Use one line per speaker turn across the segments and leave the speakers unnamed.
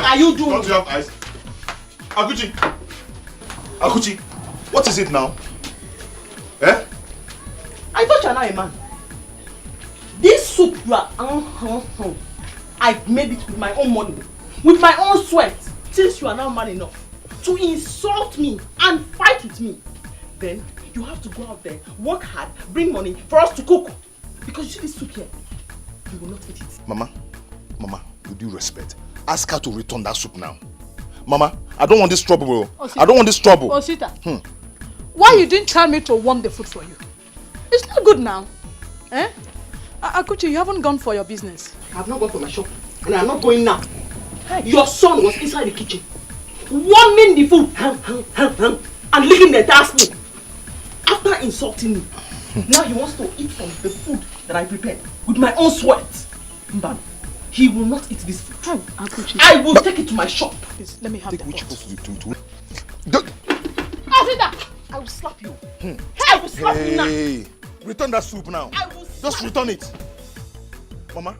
are you doing?
Don't you have eyes? Akuchi, what is it now? Eh?
I thought you are not a man. This soup you are I made it with my own money, with my own sweat. Since you are now man enough to insult me and fight with me, then you have to go out there, work hard, bring money for us to cook. Because you see this soup here, you will not eat it.
Mama, with due respect, ask her to return that soup now. Mama, I don't want this trouble. I don't want this trouble.
Osita, why you didn't tell me to warm the food for you? It's not good now. Eh? Akuchi, you haven't gone for your business.
I have not gone for my shop, and I am not going now. Your son was inside the kitchen, warming the food, and licking the entire spoon. After insulting me, now he wants to eat from the food that I prepared with my own sweat. Mbam, he will not eat this food. I will take it to my shop.
Please, let me have the pot.
Asida, I will slap you. I will slap you now.
Return that soup now. Just return it. Mama,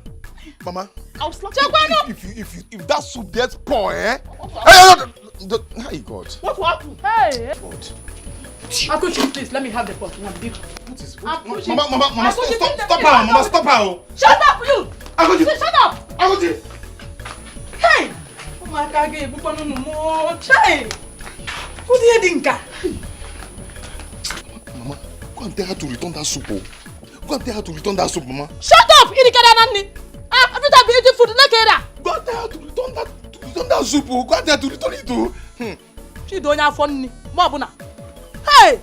I will slap you.
If that soup gets poor, eh? Hey, God.
What will happen?
Hey!
God.
Akuchi, please, let me have the pot. Mama,
stop her. Mama, stop her.
Shut up, you!
Akuchi.
Shut up!
Akuchi.
Hey!
Oh my God, hey! Who did you think?
Mama, go and tell her to return that soup. Go and tell her to return that soup, Mama.
Shut up! Every time you eat food,
go and tell her to return that soup. Go and tell her to return it too.
She don't have fun. Hey!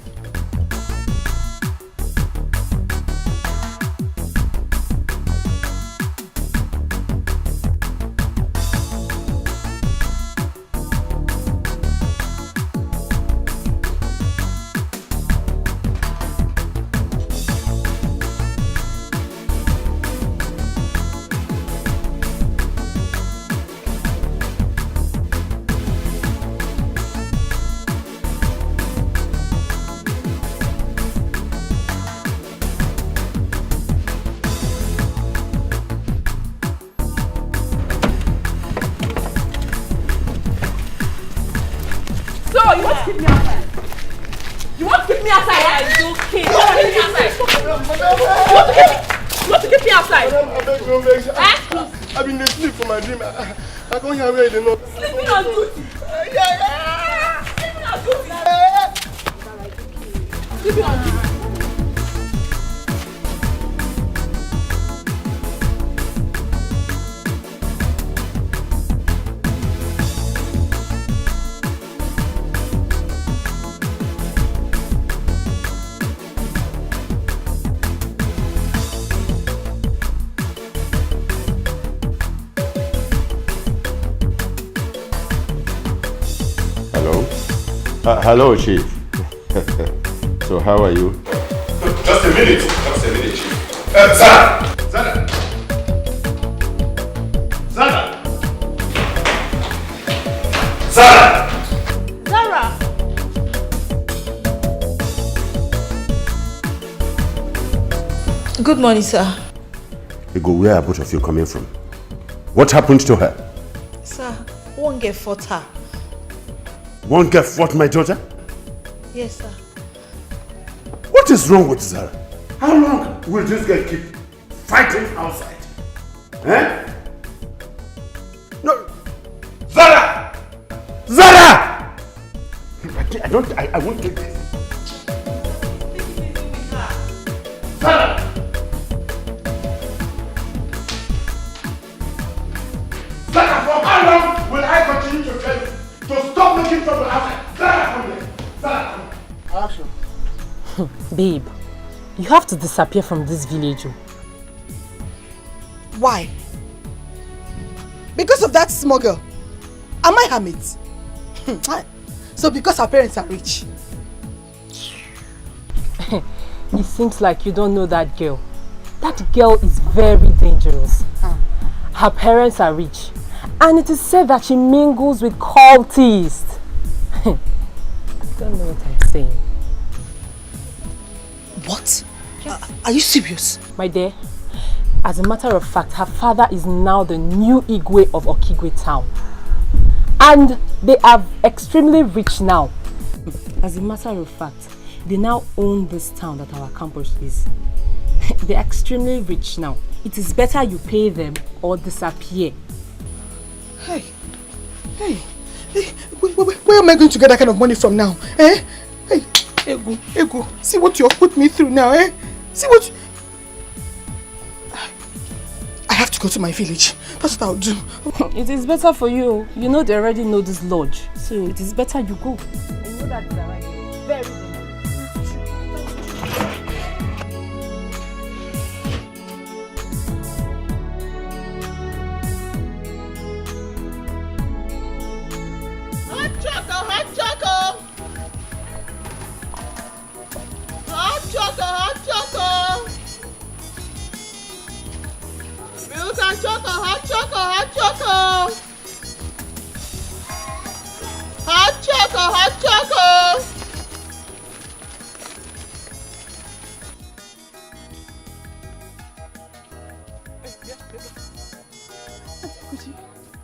I've been asleep for my dream. I can't hear where they know.
Sleeping on duty. Yeah. Sleeping on duty. Sleeping on duty.
Hello, Chief. So, how are you?
Just a minute, Chief. Zara!
Good morning, sir.
Ego, where are both of you coming from? What happened to her?
Sir, one girl fought her.
One girl fought my daughter?
Yes, sir.
What is wrong with Zara? How long will this girl keep fighting outside? Eh? No. Zara! I won't take this. Zara! Zara, for how long will I continue to tell you to stop making trouble outside? Zara, come here. Zara, come. Action.
Babe, you have to disappear from this village.
Why? Because of that small girl. Am I her mate? So because her parents are rich.
It seems like you don't know that girl. That girl is very dangerous. Her parents are rich. And it is said that she mingles with cultists. I don't know what I'm saying.
What? Are you serious?
My dear, as a matter of fact, her father is now the new Igwe of Okigwe town. And they are extremely rich now. As a matter of fact, they now own this town that our campus is. They're extremely rich now. It is better you pay them or disappear.
Hey, where am I going to get that kind of money from now? Eh? Hey, Ego, see what you have put me through now, eh? See what... I have to go to my village. That's what I'll do.
It is better for you. You know they already know this lodge. So it is better you go. I know that is the right way. Very good.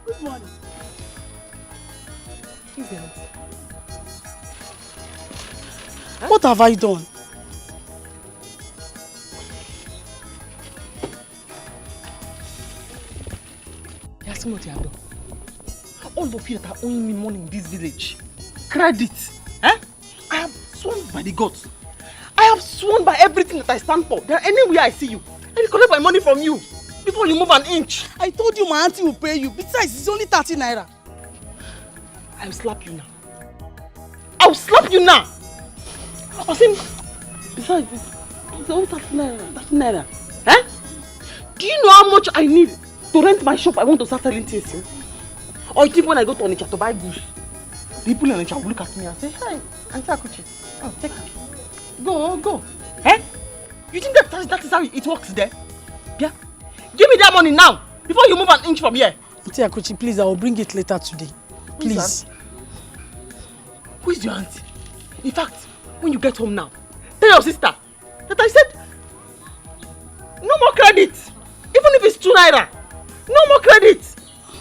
Good morning. What have I done?
That's what you have done. All of you that are owing me money in this village. Credit. Eh? I have sworn by the gods. I have sworn by everything that I stand for. That anywhere I see you, I will collect my money from you before you move an inch.
I told you my auntie will pay you. Besides, it's only 30 naira.
I will slap you now. I will slap you now. I think, besides, it's only 30 naira. 30 naira. Eh? Do you know how much I need to rent my shop? I want to start selling things. Eh? Or you think when I go to Onitsha to buy goods, people in Onitsha will look at me and say, "Hey, Auntie Akuchi, oh, take it. Go. Eh? You think that is how it works there? Yeah? Give me that money now, before you move an inch from here.
Auntie Akuchi, please, I will bring it later today. Please.
Who is your auntie? In fact, when you get home now, tell your sister that I said, no more credit. Even if it's 2 naira, no more credit.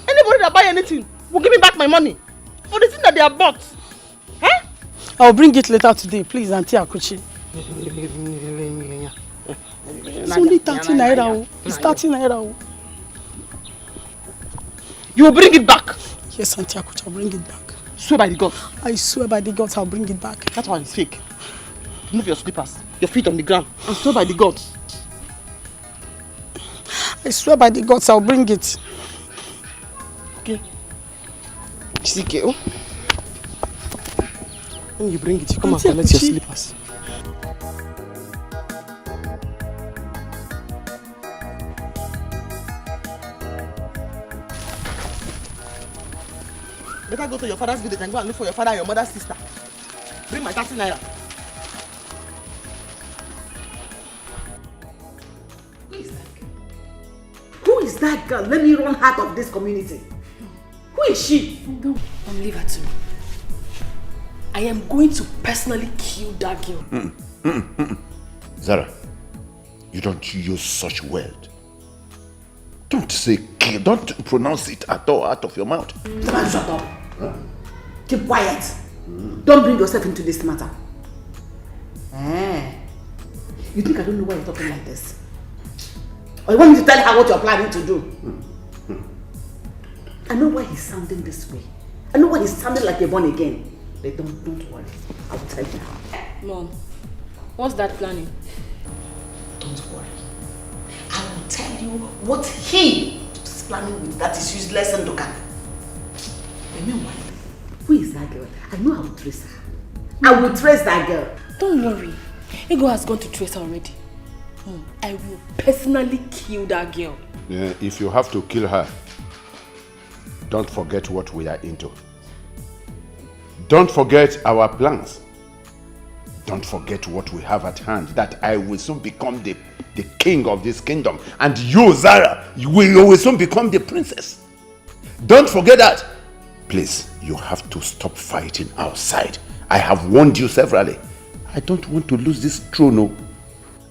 Anybody that buy anything will give me back my money for the thing that they have bought. Eh?
I'll bring it later today, please, Auntie Akuchi. It's only 30 naira. It's 30 naira.
You will bring it back?
Yes, Auntie Akuchi, I'll bring it back.
Swear by the gods.
I swear by the gods, I'll bring it back.
That one is fake. Move your slippers, your feet on the ground, and swear by the gods.
I swear by the gods, I'll bring it.
Okay. Chizike, when you bring it, you come and collect your slippers. Better go to your father's village and go and look for your father and your mother's sister. Bring my 30 naira.
Who is that girl? Let me run out of this community. Who is she?
No, leave her to me. I am going to personally kill that girl.
Zara, you don't use such word. Don't say kill. Don't pronounce it at all out of your mouth.
Shut up. Huh? Keep quiet. Don't bring yourself into this matter. You think I don't know why you're talking like this? Or you want me to tell her what you're planning to do? I know why he's sounding this way. I know why he's sounding like a born again. But don't worry. I will tell you.
Mom, what's that planning?
Don't worry. I will tell you what he is planning with that is useless and Ndoka. But meanwhile, who is that girl? I know I will trace her. I will trace that girl.
Don't worry. Ego has gone to trace her already. I will personally kill that girl.
Yeah, if you have to kill her, don't forget what we are into. Don't forget our plans. Don't forget what we have at hand, that I will soon become the king of this kingdom. And you, Zara, you will soon become the princess. Don't forget that. Please, you have to stop fighting outside. I have warned you severally. I don't want to lose this throne. No.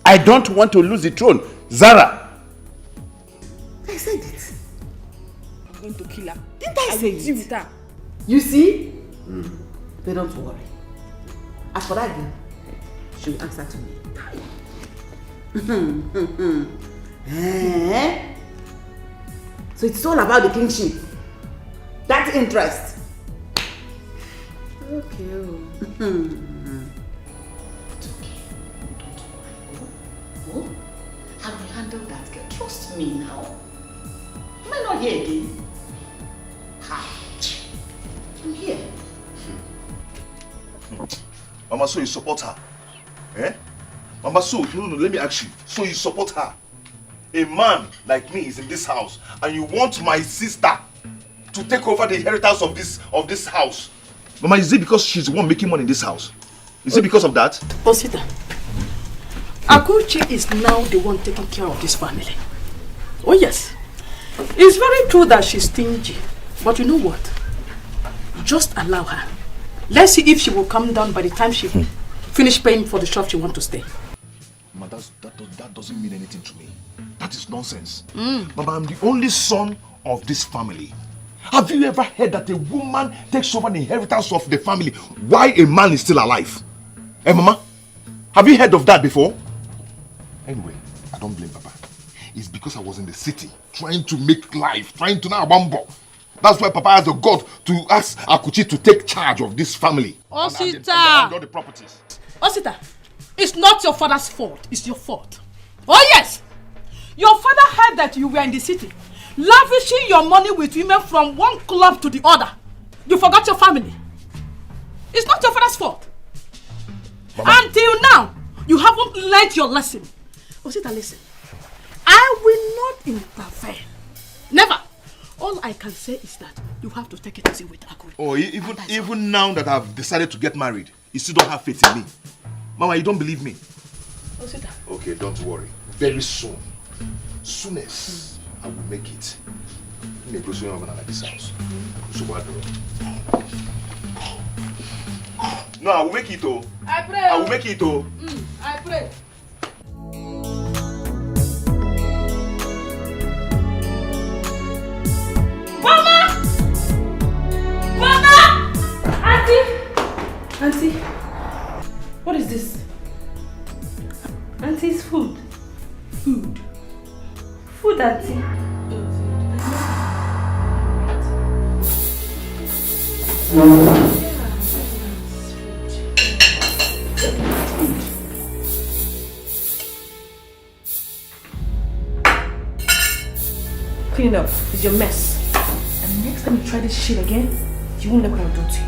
I don't want to lose the throne. Zara!
I said it.
I'm going to kill her.
Didn't I say it?
With her.
You see? But don't worry. As for that girl, she will answer to me. So it's all about the kingship. That interest. Okay. It's okay. Don't worry. Oh, I will handle that girl. Trust me now. Am I not here again? Hi. I'm here.
Mama, so you support her? Eh? Mama, so, no, let me ask you. So you support her? A man like me is in this house and you want my sister to take over the inheritance of this house. Mama, is it because she's the one making money in this house? Is it because of that?
Osita, Akuchi is now the one taking care of this family. Oh yes. It's very true that she's stingy. But you know what? Just allow her. Let's see if she will come down by the time she finish paying for the shop she wants to stay.
Mama, that doesn't mean anything to me. That is nonsense. Mama, I'm the only son of this family. Have you ever heard that a woman takes over the inheritance of the family while a man is still alive? Eh, Mama? Have you heard of that before? Anyway, I don't blame Papa. It's because I was in the city trying to make life, trying to now bumble. That's why Papa has the God to ask Akuchi to take charge of this family.
Osita!
And all the properties.
Osita, it's not your father's fault. It's your fault. Oh yes! Your father heard that you were in the city, lavishing your money with women from one club to the other. You forgot your family. It's not your father's fault. Mama. Until now, you haven't learned your lesson. Osita, listen. I will not interfere. Never. All I can say is that you have to take it easy with Akuri.
Oh, even now that I've decided to get married, you still don't have faith in me. Mama, you don't believe me.
Osita.
Okay, don't worry. Very soon. Soonest, I will make it. Negotiation like this house. No, I will make it, oh.
I pray.
I will make it, oh.
I pray. Mama! Mama!
Auntie, what is this? Auntie's food. Food, Auntie. Clean up. It's your mess. And next time you try this shit again, you won't know what I'll do to you.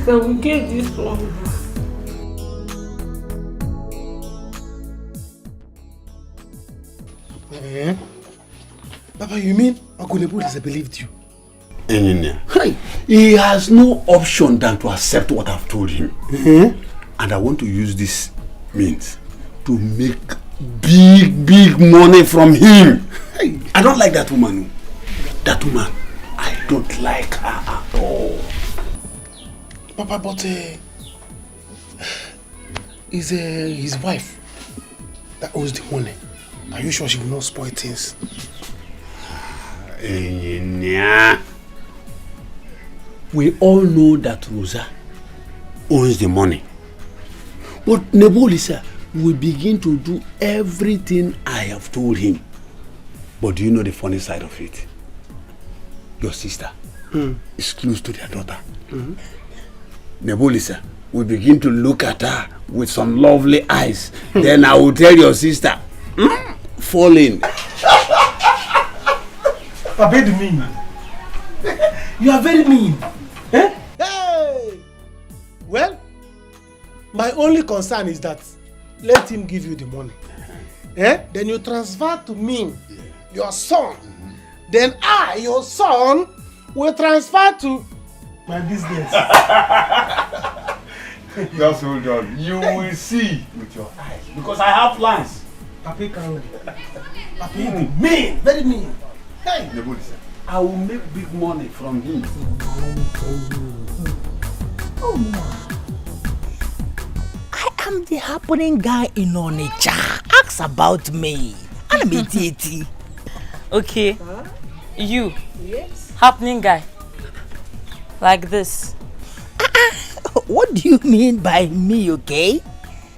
I will get this one.
Papa, you mean Uncle Nebu has believed you?
Hey, he has no option than to accept what I've told him. And I want to use this means to make big money from him. Hey, I don't like that woman. That woman, I don't like her at all.
Papa, but is his wife that owes the money. Are you sure she will not spoil things?
We all know that Rosa owns the money. But Nebulisa will begin to do everything I have told him. But do you know the funny side of it? Your sister is close to their daughter. Nebulisa will begin to look at her with some lovely eyes. Then I will tell your sister, fall in.
Abed mean. You are very mean. Eh? Hey! Well, my only concern is that let him give you the money. Then you transfer to me, your son. Then I, your son, will transfer to my business.
Just hold on. You will see with your eyes. Because I have plans.
Papi can mean, very mean. Hey!
I will make big money from him.
I am the happening guy in Onitsha. Ask about me. I'm a
Okay. You. Yes. Happening guy. Like this.
What do you mean by me, okay?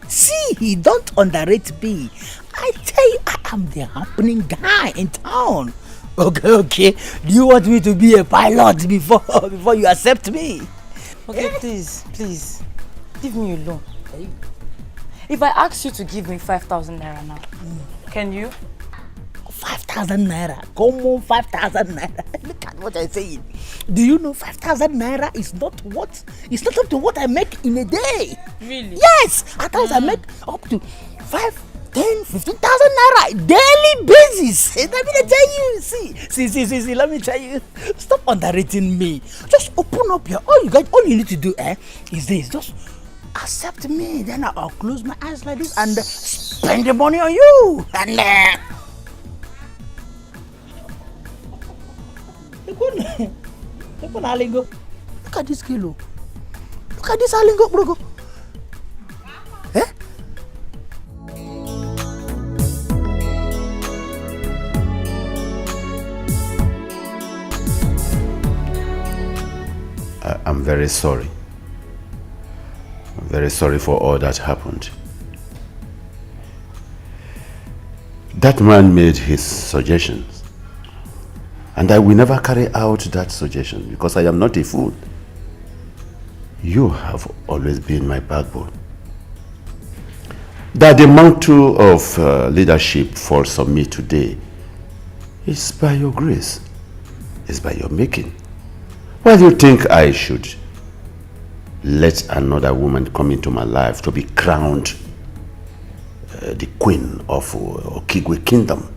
See, don't underrate me. I tell you, I am the happening guy in town. Okay. Do you want me to be a pilot before you accept me?
Okay, please. Leave me alone. If I ask you to give me 5,000 naira now, can you?
5,000 naira. Come on, 5,000 naira. Look at what I'm saying. Do you know 5,000 naira is not up to what I make in a day.
Really?
Yes. At times I make up to 5, 10, 15,000 naira daily basis. And I'm gonna tell you, see, let me tell you. Stop underrating me. Just open up your, all you need to do is this. Just accept me. Then I'll close my eyes like this and spend the money on you. And look at this kilo. Look at this alingo, bro.
I'm very sorry. I'm very sorry for all that happened. That man made his suggestions. And I will never carry out that suggestion because I am not a fool. You have always been my backbone. That the mantle of leadership falls on me today is by your grace. It's by your making. Why do you think I should let another woman come into my life to be crowned the queen of Okigwe Kingdom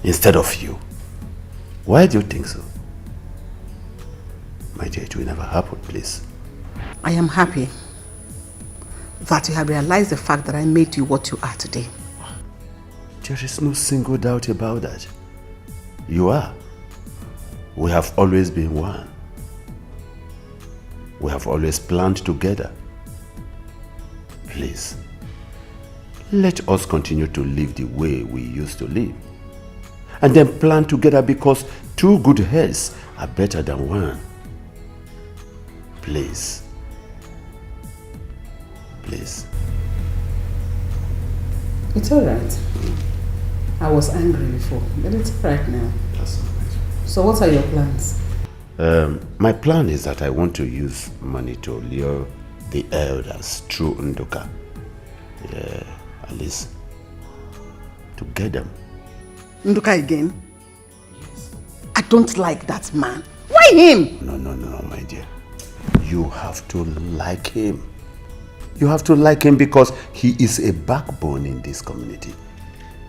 instead of you? Why do you think so? My dear, it will never happen, please.
I am happy that you have realized the fact that I made you what you are today.
There is no single doubt about that. You are. We have always been one. We have always planned together. Please, let us continue to live the way we used to live. And then plan together because two good heads are better than one. Please. Please.
It's alright. I was angry before, but it's alright now.
That's all right.
So what are your plans?
My plan is that I want to use money to lure the elders through Nduka. At least to get them.
Nduka again? Yes. I don't like that man. Why him?
No, my dear. You have to like him. You have to like him because he is a backbone in this community.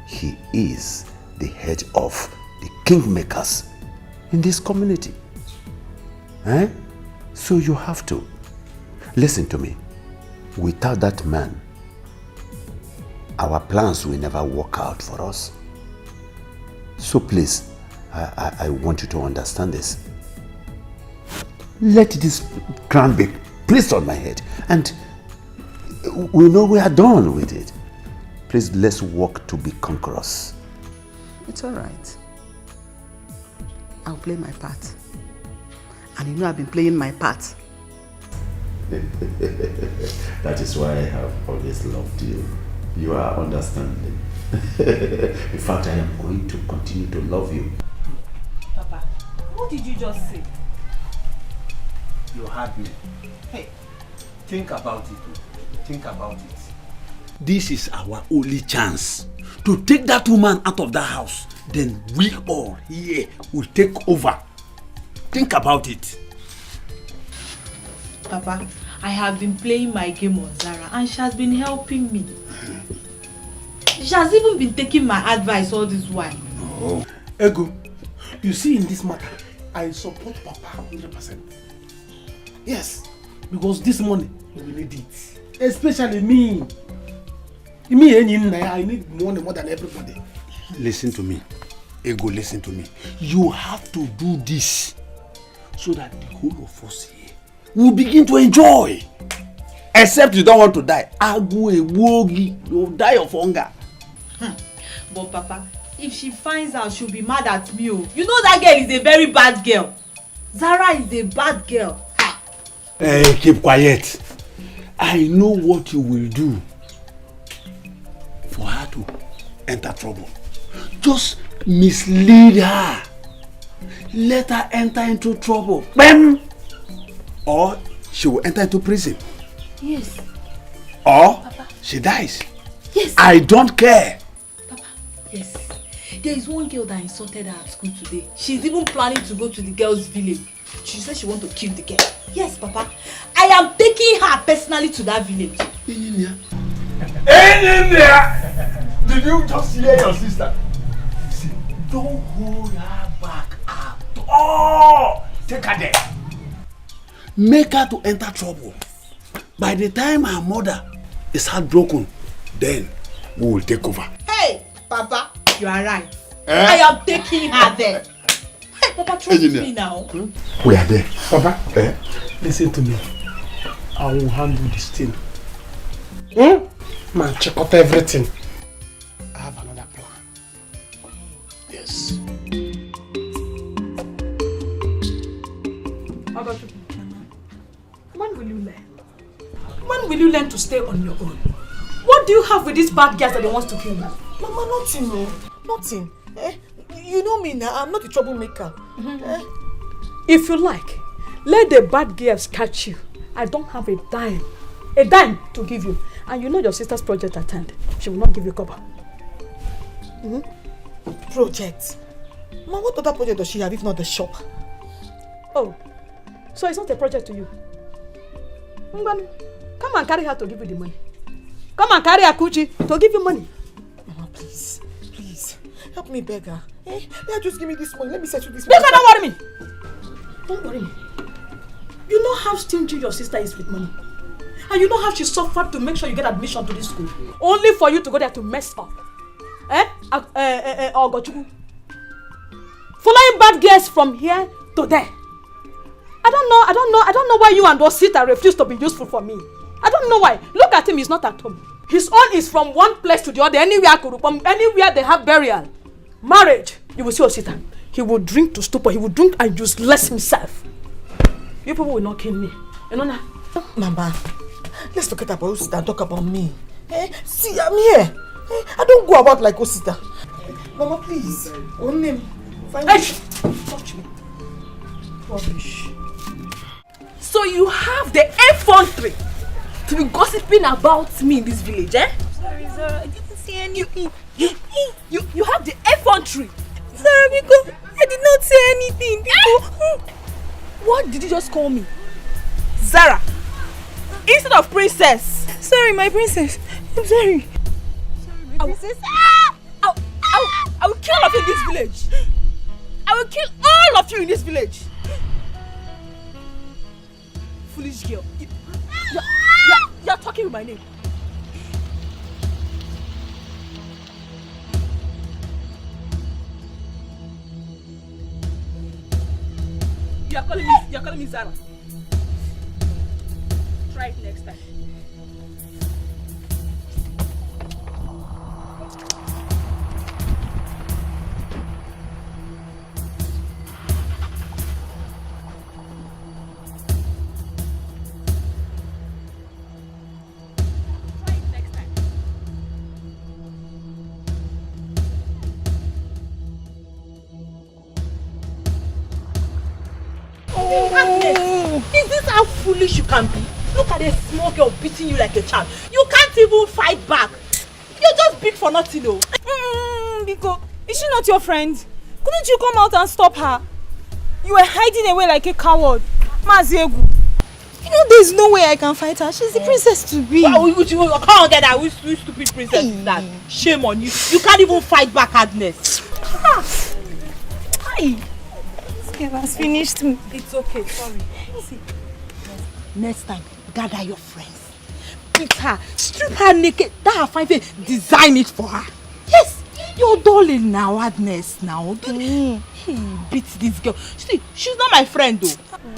He is the head of the kingmakers in this community. So you have to. Listen to me. Without that man, our plans will never work out for us. So please, I want you to understand this. Let this crown be placed on my head and we know we are done with it. Please, let's work to be conquerors.
It's all right. I'll play my part. And you know I've been playing my part.
That is why I have always loved you. You are understanding. In fact, I am going to continue to love you.
Papa, what did you just say?
You heard me.
Hey,
Think about it. Think about it. This is our only chance to take that woman out of that house. Then we all here will take over. Think about it.
Papa, I have been playing my game on Zara and she has been helping me. She has even been taking my advice all this while.
Oh. Ego, you see, in this matter, I support Papa 100%. Yes, because this money, we need it. Especially me. Me, I need money more than everybody.
Listen to me. Ego, listen to me. You have to do this so that the whole of us here will begin to enjoy. Except you don't want to die. You'll die of hunger.
But Papa, if she finds out, she'll be mad at me. You know that girl is a very bad girl. Zara is a bad girl.
Hey, keep quiet. I know what you will do for her to enter trouble. Just mislead her. Let her enter into trouble. Bam! Or she will enter into prison.
Yes.
Or
Papa,
she dies.
Yes.
I don't care.
Papa, yes. There is one girl that insulted her at school today. She's even planning to go to the girl's village. She said she wants to kill the girl. Yes, Papa. I am taking her personally to that village.
Did you just hear your sister?
See, don't hold her back at all. Take her there. Make her to enter trouble. By the time her mother is heartbroken, then we will take over.
Hey, Papa, you are right. I am taking her there. Hey, Papa, trust me now.
We are there.
Papa, listen to me. I will handle this thing. Man, check out everything. I have another plan.
Yes.
When will you learn? When will you learn to stay on your own? What do you have with these bad guys that they want to kill you?
Mama, nothing, no. Nothing. You know me now, I'm not a troublemaker.
If you like, let the bad girls catch you. I don't have a dime to give you. And you know your sister's project at hand. She will not give you cover.
Project? Ma, what other project does she have if not the shop?
Oh, so it's not a project to you? Come and carry her to give you the money. Come and carry Akuchi to give you money.
Mama, please, please, help me beg her. Let her just give me this money. Let me settle this.
Because don't worry me. Don't worry me. You know how stingy your sister is with money. And you know how she suffered to make sure you get admission to this school. Only for you to go there to mess up. Following bad girls from here to there. I don't know why you and Osita refuse to be useful for me. I don't know why. Look at him, he's not at home. His own is from one place to the other, anywhere they have burial. Marriage, you will see Osita. He will drink to stupor, he will drink and useless himself. You people will not kill me. You know now?
Mama, let's forget about Osita and talk about me. See, I'm here. I don't go about like Osita. Mama, please. Own name.
Touch me. Rubbish. So you have the effrontery to be gossiping about me in this village, eh?
Sorry, Zara, I didn't see anything.
You have the effrontery.
Zara, because I did not say anything.
What did you just call me? Zara, instead of princess.
Sorry, my princess. I'm sorry. Sorry, my princess.
I will kill all of you in this village. I will kill all of you in this village. Foolish girl. You're talking with my name. You're calling me Zara. Try it next time. Is this how foolish you can be?
Look at this small girl beating you like a child. You can't even fight back. You're just big for nothing, though.
Biko, is she not your friend? Couldn't you come out and stop her? You were hiding away like a coward. Maziegu. You know there's no way I can fight her. She's the princess to be.
Well, you can't get that. Which stupid princess is that? Shame on you. You can't even fight back, Agnes.
Hi. This girl has finished me.
It's okay, sorry. See, next time, gather your friends. Beat her, strip her naked. That her fine face, design it for her. Yes, you're darling now, Agnes. Now, beat this girl. See, she's not my friend though.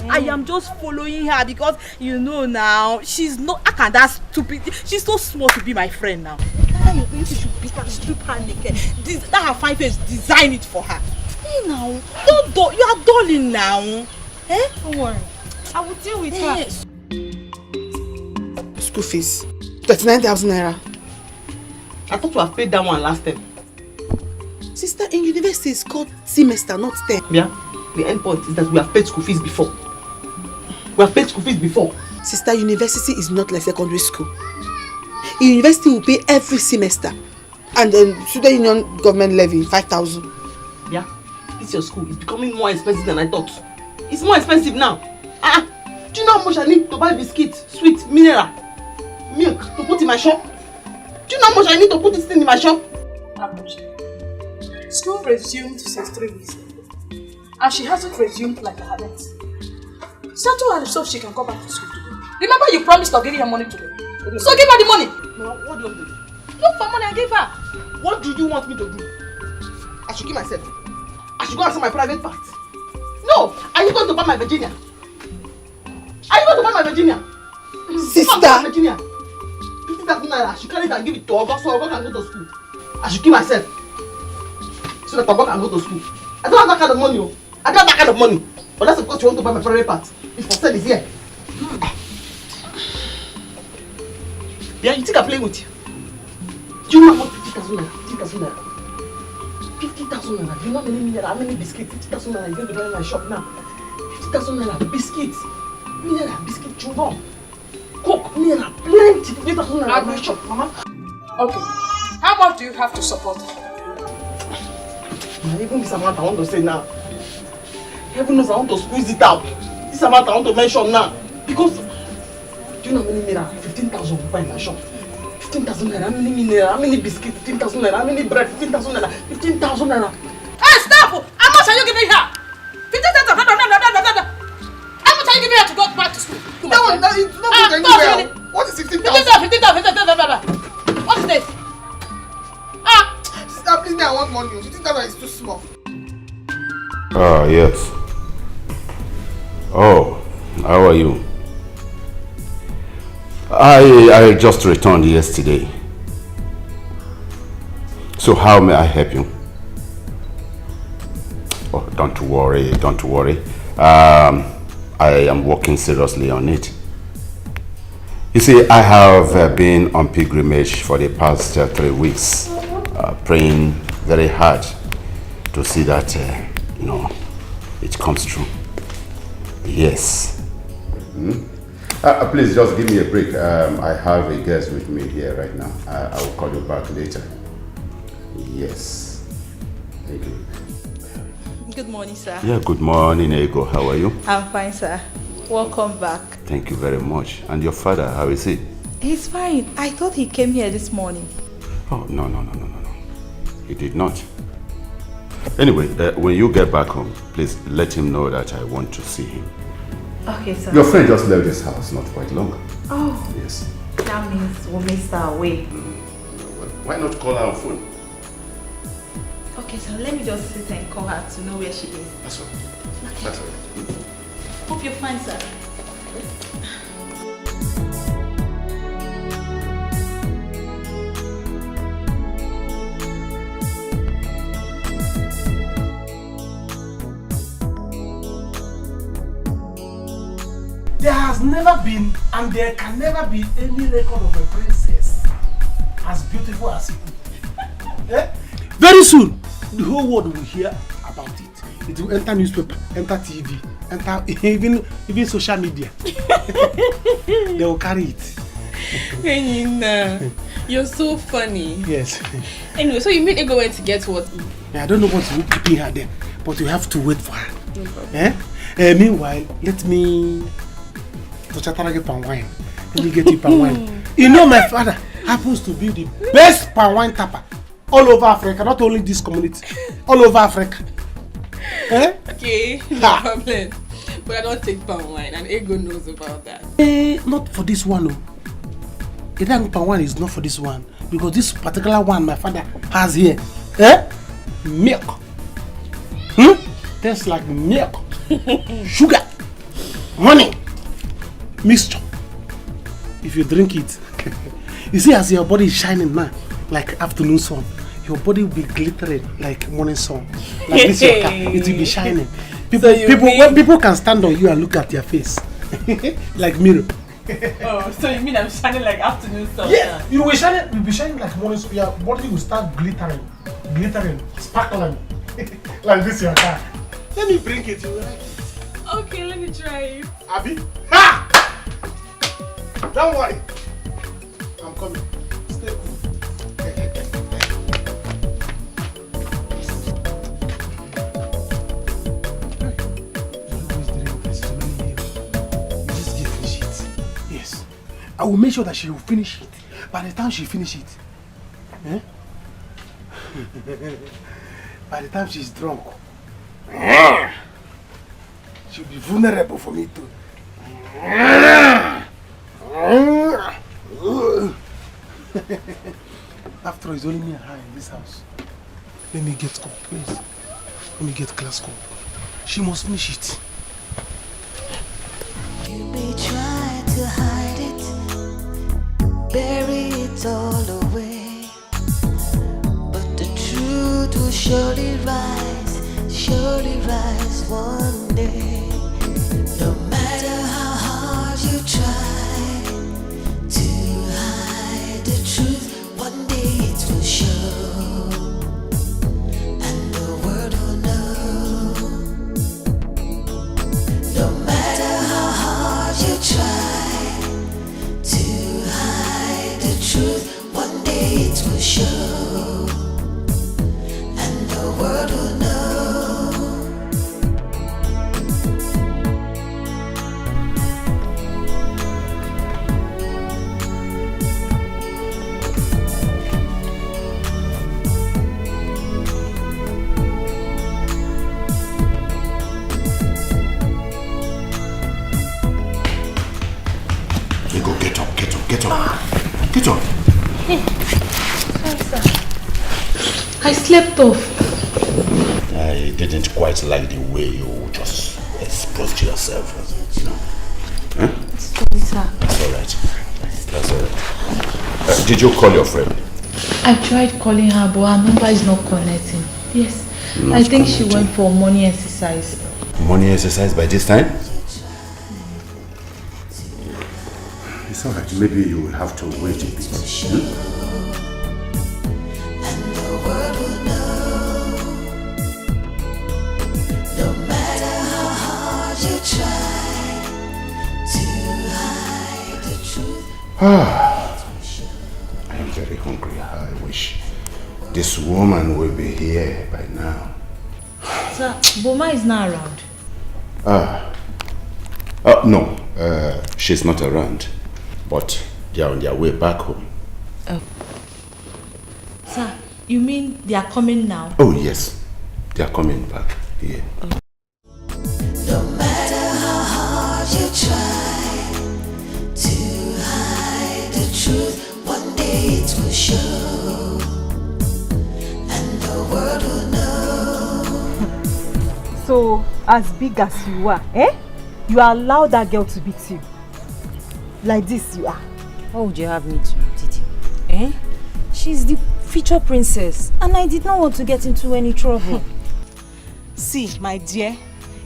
I am just following her because you know now she's not. I can't. That stupid. She's so small to be my friend now. You should beat her, strip her naked. That her fine face, design it for her. Hey now, you are darling now. Eh?
Don't worry. I will deal with her.
School fees. 39,000 naira.
I thought you have paid that one last time.
Sister, in university it's called semester, not term.
Yeah? The end point is that we have paid school fees before. We have paid school fees before.
Sister, university is not like secondary school. In university we pay every semester. And then student union government levy 5,000.
Yeah? It's your school. It's becoming more expensive than I thought. It's more expensive now. Do you know how much I need to buy biscuits, sweet, mineral, milk to put in my shop? Do you know how much I need to put this thing in my shop?
School resumed since 3 weeks ago, and she hasn't resumed like her net. Settle her so she can go back to school today. Remember you promised of giving her money today. So give her the money.
No, what do you want to do?
Look for money and give her.
What do you want me to do? I should give myself. I should go answer my private part. No! Are you going to buy my Virginia? Are you going to buy my Virginia?
Sister!
Virginia. 50,000 naira. I should carry it and give it to Ogo so Ogo can go to school. I should give myself. So that Ogo can go to school. I don't have that kind of money. I don't have that kind of money. But that's because you want to buy my private part. If for sale is here. Yeah, you think I'm playing with you? Do you know how much 50,000 naira? 50,000 naira. 50,000 naira. Do you know how many biscuits? 50,000 naira is going to buy in my shop now. 50,000 naira biscuits. Naira biscuit chewing-gum. Coke, naira, plenty. 50,000 naira in my shop, mama.
Okay. How much do you have to support her?
Even this amount I want to say now. Heaven knows I want to squeeze it out. This amount I want to mention now. Because, do you know how many naira? 15,000 will buy in my shop. 15,000 naira, how many naira? How many biscuits? 15,000 naira, how many bread? 15,000 naira, 15,000 naira.
Hey, stop! How much are you giving her? 15,000. How much are you giving her to go back to school?
That one, it's not good anywhere. What is 15,000?
15,000. What is this?
Sister, please, me, I want money. 15,000 is too small.
Yes. Oh, how are you? I just returned yesterday. So how may I help you? Oh, don't worry. I am working seriously on it. You see, I have been on pilgrimage for the past 3 weeks, praying very hard to see that, it comes true. Yes. Please just give me a break. I have a guest with me here right now. I will call you back later. Yes. Thank you.
Good morning, sir.
Yeah, good morning, Ego. How are you?
I'm fine, sir. Welcome back.
Thank you very much. And your father, how is he?
He's fine. I thought he came here this morning.
Oh, no. He did not. Anyway, when you get back home, please let him know that I want to see him.
Okay, sir.
Your friend just left this house not quite long.
Oh.
Yes.
That means we'll miss her away.
Why not call her on phone?
Okay, so let me just sit and call her to know where she is.
That's all.
Okay.
That's all.
Hope you're fine, sir.
There has never been and there can never be any record of a princess as beautiful as you. Very soon, the whole world will hear about it. It will enter newspaper, enter TV, enter even social media. They will carry it.
You're so funny.
Yes.
Anyway, so you mean Ego went to get what?
Yeah, I don't know what you keeping her there, but you have to wait for her.
No problem.
Meanwhile, let me get palm wine. Let me get you palm wine. You know, my father happens to be the best palm wine tapper all over Africa, not only this community, all over Africa.
Okay, no problem. But I don't take palm wine, and Ego knows about that.
Not for this one, no. The palm wine is not for this one, because this particular one my father has here, milk. Tastes like milk, sugar, honey, mixture. If you drink it, you see as your body is shining now, like afternoon sun. Your body will be glittering like morning sun. Like this your car, it will be shining. When people can stand on you and look at your face, like mirror.
Oh, so you mean I'm shining like afternoon sun?
Yeah, you'll be shining like morning sun. Your body will start glittering, sparkling, like this your car. Let me bring it. You like it?
Okay, let me try it.
Abby, ha! Don't worry, I'm coming. Stay cool. I will make sure that she will finish it. By the time she finishes it, by the time she's drunk, she'll be vulnerable for me too. After all, it's only me and her in this house. Let me get cup, please. Let me get glass cup. She must finish it.
You may try to hide it, bury it all away, but the truth will surely rise one day. No matter how hard you try to hide the truth, one day it will show, and the world will know. No matter how hard you try to hide the truth, one day it will show, and the world will know.
Ego, get up. Get up.
Hey, sorry, sir. I slept off.
I didn't quite like the way you just exposed yourself, you know.
Sorry, sir.
That's all right. Did you call your friend?
I tried calling her, but her number is not connecting. Yes. I think she went for morning exercise.
Morning exercise by this time? It's all right. Maybe you will have to wait a bit.
No matter how hard you try to hide the truth.
I am very hungry. I wish this woman will be here by now.
Sir, Boma is not around.
No, she's not around. But they are on their way back home.
Oh. Sir, you mean they are coming now?
Oh yes, they are coming back here.
No matter how hard you try to hide the truth, one day it will show, and the world will know.
So, as big as you are, you allow that girl to beat you. Like this you are.
What would you have me to, Titi? She's the future princess, and I did not want to get into any trouble.
See, my dear,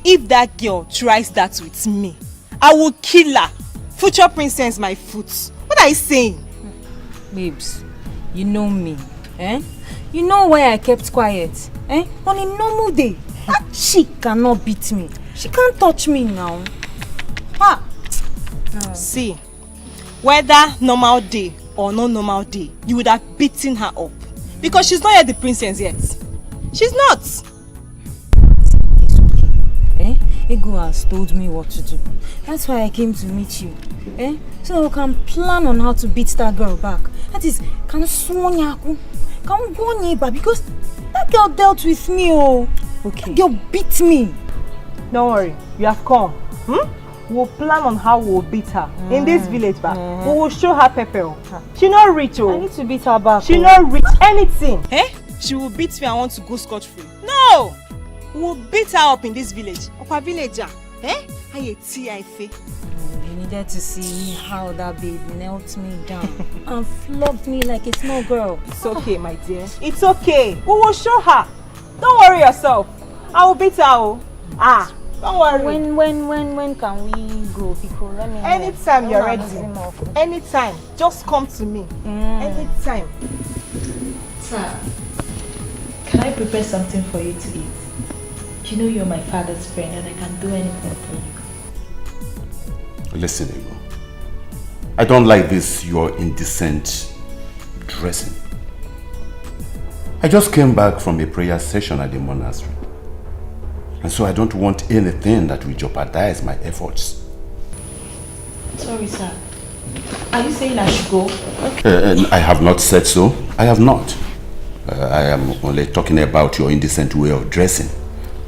if that girl tries that with me, I will kill her. Future princess my foot. What are you saying?
Babes, you know me, You know why I kept quiet, On a normal day, that chick cannot beat me.
She can't touch me now. Ah. No. See, whether normal day or no normal day, you would have beaten her up. Because she's not yet the princess yet. She's not.
Eh? Ego has told me what to do. That's why I came to meet you. Eh? So we can plan on how to beat that girl back. That is, can Sonyaku, can go neighbor, because that girl dealt with me. Oh, okay. That girl beat me.
Don't worry, you have come. We'll plan on how we'll beat her in this village back. We will show her pepper. She not reach.
I need to beat her back.
She not reach anything.
Eh? She will beat me and want to go scot-free. No! We'll beat her up in this village. Upper villager. Eh? You
needed to see how that babe knelt me down and flogged me like a small girl.
It's okay, my dear. It's okay. We will show her. Don't worry yourself. I will beat her. Don't worry.
When can we go? Because let me know.
Anytime you're ready. Anytime. Just come to me. Anytime.
Sir, can I prepare something for you to eat? You know you're my father's friend and I can do anything for you.
Listen, Ego. I don't like this your indecent dressing. I just came back from a prayer session at the monastery. And so I don't want anything that will jeopardize my efforts.
Sorry, sir. Are you saying I should go?
I have not said so. I have not. I am only talking about your indecent way of dressing.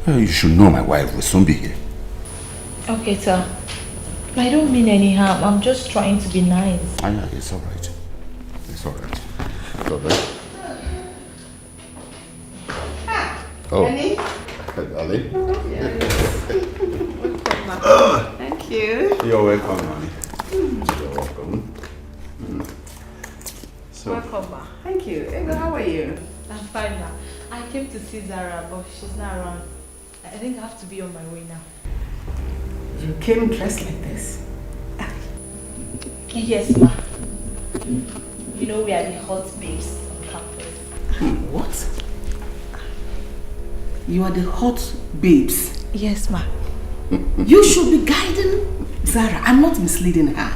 You should know my wife will soon be here.
Okay, sir. I don't mean any harm. I'm just trying to be nice.
Yeah, it's all right. It's all right. It's all right. Oh.
Annie?
Ali?
Thank you.
You're welcome, honey. You're welcome. So.
Welcome, ma. Thank you. Ego, how are you?
I'm fine now. I came to see Zara, but she's not around. I think I have to be on my way now.
You came dressed like this?
Yes, ma. You know we are the hot babes on campus.
What? You are the hot babes?
Yes, ma.
You should be guiding Zara. I'm not misleading her.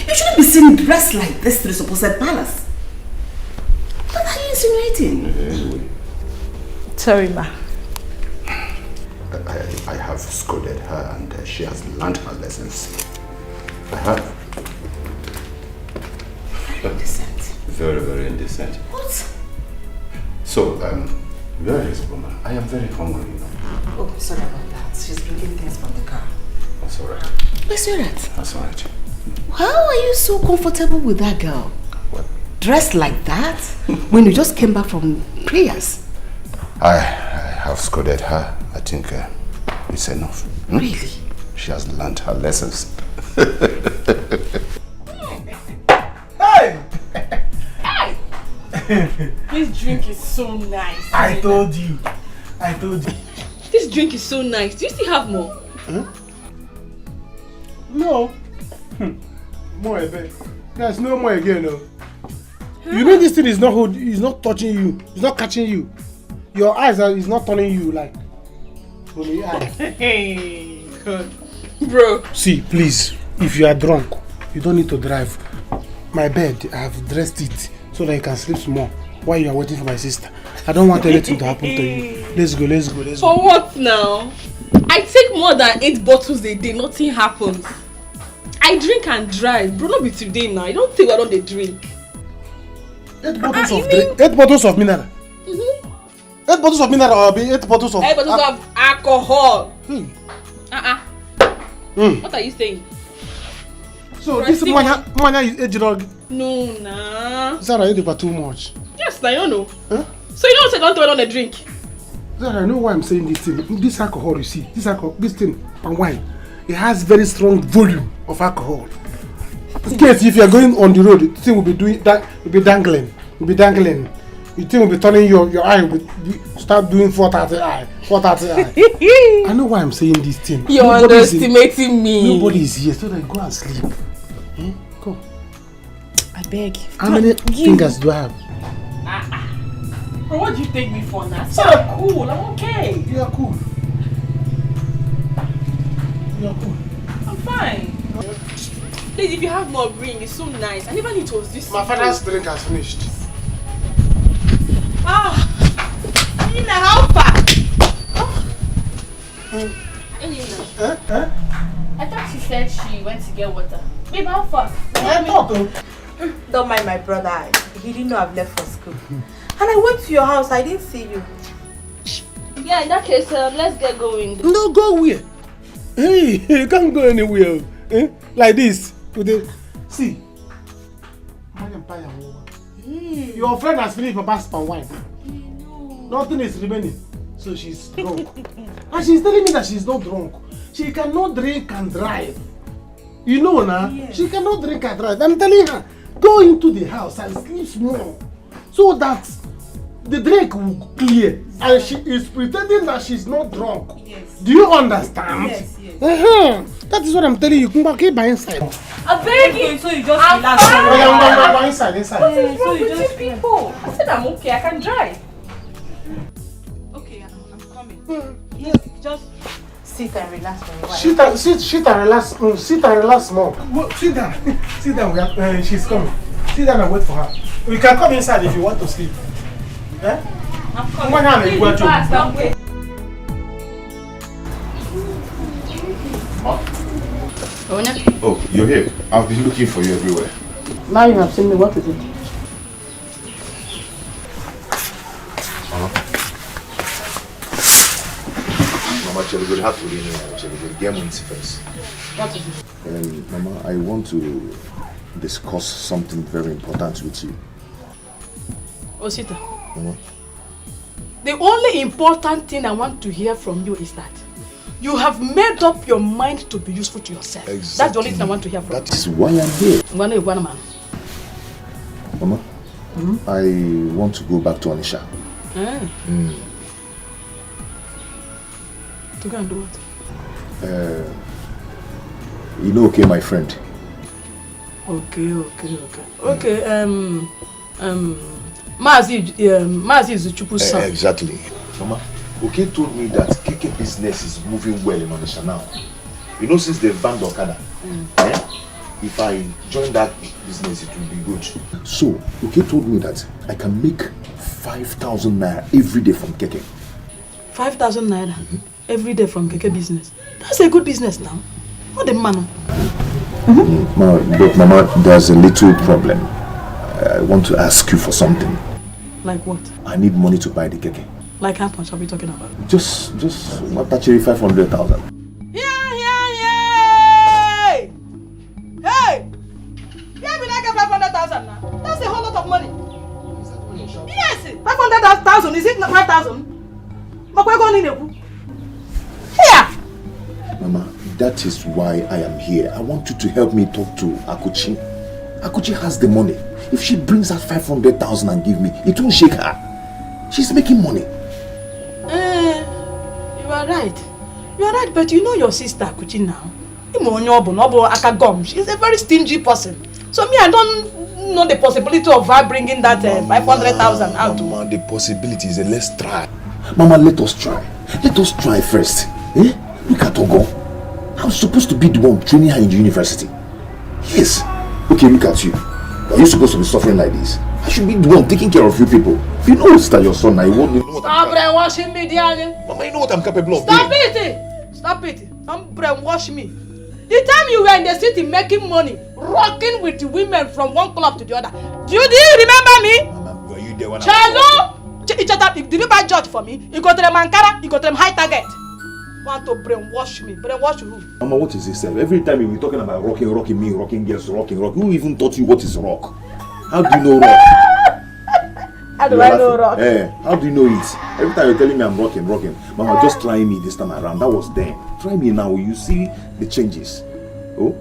You shouldn't be seen dressed like this to the supposed palace. What are you insinuating?
Sorry, ma.
I have scolded her and she has learned her lessons. I have.
Indecent.
Very, very indecent.
What?
So, where is Boma? I am very hungry, you know.
Oh, sorry about that. She's bringing things from the car.
That's all right.
Where's your at?
That's all right.
How are you so comfortable with that girl?
What?
Dressed like that? When you just came back from prayers?
I have scolded her. I think it's enough.
Really?
She has learned her lessons.
Hey!
This drink is so nice.
I told you.
This drink is so nice. Do you still have more?
Huh? No. More again. There's no more again, no. You know this thing is not touching you. It's not catching you. Your eyes is not turning you like from the eyes.
Hey, God. Bro.
See, please, if you are drunk, you don't need to drive. My bed, I have dressed it so that you can sleep more while you are waiting for my sister. I don't want anything to happen to you. Let's go.
For what now? I take more than 8 bottles a day, nothing happens. I drink and drive. Bro, not be today now. I don't think I don't drink.
8 bottles of drink. 8 bottles of mineral. 8 bottles of mineral or 8 bottles of
8 bottles of alcohol. What are you saying?
So this mwanya is a drug.
No, nah.
Zara, you do too much.
Yes, I don't know. Huh? So you don't say don't on the drink.
Zara, I know why I'm saying this thing. This alcohol, you see, this thing, and wine, it has very strong volume of alcohol. In case if you are going on the road, the thing will be doing that, will be dangling. The thing will be turning your eye will start doing 430 eye. I know why I'm saying this thing.
You're underestimating me.
Nobody is here, so then go and sleep. Go.
I beg.
How many fingers do I have?
Bro, what do you take me for now? So cool, I'm okay.
You are cool. You're cool.
I'm fine. Please, if you have more ring, it's so nice. I never knew it was this.
My father's drink has finished.
Ah! Nina, how far?
I thought she said she went to get water. Babe, how fast?
Don't mind my brother. He didn't know I've left for school. And I went to your house. I didn't see you.
Yeah, in that case, let's get going.
No, go where? Hey, you can't go anywhere. Like this. See. Your friend has finished Papa's palm wine. Nothing is remaining. So she's drunk. And she's telling me that she's not drunk. She cannot drink and drive. You know now? Yes. She cannot drink and drive. I'm telling her, go into the house and sleep small. So that the drink will clear. And she is pretending that she's not drunk. Yes. Do you understand?
Yes, yes.
That is what I'm telling you. Come back here by inside.
I beg you. So you just relax.
Inside.
What is wrong with you people? I said I'm okay. I can drive.
Okay, I'm coming. Yes, just sit and relax for a while.
Sit and relax. Sit and relax more. Sit down. Sit down. She's coming. Sit down and wait for her. We can come inside if you want to sleep. Eh?
I'm coming. Please, fast. I'm waiting.
Oh, you're here. I've been looking for you everywhere.
Now you have seen me. What is it?
Mama, we'll have to get first.
What is it?
Mama, I want to discuss something very important with you.
Osita,
Mama.
The only important thing I want to hear from you is that you have made up your mind to be useful to yourself.
Exactly.
That's the only thing I want to hear from you.
That is why I'm here. Mama, I want to go back to Onisha.
To go and do what?
You know, okay, my friend.
Okay. Mazi is Chupu's son.
Exactly. Mama, okay told me that KK business is moving well in Onisha now. You know, since they've banned Okada, if I join that business, it will be good. So, okay told me that I can make 5,000 naira every day from KK.
5,000 naira every day from KK business. That's a good business now. What the man?
But Mama, there's a little problem. I want to ask you for something.
Like what?
I need money to buy the KK.
Like how much are we talking about?
Just actually 500,000.
Hey! Yeah, we like 500,000 now. That's a whole lot of money. Yes, 500,000. Is it not 5,000? Here!
Mama, that is why I am here. I want you to help me talk to Akuchi. Akuchi has the money. If she brings out 500,000 and give me, it won't shake her. She's making money.
You are right. You are right, but you know your sister Akuchi now. She's a very stingy person. So me, I don't know the possibility of her bringing that 500,000 out.
Mama, the possibility is let's try. Mama, let us try. Let us try first. Look at Ogo. I'm supposed to be the one training her in the university. Yes. Okay, look at you. Are you supposed to be suffering like this? I should be the one taking care of you people. You know it's that your son now. You know what
Stop brainwashing me, darling.
Mama, you know what I'm capable of
doing. Stop it. Don't brainwash me. The time you were in the city making money, rocking with the women from one club to the other. Do you remember me?
Mama, were you there when
Chalo? Did you buy judge for me? You go to the Mankara, you go to the high target. Want to brainwash me? Brainwash who?
Mama, what is this? Every time you be talking about rocking me, rocking girls, rocking. Who even taught you what is rock? How do you know rock?
How do I know rock?
How do you know it? Every time you're telling me I'm rocking. Mama, just try me this time around. That was then. Try me now. You see the changes. Oh?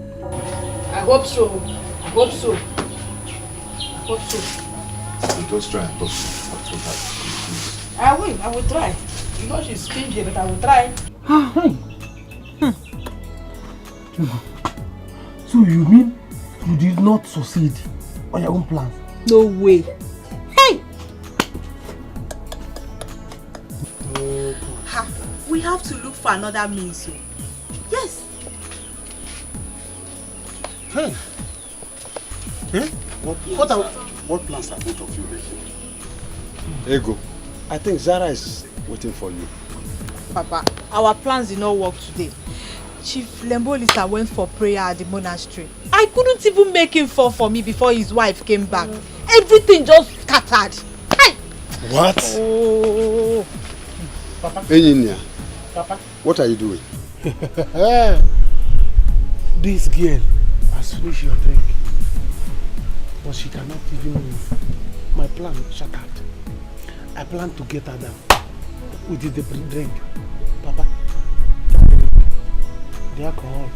I hope so.
Just try.
I will try. You know she's stingy, but I will try.
So you mean you did not succeed on your own plans?
No way. Hey!
We have to look for another means. Yes.
Hey. Eh? What plans are both of you making? Ego, I think Zara is waiting for you.
Papa, our plans did not work today. Chief Lembolisa went for prayer at the monastery. I couldn't even make him fall for me before his wife came back. Everything just scattered. Hey!
What?
Oh.
Papa. Engineer, Papa. What are you doing?
This girl has finished your drink, but she cannot even move. My plan shattered. I plan to get her down with the drink. Papa, the alcohol.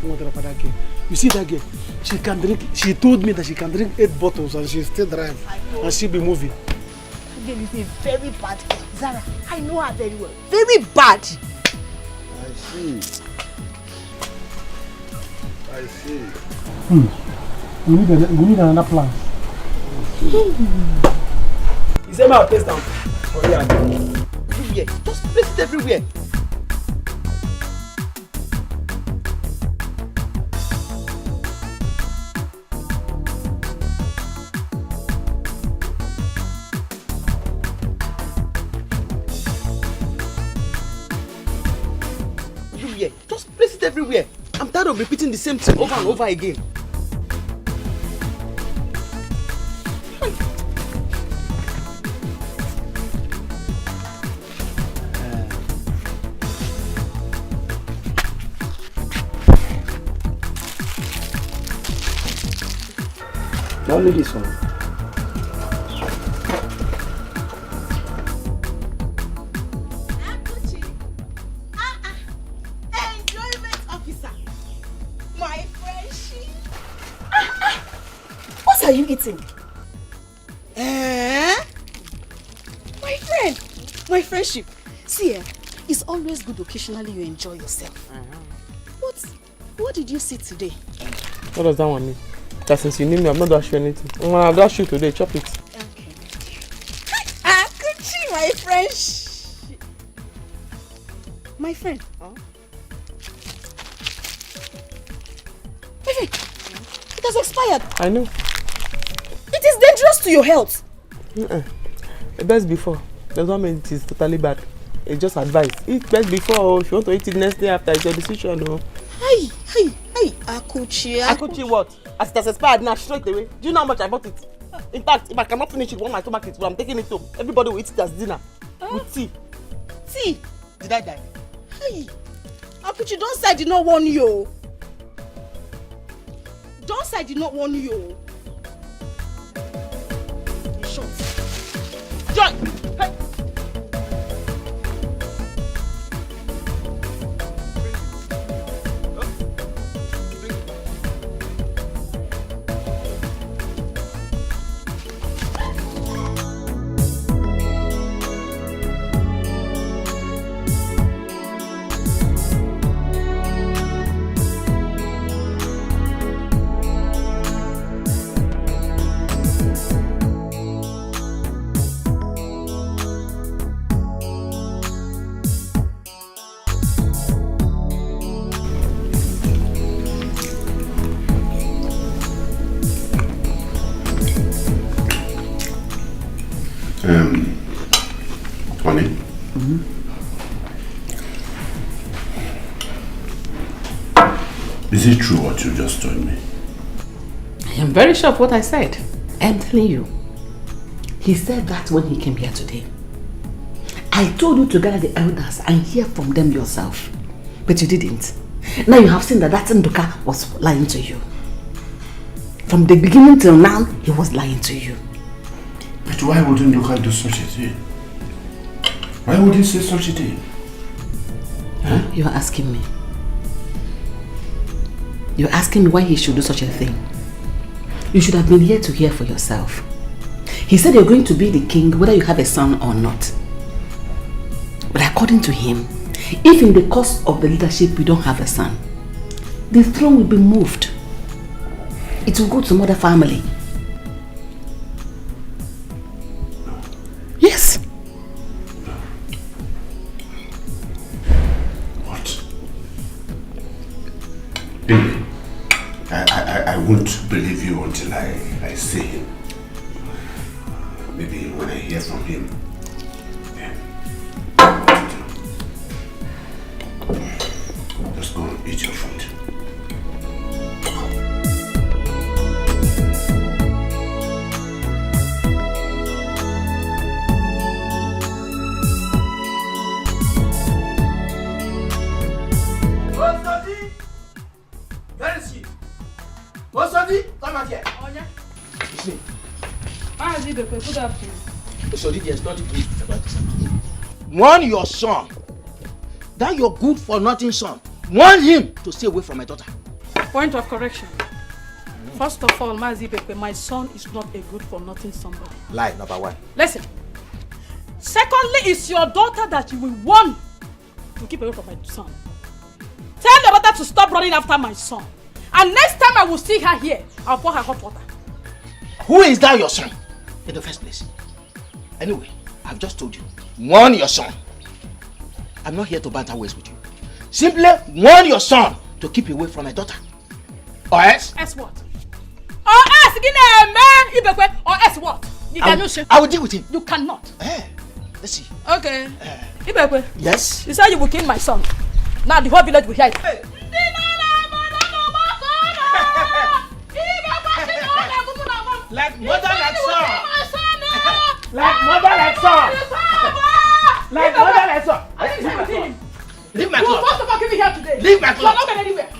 What about that girl? You see that girl? She can drink. She told me that she can drink 8 bottles and she still drive, and she'll be moving.
That girl is a very bad girl. Zara, I know her very well. Very bad.
I see. I see.
We need another plan.
Is that my place down? Oh yeah. Everywhere. Just place it everywhere. Everywhere. Just place it everywhere. I'm tired of repeating the same thing over and over again. Only this one.
Enjoyment officer. My friendship. What are you eating? My friend. My friendship. See, it's always good occasionally you enjoy yourself. What did you see today?
What does that one mean? That since you knew me, I'm not dashing anything. I'll dash you today, chop it.
Okay. Akuchi, my friend. My friend. Huh? My friend, it has expired.
I know.
It is dangerous to your health.
Best before. Does not mean it is totally bad. It's just advice. Eat best before. If you want to eat it next day after, it's your decision. No.
Hey, Akuchi.
Akuchi what? As it has expired now, straight away. Do you know how much I bought it? In fact, if I cannot finish it, when my stomach is full, I'm taking it home. Everybody will eat it as dinner. With tea.
Tea? Did I die? Hey, Akuchi, don't say I did not warn you. Don't say I did not warn you. In short. Joy! Hey!
Honey? Is it true what you just told me?
I am very sure of what I said. I am telling you. He said that when he came here today. I told you to gather the elders and hear from them yourself. But you didn't. Now you have seen that Nduka was lying to you. From the beginning till now, he was lying to you.
But why wouldn't Nduka do such a thing? Why would he say such a thing?
Huh? You are asking me. You're asking me why he should do such a thing. You should have been here to hear for yourself. He said you're going to be the king whether you have a son or not. But according to him, if in the course of the leadership you don't have a son, the throne will be moved. It will go to another family. Yes.
What? Anyway, I won't believe you until I see him. Maybe when I hear from him. Just go and eat your food.
Where is he? Osodi, come out here.
Oh, yeah.
It's me.
Good afternoon.
Osodi, there's nothing good about this. Warn your son. That your good for nothing son. Warn him to stay away from my daughter.
Point of correction. First of all, Mazibepe, my son is not a good for nothing somebody.
Lie number one.
Listen. Secondly, it's your daughter that you will want to keep away from my son. Tell your daughter to stop running after my son. And next time I will see her here, I'll pour her hot water.
Who is that your son in the first place? Anyway, I've just told you. Warn your son. I'm not here to banter ways with you. Simply warn your son to keep away from my daughter. Or else?
Else what? Or else, or else what? You cannot say.
I will deal with him.
You cannot.
Let's see.
Okay. Ibekwe.
Yes?
You said you will kill my son. Now the whole village will hear it. Hey.
Like mother, like son. Like mother, like son. Like mother, like son. Leave my club.
First of all, give me here today.
Leave my club.
You are not going anywhere.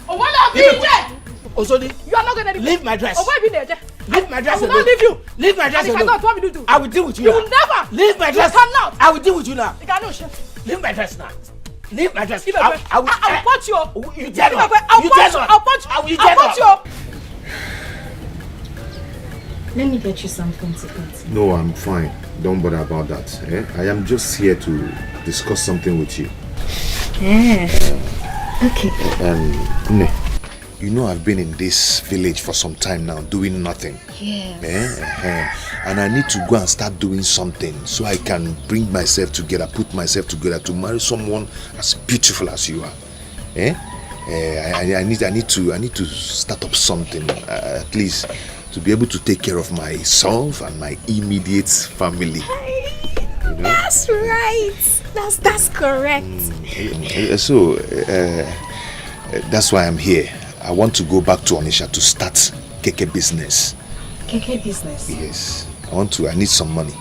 Oh, when I be there.
Osodi.
You are not going anywhere.
Leave my dress.
Oh, why be there?
Leave my dress.
I will not leave you.
Leave my dress.
And if I don't, what will you do?
I will deal with you.
You
now.
will never.
Leave my dress.
You cannot.
I will deal with you now.
You cannot.
Leave my dress now. Leave my dress.
I'll punch you.
You dare not.
I'll punch you. I'll punch you.
Let me get you something to eat.
No, I'm fine. Don't bother about that. I am just here to discuss something with you.
Okay.
Ne, you know I've been in this village for some time now, doing nothing.
Yes.
And I need to go and start doing something so I can bring myself together, put myself together to marry someone as beautiful as you are. I need to start up something, at least to be able to take care of myself and my immediate family. You know?
That's right. That's correct.
So that's why I'm here. I want to go back to Onisha to start keke business.
Keke business?
Yes. I need some money.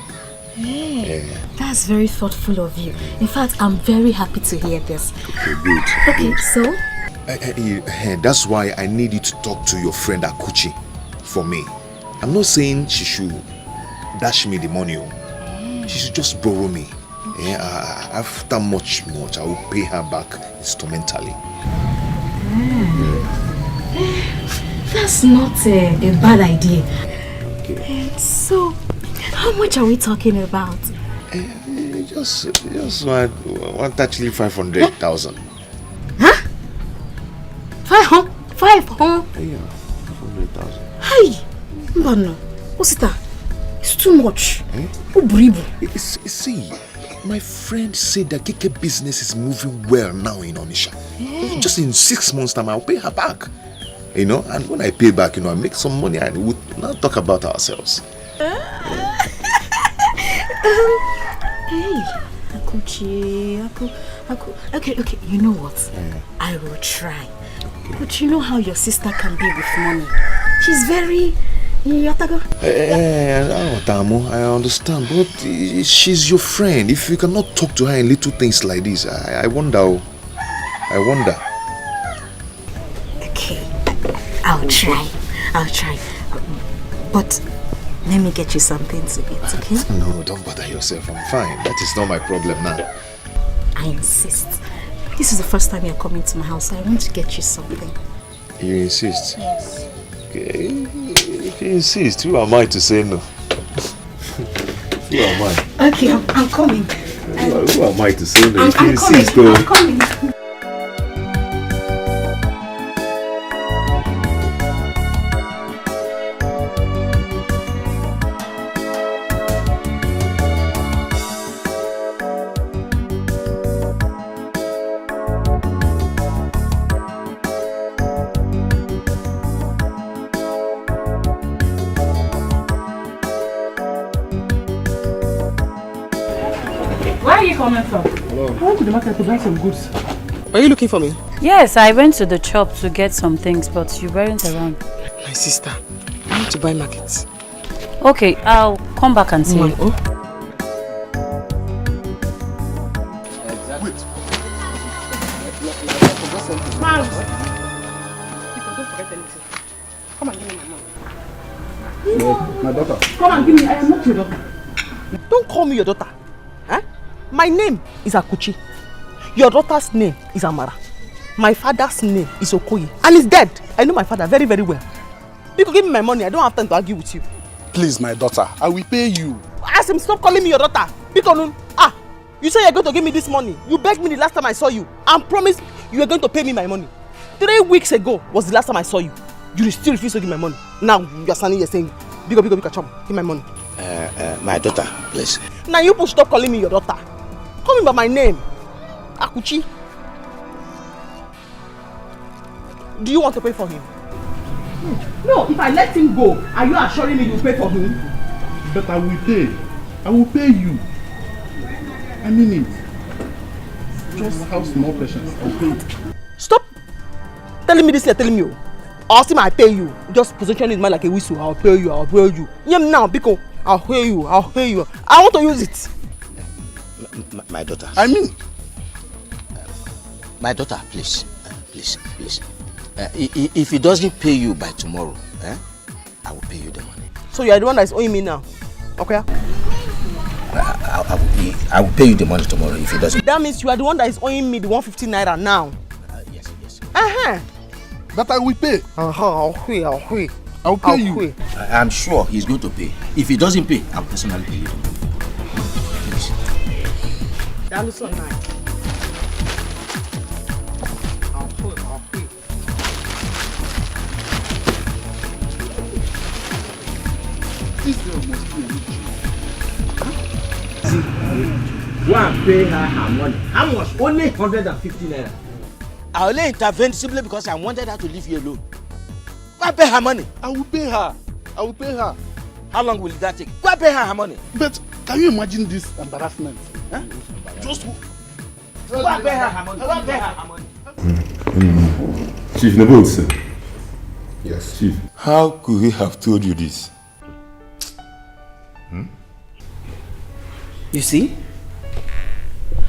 That's very thoughtful of you. In fact, I'm very happy to hear this.
Okay, good.
Okay, so?
That's why I need you to talk to your friend Akuchi for me. I'm not saying she should dash me the money. She should just borrow me. After much, I will pay her back instrumentally.
That's not a bad idea.
Okay.
So, how much are we talking about?
Just want actually 500,000.
Huh? 500?
Yeah, 500,000.
Hey, Mbano, what's that? It's too much.
See, my friend said that keke business is moving well now in Onisha. Just in 6 months' time, I'll pay her back. You know, and when I pay back, I make some money and we'll now talk about ourselves.
Hey, Akuchi, okay, you know what? I will try. Okay. But you know how your sister can be with money. She's very...
I understand, but she's your friend. If you cannot talk to her in little things like this, I wonder.
Okay, I'll try. But let me get you something to eat, okay?
No, don't bother yourself. I'm fine. That is not my problem now.
I insist. This is the first time you're coming to my house, so I want to get you something.
You insist?
Yes.
Okay. If you insist, who am I to say no? Who am I?
Okay, I'm coming.
Who am I to say no?
I'm coming.
coming from?
Hello. I went to the market to buy some goods.
Are you looking for me?
Yes, I went to the shop to get some things, but you weren't around.
My sister, I want to buy markets.
Okay, I'll come back and see you.
Oh.
Wait. Don't forget anything. Come and give me my money.
No, my daughter.
Come and give me. I am not your daughter. Don't call me your daughter. Eh? My name is Akuchi. Your daughter's name is Amara. My father's name is Okoye. And he's dead. I know my father very, very well. You could give me my money. I don't have time to argue with you.
Please, my daughter, I will pay you.
Ask him, stop calling me your daughter. Because, you say you're going to give me this money. You begged me the last time I saw you and promised you were going to pay me my money. 3 weeks ago was the last time I saw you. You still refuse to give my money. Now you're standing here saying, Biko, chum, give my money.
My daughter, please.
Now you should stop calling me your daughter. Call me by my name. Akuchi. Do you want to pay for him? No, if I let him go, are you assuring me you'll pay for him?
But I will pay. I will pay you. I mean it. Just have small patience. I'll pay you.
Stop telling me this, you're telling me. I'll see I pay you. Just position it in mind like a whistle. I'll pay you, I'll pay you. Now, Biko, I'll pay you, I'll pay you. I want to use it.
My daughter.
I mean.
My daughter, please. Please. If he doesn't pay you by tomorrow, I will pay you the money.
So you are the one that is owing me now? Okay?
I will pay you the money tomorrow if he doesn't.
That means you are the one that is owing me the 150 naira now?
Yes.
That I will pay.
I'll pay.
I'll pay you.
I'm sure he's going to pay. If he doesn't pay, I'll personally pay you. Please.
That looks so nice. I'll pay.
This girl must be a witch.
Go and pay her money. How much? Only 150 naira.
I only intervened simply because I wanted her to leave you alone. Go and pay her money.
I will pay her.
How long will that take? Go and pay her money.
But can you imagine this embarrassment? Just
go and pay her money.
Chief Nebulson.
Yes. Chief. How could he have told you this?
You see?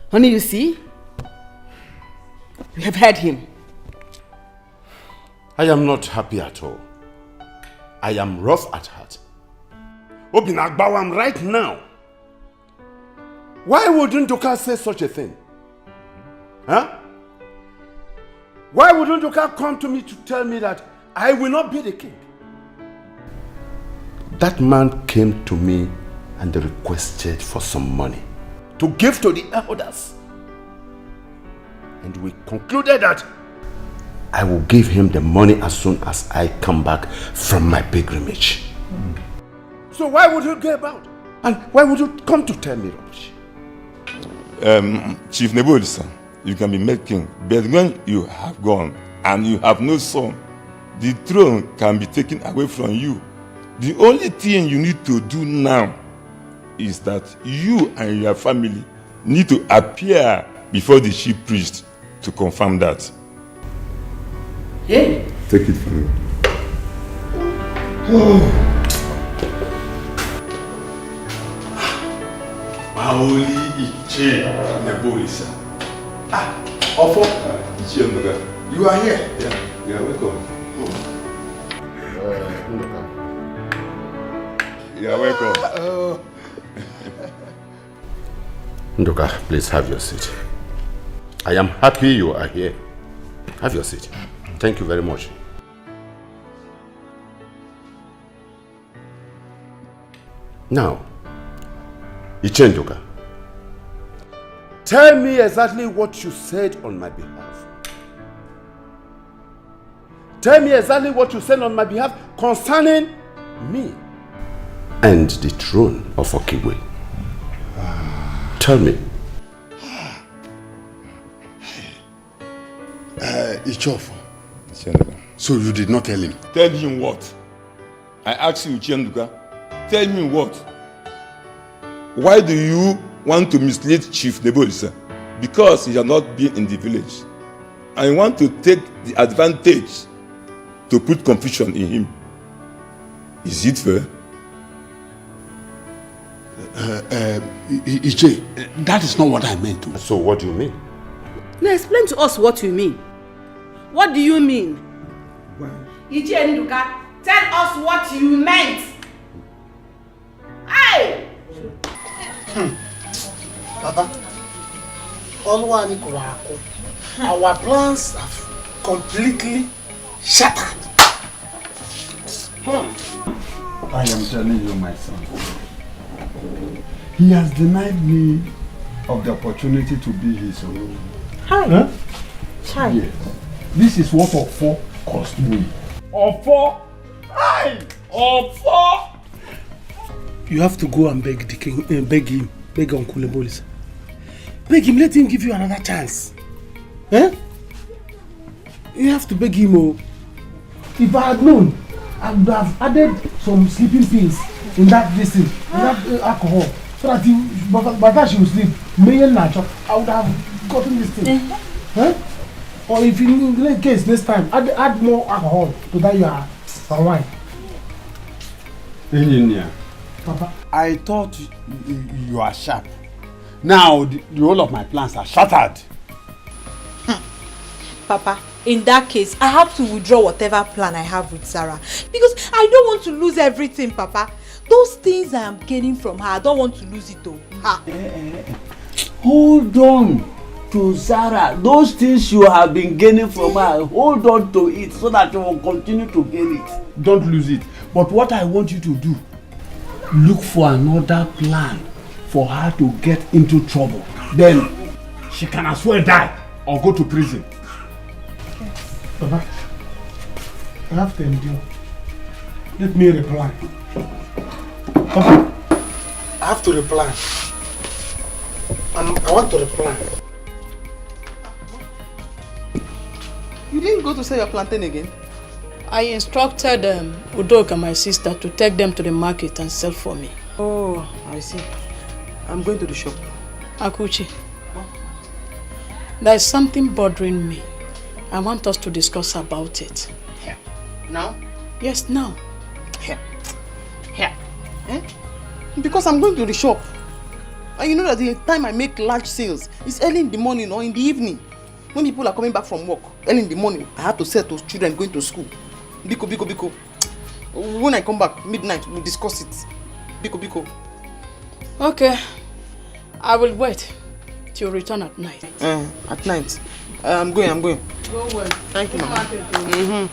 Honey, you see? You have heard him.
I am not happy at all. I am rough at heart. Obinagbawam right now. Why wouldn't Oka say such a thing? Huh? Why wouldn't Oka come to me to tell me that I will not be the king? That man came to me and requested for some money to give to the elders. And we concluded that I will give him the money as soon as I come back from my pilgrimage. So why would you go about? And why would you come to tell me rubbish?
Chief Nebulson, you can be made king, but when you have gone and you have no son, the throne can be taken away from you. The only thing you need to do now is that you and your family need to appear before the chief priest to confirm that.
Hey.
Take it from me.
Maoli Iche Nebulisa. Ofo Iche Nduga. You are here. Yeah, you are welcome. You are welcome. Nduka, please have your seat. I am happy you are here. Have your seat. Thank you very much. Now, Iche Nduka, tell me exactly what you said on my behalf. Tell me exactly what you said on my behalf concerning me and the throne of Okigwe. Tell me.
Ichofo. So you did not tell him?
Tell him what? I asked you, Chenduka. Tell me what? Why do you want to mislead Chief Nebolisa because he has not been in the village. I want to take the advantage to put confusion in him. Is it fair?
Iche, that is not what I meant to.
So what do you mean?
Now explain to us what you mean. What do you mean?
Iche Nduka, tell us what you meant. Hey!
Papa, our plans have completely shattered.
I am telling you, my son. He has denied me of the opportunity to be his own.
Hi.
Huh?
Hi.
Yes. This is what Ofo cost me. Ofo? Hi! Ofo!
You have to go and beg the king, beg Uncle Nebolisa. Beg him, let him give you another chance. Eh? You have to beg him. Oh. If I had known, I would have added some sleeping pills in that in that alcohol, so that by the time she will sleep, I would have gotten this thing. Eh? Or if in case next time, add more alcohol to that your wine.
Engineer,
Papa,
I thought you are sharp. Now the whole of my plans are shattered.
Papa, in that case, I have to withdraw whatever plan I have with Sarah. Because I don't want to lose everything, Papa. Those things I am getting from her, I don't want to lose it though.
Hold on to Sarah. Those things you have been gaining from her, hold on to it so that you will continue to gain it.
Don't lose it. But what I want you to do, look for another plan for her to get into trouble. Then she can as well die or go to prison.
Papa, I have to endure. Let me reply. Papa, I have to reply. I want to reply.
You didn't go to sell your plantain again?
I instructed Udoka, my sister, to take them to the market and sell for me.
Oh, I see. I'm going to the shop.
Akuchi, there is something bothering me. I want us to discuss about it.
Here. Now?
Yes, now.
Here. Here. Eh? Because I'm going to the shop. And you know that the time I make large sales is early in the morning or in the evening. When people are coming back from work, early in the morning, I have to sell to children going to school. Biko. When I come back, midnight, we'll discuss it. Biko.
Okay. I will wait till you return at night.
At night. I'm going.
Go well.
Thank you, Mama.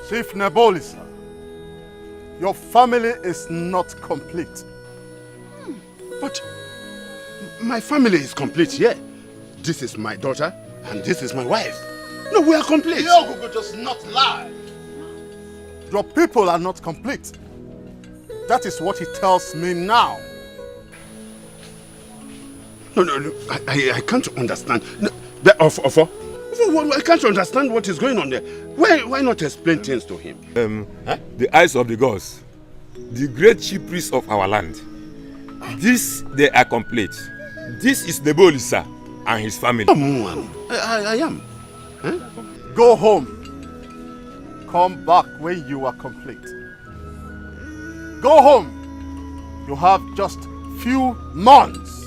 Chief Nebolisa, your family is not complete.
But my family is complete, yeah. This is my daughter and this is my wife. No, we are complete.
Yogo just not lie. Your people are not complete. That is what he tells me now.
No, I can't understand. No, I can't understand what is going on there. Why not explain things to him?
The eyes of the gods, the great chief priest of our land. This, they are complete. This is Nebolisa and his family.
I am. Huh?
Go home. Come back when you are complete. Go home. You have just few months.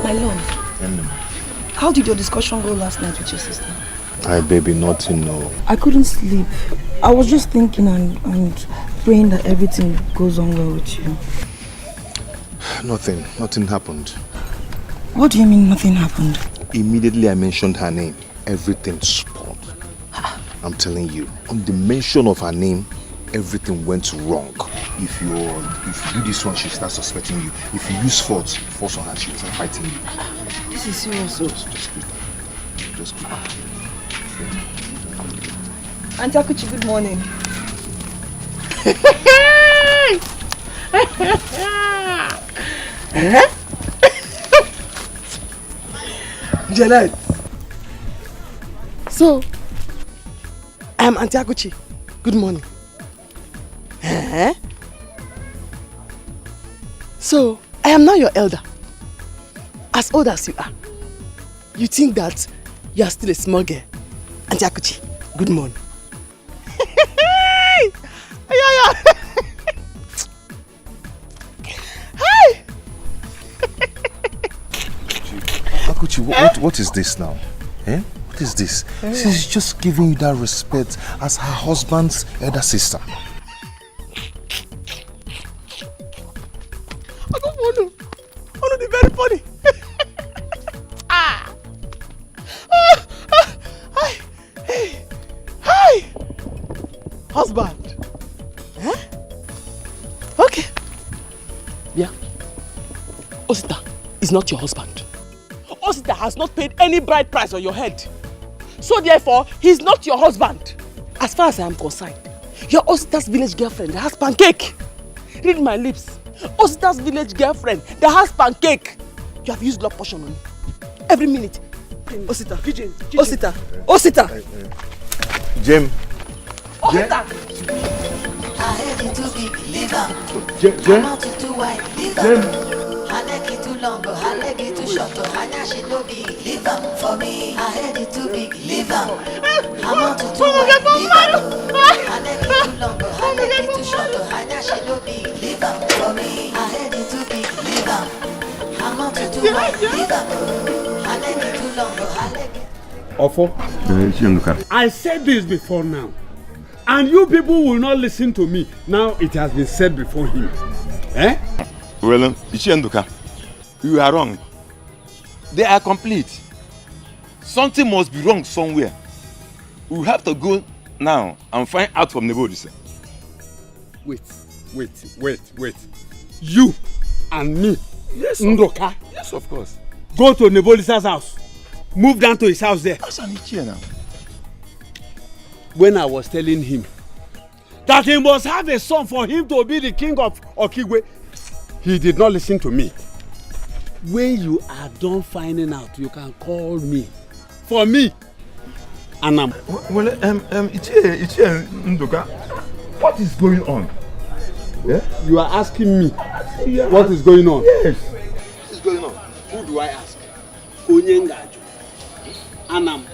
My lord, how did your discussion go last night with your sister?
Hi, baby, nothing, no.
I couldn't sleep. I was just thinking and praying that everything goes on well with you.
Nothing happened.
What do you mean nothing happened?
Immediately I mentioned her name, everything spoiled. I'm telling you, on the mention of her name, everything went wrong. If you do this one, she starts suspecting you. If you use force on her, she starts fighting you.
This is serious.
Just be.
Auntie Akuchi, good morning.
Janet. So, I am Auntie Akuchi. Good morning. So, I am now your elder. As old as you are. You think that you are still a small girl. Auntie Akuchi, good morning.
Akuchi, what is this now? What is this? She's just giving you that respect as her husband's elder sister.
Ono the very funny. Hi. Husband. Okay. Yeah. Osita is not your husband. Osita has not paid any bride price on your head. So therefore, he's not your husband. As far as I am concerned, you're Osita's village girlfriend that has pancake. Read my lips. Osita's village girlfriend that has pancake. You have used love potion on me. Every minute. Osita. Osita.
Jem.
Osita.
I heard it too big, leave am.
Jem.
I'm out too wide, leave
Jem.
am. I leg it too long, but I leg it too short. I she no big, leave am for me. I heard it too big, leave am. I'm out too wide, leave am. I leg it too long, but I leg it too short. I she no big, leave am for me. I heard it too big, leave am. I'm out too wide, leave am. I leg it too long, but I leg it.
Ofo, I said this before now, and you people will not listen to me. Now it has been said before him.
Well, Ichenduka, you are wrong. They are complete. Something must be wrong somewhere. We have to go now and find out from the body.
Wait. You and me,
yes,
Ndoka.
Yes, of course.
Go to Nebolisa's house. Move down to his house there.
How's an Ichie now?
When I was telling him that he must have a son for him to be the king of Okigwe, he did not listen to me. When you are done finding out, you can call me. For me. And I'm...
Well, Ichie Ndoka, what is going on?
Yeah? You are asking me what is going on?
Yes.
What is going on? Who do I ask? Onyengaju. Anam.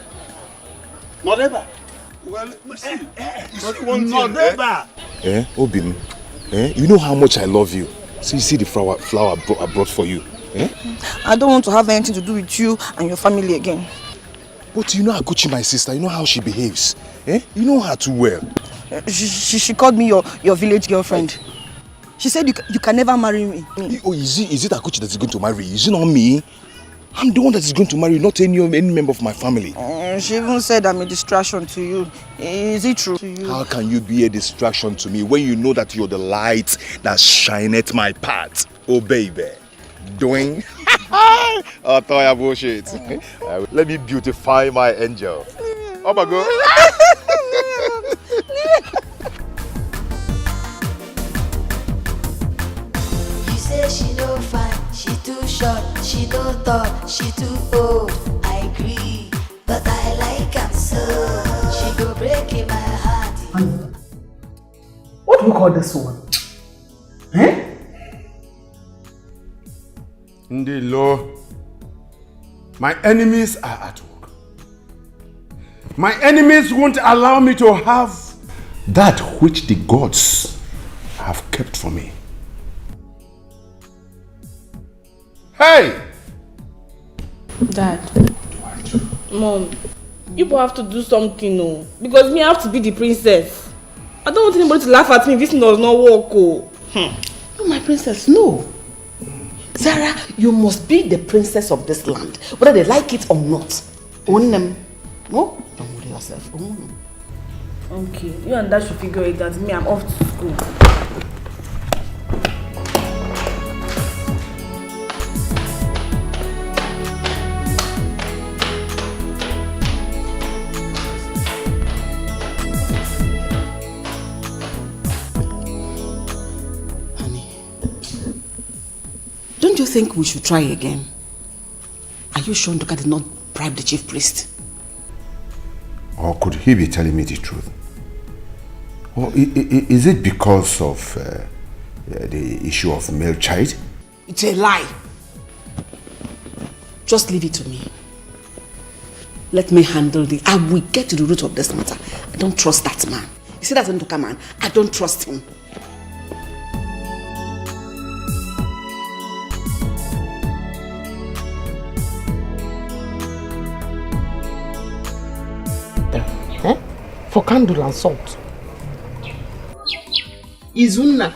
Not ever.
Well, see,
not ever.
Obim, you know how much I love you. So you see the flower I brought for you.
I don't want to have anything to do with you and your family again.
But you know Akuchi, my sister, you know how she behaves. You know her too well.
She called me your village girlfriend. She said you can never marry me.
Oh, is it Akuchi that is going to marry you? Is it not me? I'm the one that is going to marry you, not any member of my family.
She even said I'm a distraction to you. Is it true?
How can you be a distraction to me when you know that you're the light that shineth my path? Oh, baby. Doing? Oh, Toya bullshit. Let me beautify my angel. Oh, my God.
You say she no fine, she too short, she no tall, she too old. I agree, but I like her so. She go breaking my heart.
What do you call this one?
Ndilo, my enemies are at work. My enemies won't allow me to have that which the gods have kept for me. Hey!
Dad. Mom, you both have to do something, no. Because me, I have to be the princess. I don't want anybody to laugh at me if this does not work, oh.
No, my princess, no. Sarah, you must be the princess of this land, whether they like it or not. Own them. No? Don't worry yourself. Own them.
Okay, you and Dad should figure it out. Me, I'm off to school.
Don't you think we should try again? Are you sure Nduka did not bribe the chief priest?
Or could he be telling me the truth? Or is it because of the issue of male child?
It's a lie. Just leave it to me. Let me handle it. I will get to the root of this matter. I don't trust that man. You see that Nduka man? I don't trust him.
For candle and salt. Izuna,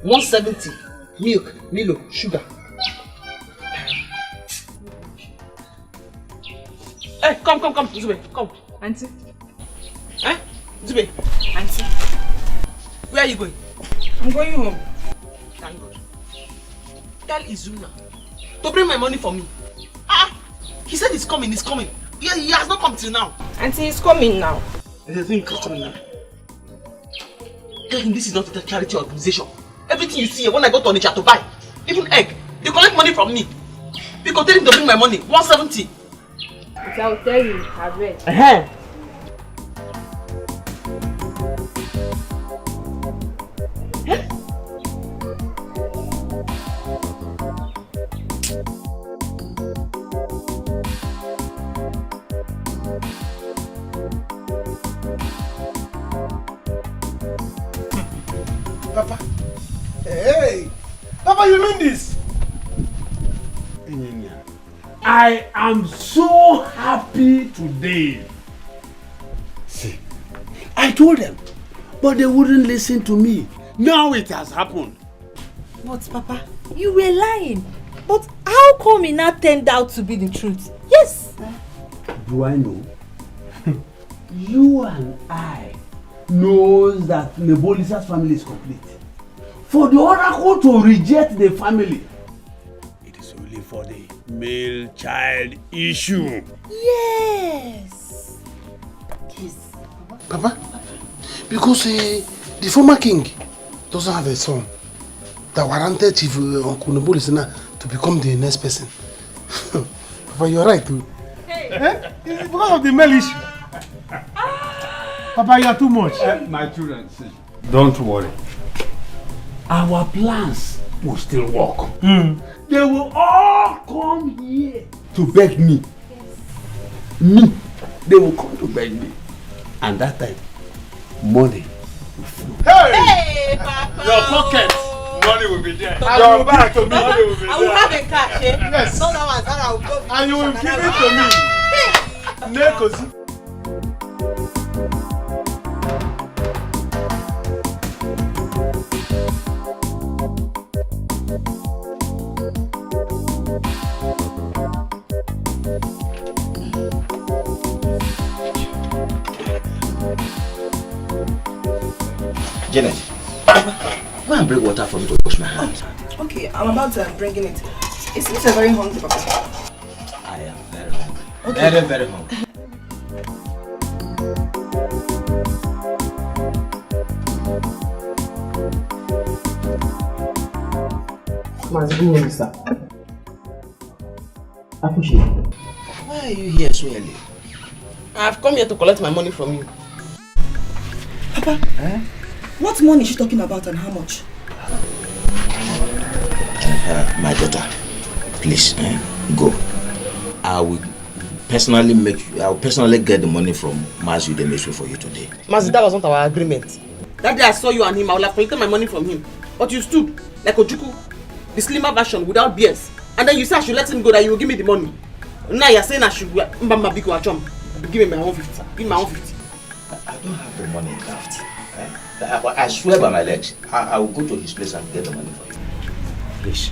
170. Milk, Milo, sugar. Hey, come, Zube, come.
Auntie.
Eh? Zube.
Auntie.
Where are you going?
I'm going home.
Thank God. Tell Izuna to bring my money for me. He said he's coming. Yeah, he has not come till now.
Auntie, he's coming now.
I think he's coming now. Tell him this is not a charity organization. Everything you see here, when I go to Onitsha to buy, even egg, they collect money from me. Because tell him to bring my money, 170.
I'll tell you, I've read.
Papa. Hey! Papa, you mean this?
I am so happy today. See, I told them, but they wouldn't listen to me. Now it has happened.
But Papa, you were lying. But how come it now turned out to be the truth? Yes.
Do I know? You and I knows that Nebolisa's family is complete. For the oracle to reject the family, it is only for the male child issue.
Yes.
Yes. Papa, because the former king doesn't have a son that warranted Chief Uncle Nebolisa to become the next person. Papa, you're right too. Hey. It's because of the male issue. Papa, you are too much.
My children, see. Don't worry. Our plans will still work. They will all come here to beg me. Yes. They will come to beg me. And that time, money will flow.
Hey, Papa!
Your pocket, money will be there.
Your back to me, money will be there.
I will have a cash, eh?
Yes.
No, that one, Sarah will go.
And you will give it to me. Nekosi.
Janet, go and bring water for me to wash my hands.
Okay, I'm about to bring in it. It seems you're very hungry, Papa.
I am very hungry.
Okay.
Very, very hungry. Sir. Why are you here so early?
I've come here to collect my money from you.
Papa, what money is she talking about and how much?
My daughter, please, go. I will personally get the money from Mazu Demesu for you today.
Mazi, that was not our agreement. That day I saw you and him, I would have collected my money from him. But you stood like Ojuku, the slimmer version without beers. And then you said I should let him go, that you will give me the money. Now you're saying I should Mbamba Biko Achom. Give me my 150. Give me my 150.
I don't have the money left. I swear by my legs, I will go to his place and get the money for you. Please.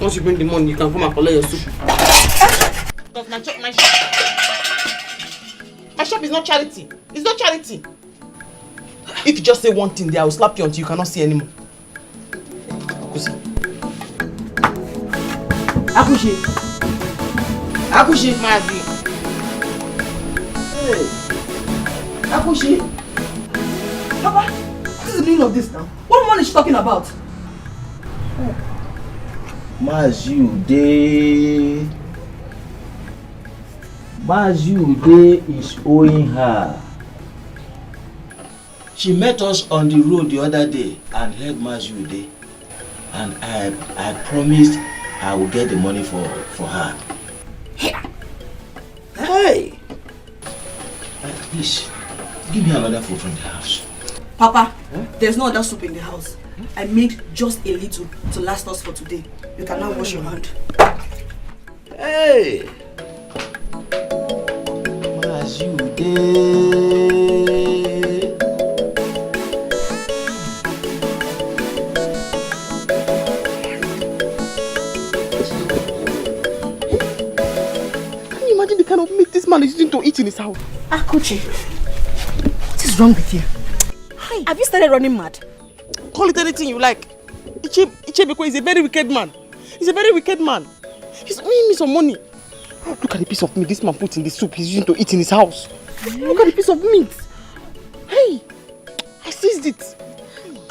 Once you bring the money, you can come and collect your soup. Because my shop is not charity. It's not charity. If you just say one thing there, I will slap you until you cannot see anymore. Akushi. Akushi. Mazi. Hey. Akushi.
Papa, what is the meaning of this now? What money is she talking about?
Mazude is owing her. She met us on the road the other day and heard Mazude, and I promised I will get the money for her.
Hey!
Please, give me another food from the house.
Papa, there's no other soup in the house. I made just a little to last us for today. You can now wash your hand.
Hey! Mazude.
Can you imagine the kind of meat this man is using to eat in his house?
Akuchi, what is wrong with you? Hi. Have you started running mad?
Call it anything you like. Ichebeko is a very wicked man. He's a very wicked man. He's owing me some money. Look at the piece of meat this man put in the soup he's using to eat in his house. Look at the piece of meat. Hey, I seized it.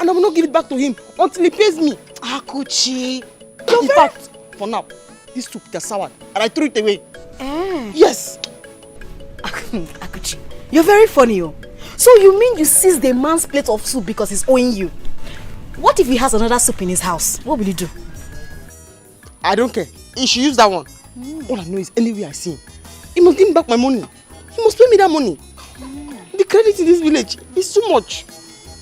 And I will not give it back to him until he pays me. Akuchi. In fact, for now, this soup is soured and I threw it away. Yes.
Akuchi, you're very funny, oh. So you mean you seized the man's plate of soup because he's owing you? What if he has another soup in his house? What will you do?
I don't care. He should use that one. All I know is anywhere I see him, he must give me back my money. He must pay me that money. The credit in this village is too much.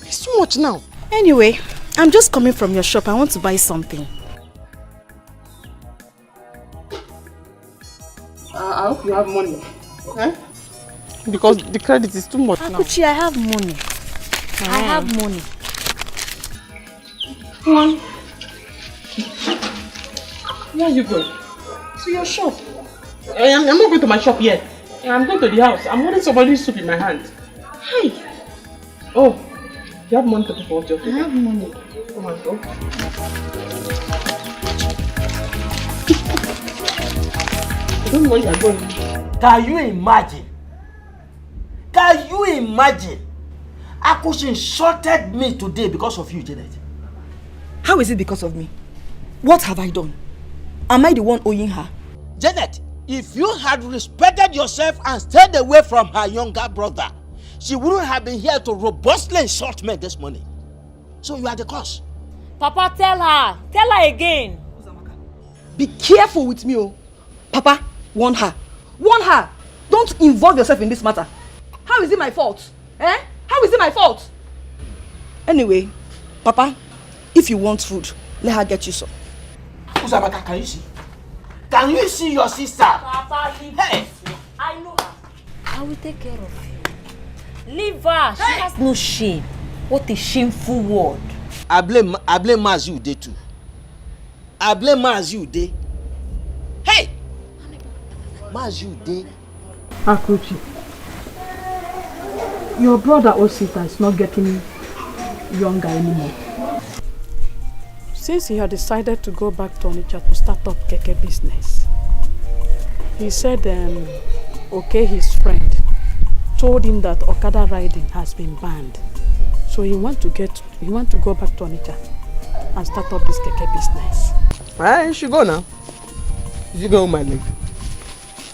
It's too much now.
Anyway, I'm just coming from your shop. I want to buy something.
I hope you have money. Because the credit is too much now.
Akuchi, I have money. I have money.
Come on. Where are you going? To your shop. I'm not going to my shop yet. I'm going to the house. I'm holding somebody's soup in my hand. Hi. Oh, you have money to pay for what you're doing? I have money. Come on, go. I don't know where you're going.
Can you imagine? Can you imagine? Akushi insulted me today because of you, Janet.
How is it because of me? What have I done? Am I the one owing her?
Janet, if you had respected yourself and stayed away from her younger brother, she wouldn't have been here to robustly insult me this morning. So you are the cause.
Papa, tell her. Tell her again.
Be careful with me, oh. Papa, warn her. Warn her. Don't involve yourself in this matter. How is it my fault? How is it my fault? Anyway, Papa, if you want food, let her get you some.
Uzabaka, can you see? Can you see your sister?
Papa, leave her. I know her. I will take care of her. Leave her. She has no shame. What a shameful word.
I blame Mazude too. I blame Mazude. Hey! Mazude.
Akuchi, your brother Osita is not getting younger anymore. Since he had decided to go back to Onitsha to start up keke business, he said okay, his friend told him that Okada riding has been banned. So he want to go back to Onitsha and start up this keke business.
Right, you should go now. You should go with my leg.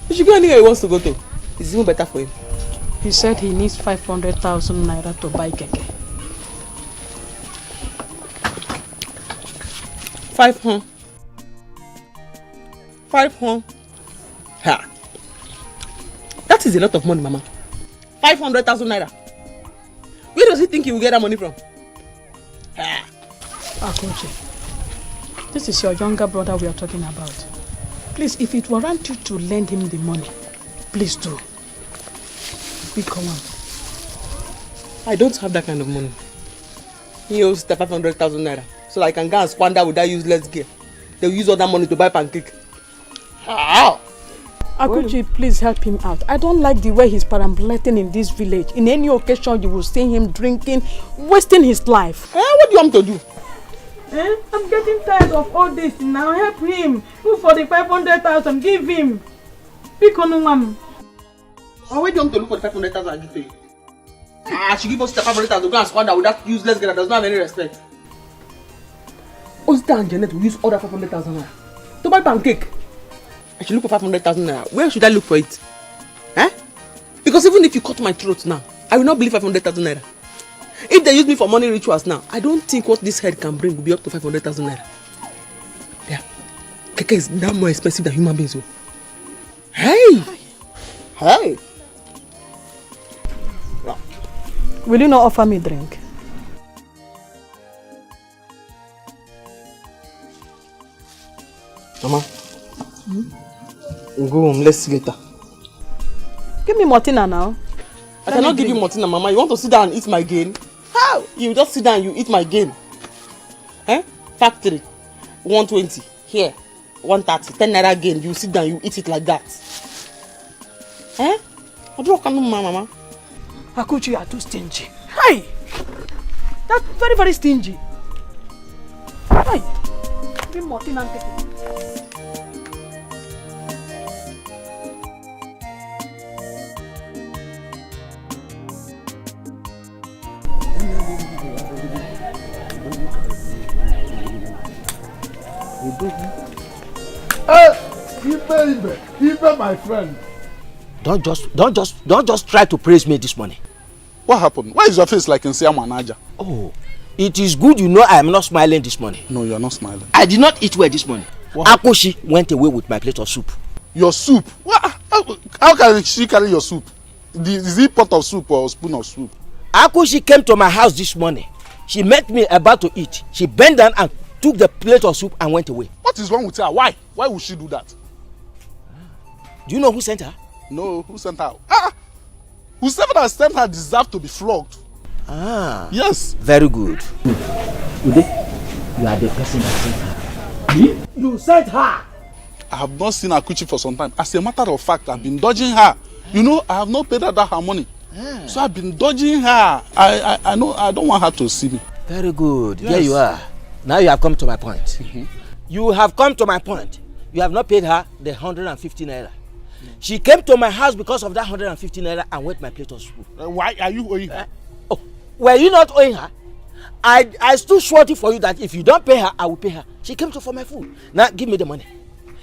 You should go anywhere he wants to go to. It's even better for him.
He said he needs 500,000 naira to buy keke.
500. Ha! That is a lot of money, Mama. 500,000 naira. Where does he think he will get that money from? Ha!
Akoche, this is your younger brother we are talking about.
Please, if it warrant you to lend him the money, please do. Come on.
I don't have that kind of money. He owes the 500,000 naira. So that I can go and squander with that useless girl. They'll use all that money to buy pancake. How?
Akuchi, please help him out. I don't like the way he's perambulating in this village. In any occasion, you will see him drinking, wasting his life.
What do you want me to do?
I'm getting tired of all this now. Help him. Look for the 500,000. Give him. Pick on him.
Why do you want to look for the 500,000 and give him? She give us the 500,000 to go and squander with that useless girl that does not have any respect. Osita and Janet will use all that 500,000 naira to buy pancake. I should look for 500,000 naira. Where should I look for it? Because even if you cut my throat now, I will not believe 500,000 naira. If they use me for money rituals now, I don't think what this head can bring will be up to 500,000 naira. Yeah. Keke is that more expensive than human beings. Hey! Hey!
Will you not offer me a drink?
Mama, go home, let's see later.
Give me Martina now.
I cannot give you Martina, Mama. You want to sit down and eat my gain? How? You just sit down and you eat my gain. Factory, 120. Here, 130. 10 naira gain. You sit down, you eat it like that. I don't know, Mama.
Akuchi, you are too stingy. Hey! That's very, very stingy. Hey! Give me Martina and take it.
Ibe, my friend.
Don't just try to praise me this morning.
What happened? Why is your face like in Siamanaja?
Oh, it is good you know I am not smiling this morning.
No, you are not smiling.
I did not eat well this morning. Akoshi went away with my plate of soup.
Your soup? What? How can she carry your soup? Is it pot of soup or a spoon of soup?
Akoshi came to my house this morning. She met me about to eat. She bent down and took the plate of soup and went away.
What is wrong with her? Why? Why would she do that?
Do you know who sent her?
No, who sent her? Whoever that sent her deserves to be flogged. Yes.
Very good. Ude, you are the person that sent her. You sent her.
I have not seen Akuchi for some time. As a matter of fact, I've been dodging her. You know, I have not paid her that her money. So I've been dodging her. I know I don't want her to see me.
Very good. Yes. Here you are. Now you have come to my point. You have come to my point. You have not paid her the 150 naira. She came to my house because of that 150 naira and went my plate of soup.
Why are you owing her?
Were you not owing her? I stood shorty for you that if you don't pay her, I will pay her. She came for my food. Now give me the money.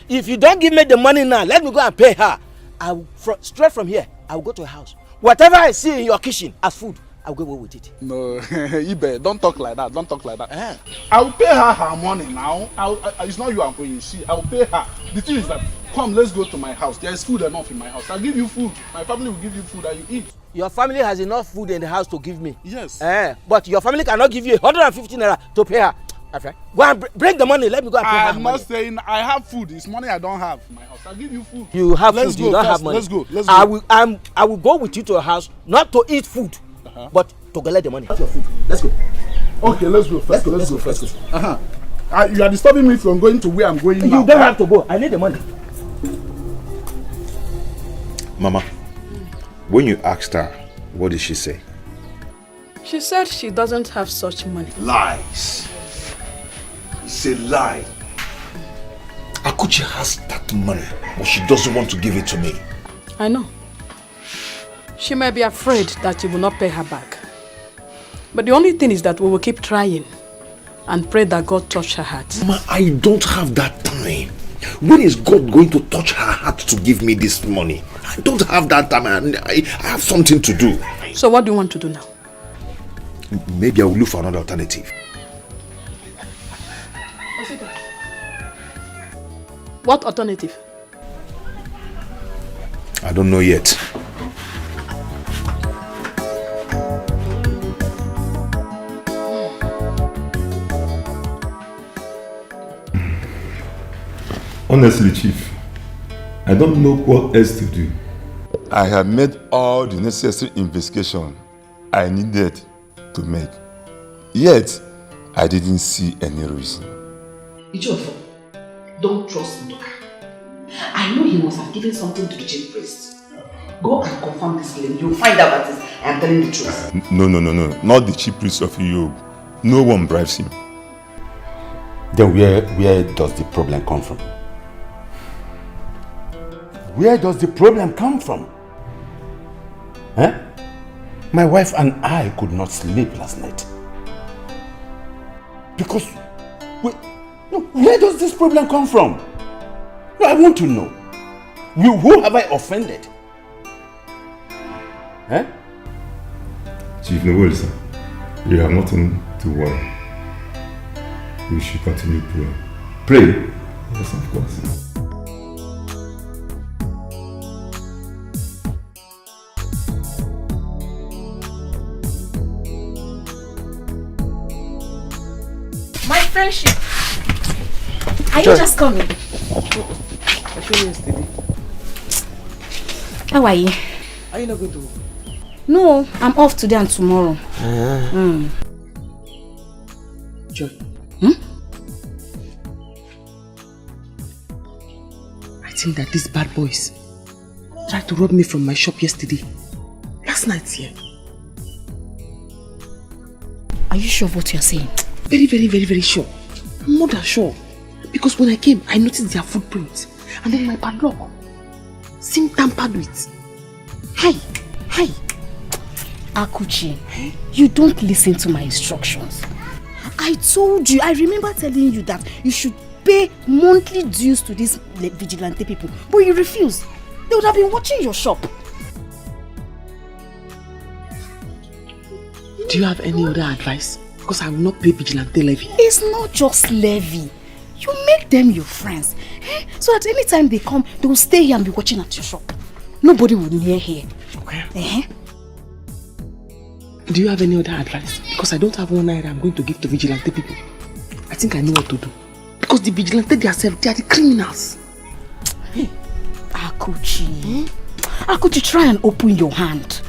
If you don't give me the money now, let me go and pay her. I will, straight from here, I will go to her house. Whatever I see in your kitchen as food, I'll go away with it.
No, Ibe, don't talk like that. Don't talk like that. I will pay her her money now. It's not you I'm paying. I will pay her. The thing is that, come, let's go to my house. There is food enough in my house. I'll give you food. My family will give you food that you eat.
Your family has enough food in the house to give me.
Yes.
But your family cannot give you 150 naira to pay her. Okay. Go and bring the money. Let me go and pay her.
I'm not saying I have food. It's money I don't have in my house. I'll give you food.
You have food. You don't have money.
Let's go. Let's go.
I will go with you to your house, not to eat food, but to collect the money. That's your food. Let's go.
Okay, let's go. Let's go. You are disturbing me from going to where I'm going now.
You don't have to go. I need the money.
Mama, when you asked her, what did she say?
She said she doesn't have such money.
Lies. It's a lie. Akuchi has that money, but she doesn't want to give it to me.
I know. She may be afraid that you will not pay her back. But the only thing is that we will keep trying and pray that God touch her heart.
Mama, I don't have that time. When is God going to touch her heart to give me this money? I don't have that time. I have something to do.
So what do you want to do now?
Maybe I will look for another alternative.
What alternative?
I don't know yet.
Honestly, Chief, I don't know what else to do. I have made all the necessary investigation I needed to make. Yet, I didn't see any reason.
Ichofo, don't trust Ndoka. I know he must have given something to the chief priest. Go and confirm this claim. You'll find out that I am telling the truth.
No. Not the chief priest of Europe. No one bribes him.
Then where does the problem come from? Where does the problem come from? Huh? My wife and I could not sleep last night. Because, where does this problem come from? No, I want to know. Who have I offended? Huh?
Chief Noel, sir, you have nothing to worry. We should continue praying. Pray? Yes, of course.
My friendship. Are you just coming?
I came yesterday.
How are you?
Are you not going to work?
No, I'm off today and tomorrow.
Joy. I think that these bad boys tried to rob me from my shop yesterday. Last night here.
Are you sure of what you're saying?
Very, very, very, very sure. I'm more than sure. Because when I came, I noticed their footprints. And then my padlock seemed tampered with. Hi.
Akuchi, you don't listen to my instructions. I told you, I remember telling you that you should pay monthly dues to these vigilante people. But you refused. They would have been watching your shop.
Do you have any other advice? Because I will not pay vigilante levy.
It's not just levy. You make them your friends. So that anytime they come, they will stay here and be watching at your shop. Nobody will near here.
Okay. Do you have any other advice? Because I don't have one naira I'm going to give to vigilante people. I think I know what to do. Because the vigilante themselves, they are the criminals.
Akuchi. Akuchi, try and open your hand.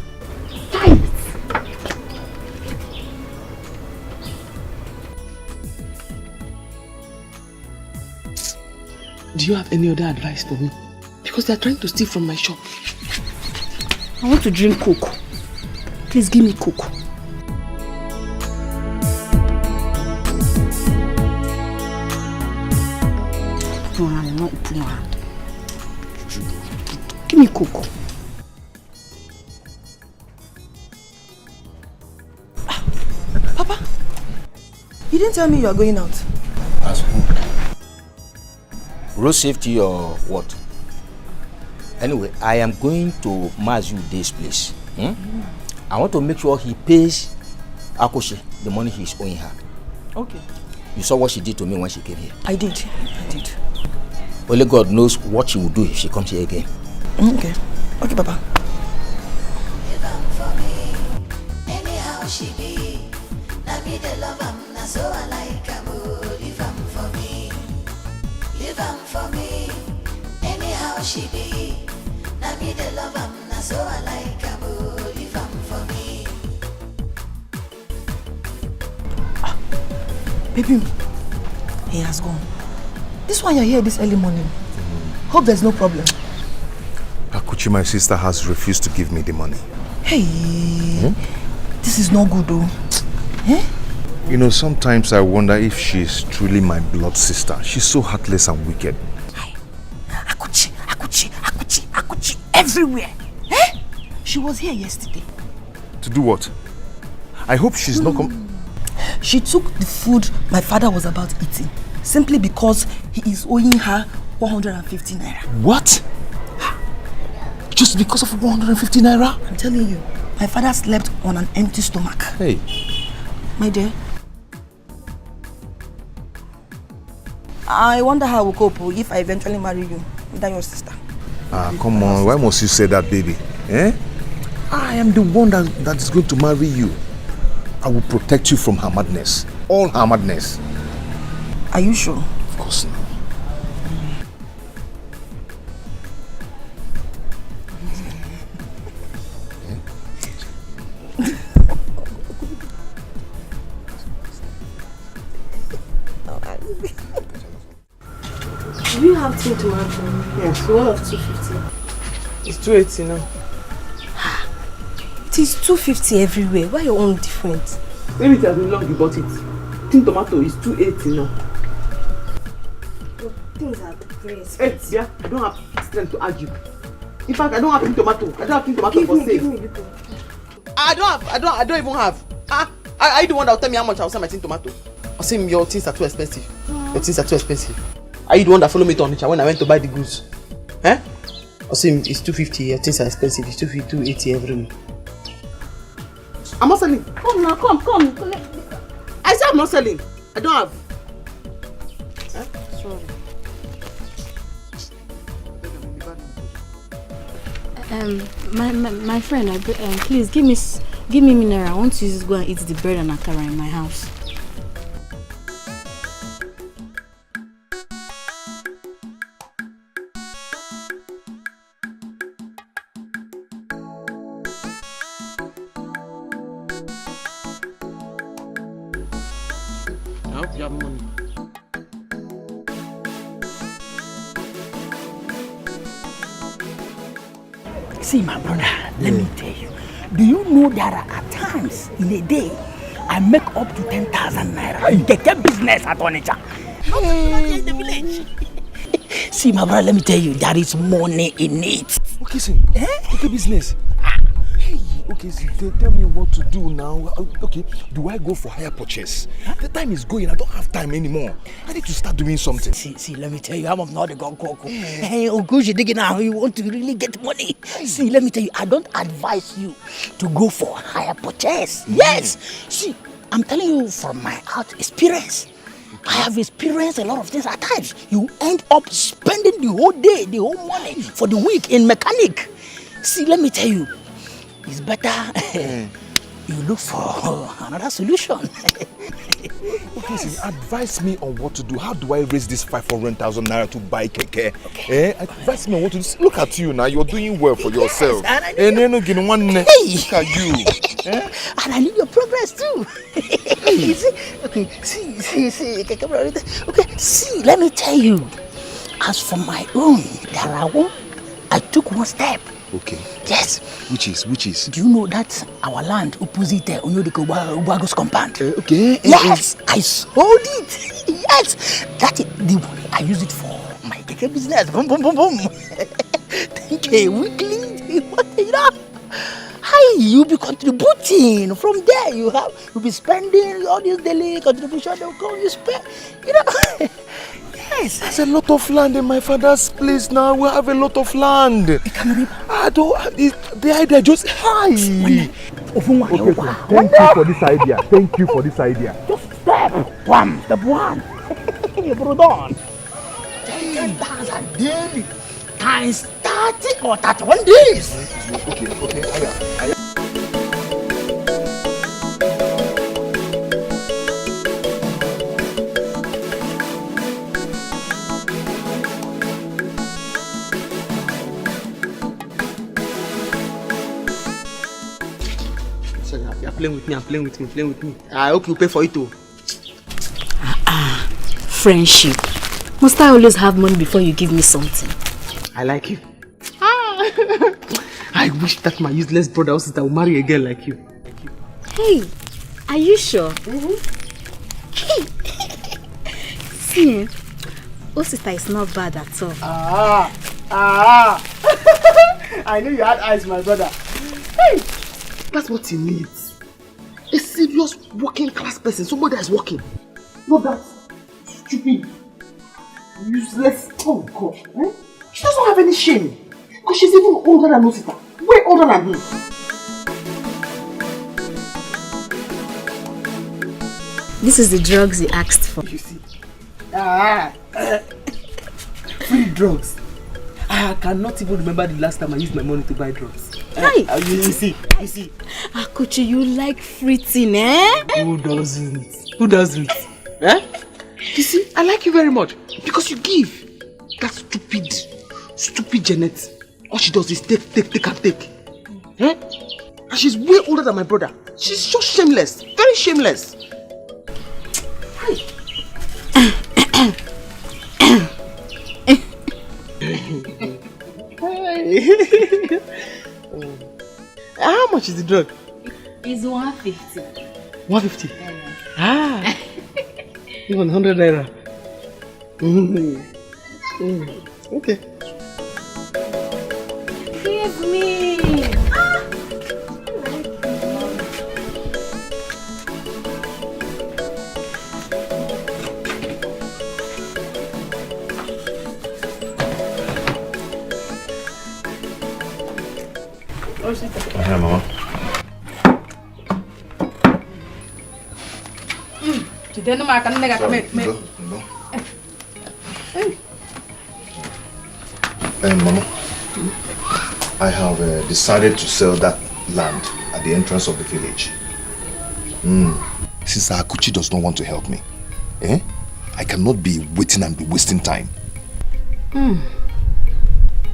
Do you have any other advice for me? Because they are trying to steal from my shop.
I want to drink Coke. Please give me Coke. No, not open your hand. Give me Coke.
Papa, you didn't tell me you are going out.
As who? Road safety or what? Anyway, I am going to Mazu this place. I want to make sure he pays Akoshi the money he is owing her.
Okay.
You saw what she did to me when she came here.
I did.
Only God knows what she will do if she comes here again.
Okay, Papa.
Anyhow she be, na me the love am, na so I like am. Leave am for me, leave am for me. Anyhow she be, na me the love am, na so I like am. Leave am for me.
Baby, he has gone. This one you're here this early morning. Hope there's no problem.
Akuchi, my sister, has refused to give me the money.
Hey, this is not good though.
You know, sometimes I wonder if she's truly my blood sister. She's so heartless and wicked.
Akuchi, everywhere. She was here yesterday.
To do what? I hope she's not
She took the food my father was about eating simply because he is owing her 150 naira.
What? Just because of 150 naira?
I'm telling you, my father slept on an empty stomach.
Hey.
My dear, I wonder how we'll cope if I eventually marry you without your sister.
Come on, why must you say that, baby? I am the one that is going to marry you. I will protect you from her madness. All her madness.
Are you sure?
Of course not.
Do you have tin tomato? Yes. One of 250.
It's 280 now.
It is 250 everywhere. Why your own different?
Maybe it has been long you bought it. Tin tomato is 280 now.
But things are very expensive.
Hey, yeah, I don't have strength to argue. In fact, I don't have tin tomato. I don't have tin tomato for sale.
Give me, Biko.
I don't even have. Are you the one that will tell me how much I will sell my tin tomato? Or say your things are too expensive. Your things are too expensive. Are you the one that followed me to Onitsha when I went to buy the goods? Eh? Or say it's 250, your things are expensive. It's 250, 280 everywhere. I'm not selling.
Come now, come.
I said I'm not selling. I don't have. Eh?
Sorry. My friend, please give me mineral. I want to just go and eat the bread and akara in my house.
I hope you have money.
See, my brother, let me tell you. Do you know there are at times in a day I make up to 10,000 naira in keke business at Onitsha? In the village. See, my brother, let me tell you, there is money in it.
Okay, see, keke business. Hey, okay, see, tell me what to do now. Okay, do I go for higher purchase? The time is going. I don't have time anymore. I need to start doing something.
See, let me tell you, I'm not the Gokoko. Hey, Ogushi digging now, you want to really get money. See, let me tell you, I don't advise you to go for higher purchase. Yes. See, I'm telling you from my out experience. I have experienced a lot of things at times. You end up spending the whole day, the whole money for the week in mechanic. See, let me tell you, it's better you look for another solution.
Okay, see, advise me on what to do. How do I raise this 500,000 naira to buy keke? Okay. Advise me on what to do. Look at you now. You're doing well for yourself. And then look at you.
And I need your progress too. You see? Okay, see, okay, see, let me tell you. As for my own, I took one step.
Okay.
Yes.
Which is?
Do you know that our land opposite Onyodiko Ubago's compound?
Okay.
Yes, I sold it. Yes. That is the one I use it for my keke business. Boom, boom, boom, boom. 10K weekly. What you know? Hi, you'll be contributing. From there, you'll be spending all this daily contribution. They'll come, you spend. You know. Yes.
There's a lot of land in my father's place now. We have a lot of land. The idea just high. Okay, thank you for this idea.
Just step one. You put it on. 10,000 daily times 30 or 31 days.
Okay.
You're playing with me. I hope you pay for it too.
Friendship. Must I always have money before you give me something?
I like you. I wish that my useless brother or sister will marry a girl like you.
Hey, are you sure? Hey. See, oh sister is not bad at all.
I knew you had eyes, my brother. Hey, that's what he needs. A serious working class person, somebody that is working. Not that stupid, useless. Oh God, eh? She doesn't have any shame. Because she's even older than Osita. Way older than him.
This is the drugs he asked for.
You see? Free drugs. I cannot even remember the last time I used my money to buy drugs.
Hey.
You see?
Akuchi, you like free thing, eh?
Who doesn't? Eh? You see, I like you very much because you give. That stupid Janet. All she does is take. Eh? And she's way older than my brother. She's so shameless, very shameless.
How much is the drug?
It's 150.
150? Ah! Even 100 naira. Okay.
Give me.
Hi, Mama.
Today no matter nega come.
Mama, I have decided to sell that land at the entrance of the village. Since Akuchi does not want to help me, I cannot be waiting and be wasting time.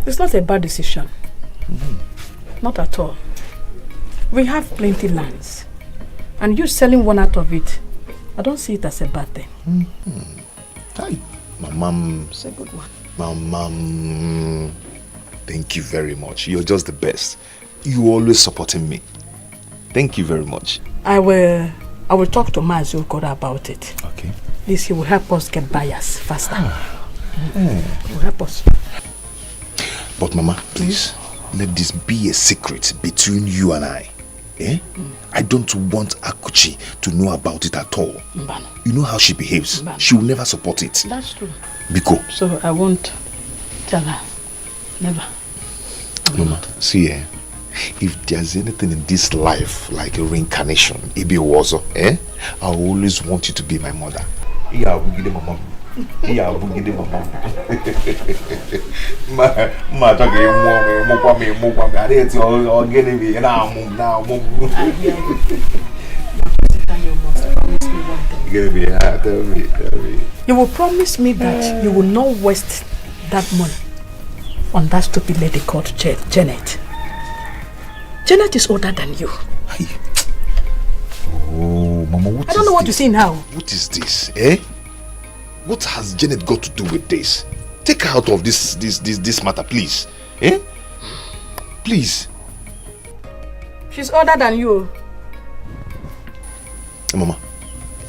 It's not a bad decision. Not at all. We have plenty lands. And you selling one out of it, I don't see it as a bad thing.
Hi. My mom.
It's a good one.
My mom. Thank you very much. You're just the best. You always supporting me. Thank you very much.
I will talk to Mazi Okoda about it.
Okay.
This he will help us get buyers faster. He will help us.
But Mama, please, let this be a secret between you and I. I don't want Akuchi to know about it at all.
Mbano.
You know how she behaves.
Mbano.
She will never support it.
That's true.
Biko.
So I won't tell her. Never.
Mama, see, if there's anything in this life like a reincarnation, Ibi Wazo, I always want you to be my mother. Yeah, we give mama. Yeah, we give mama. Ma talking more. I didn't all getting me now. Tell me.
You will promise me that you will not waste that money on that stupid lady called Janet. Janet is older than you.
Oh, Mama, what
I don't know what to say now.
What is this, What has Janet got to do with this? Take her out of this matter, please. Please.
She's older than you.
Mama,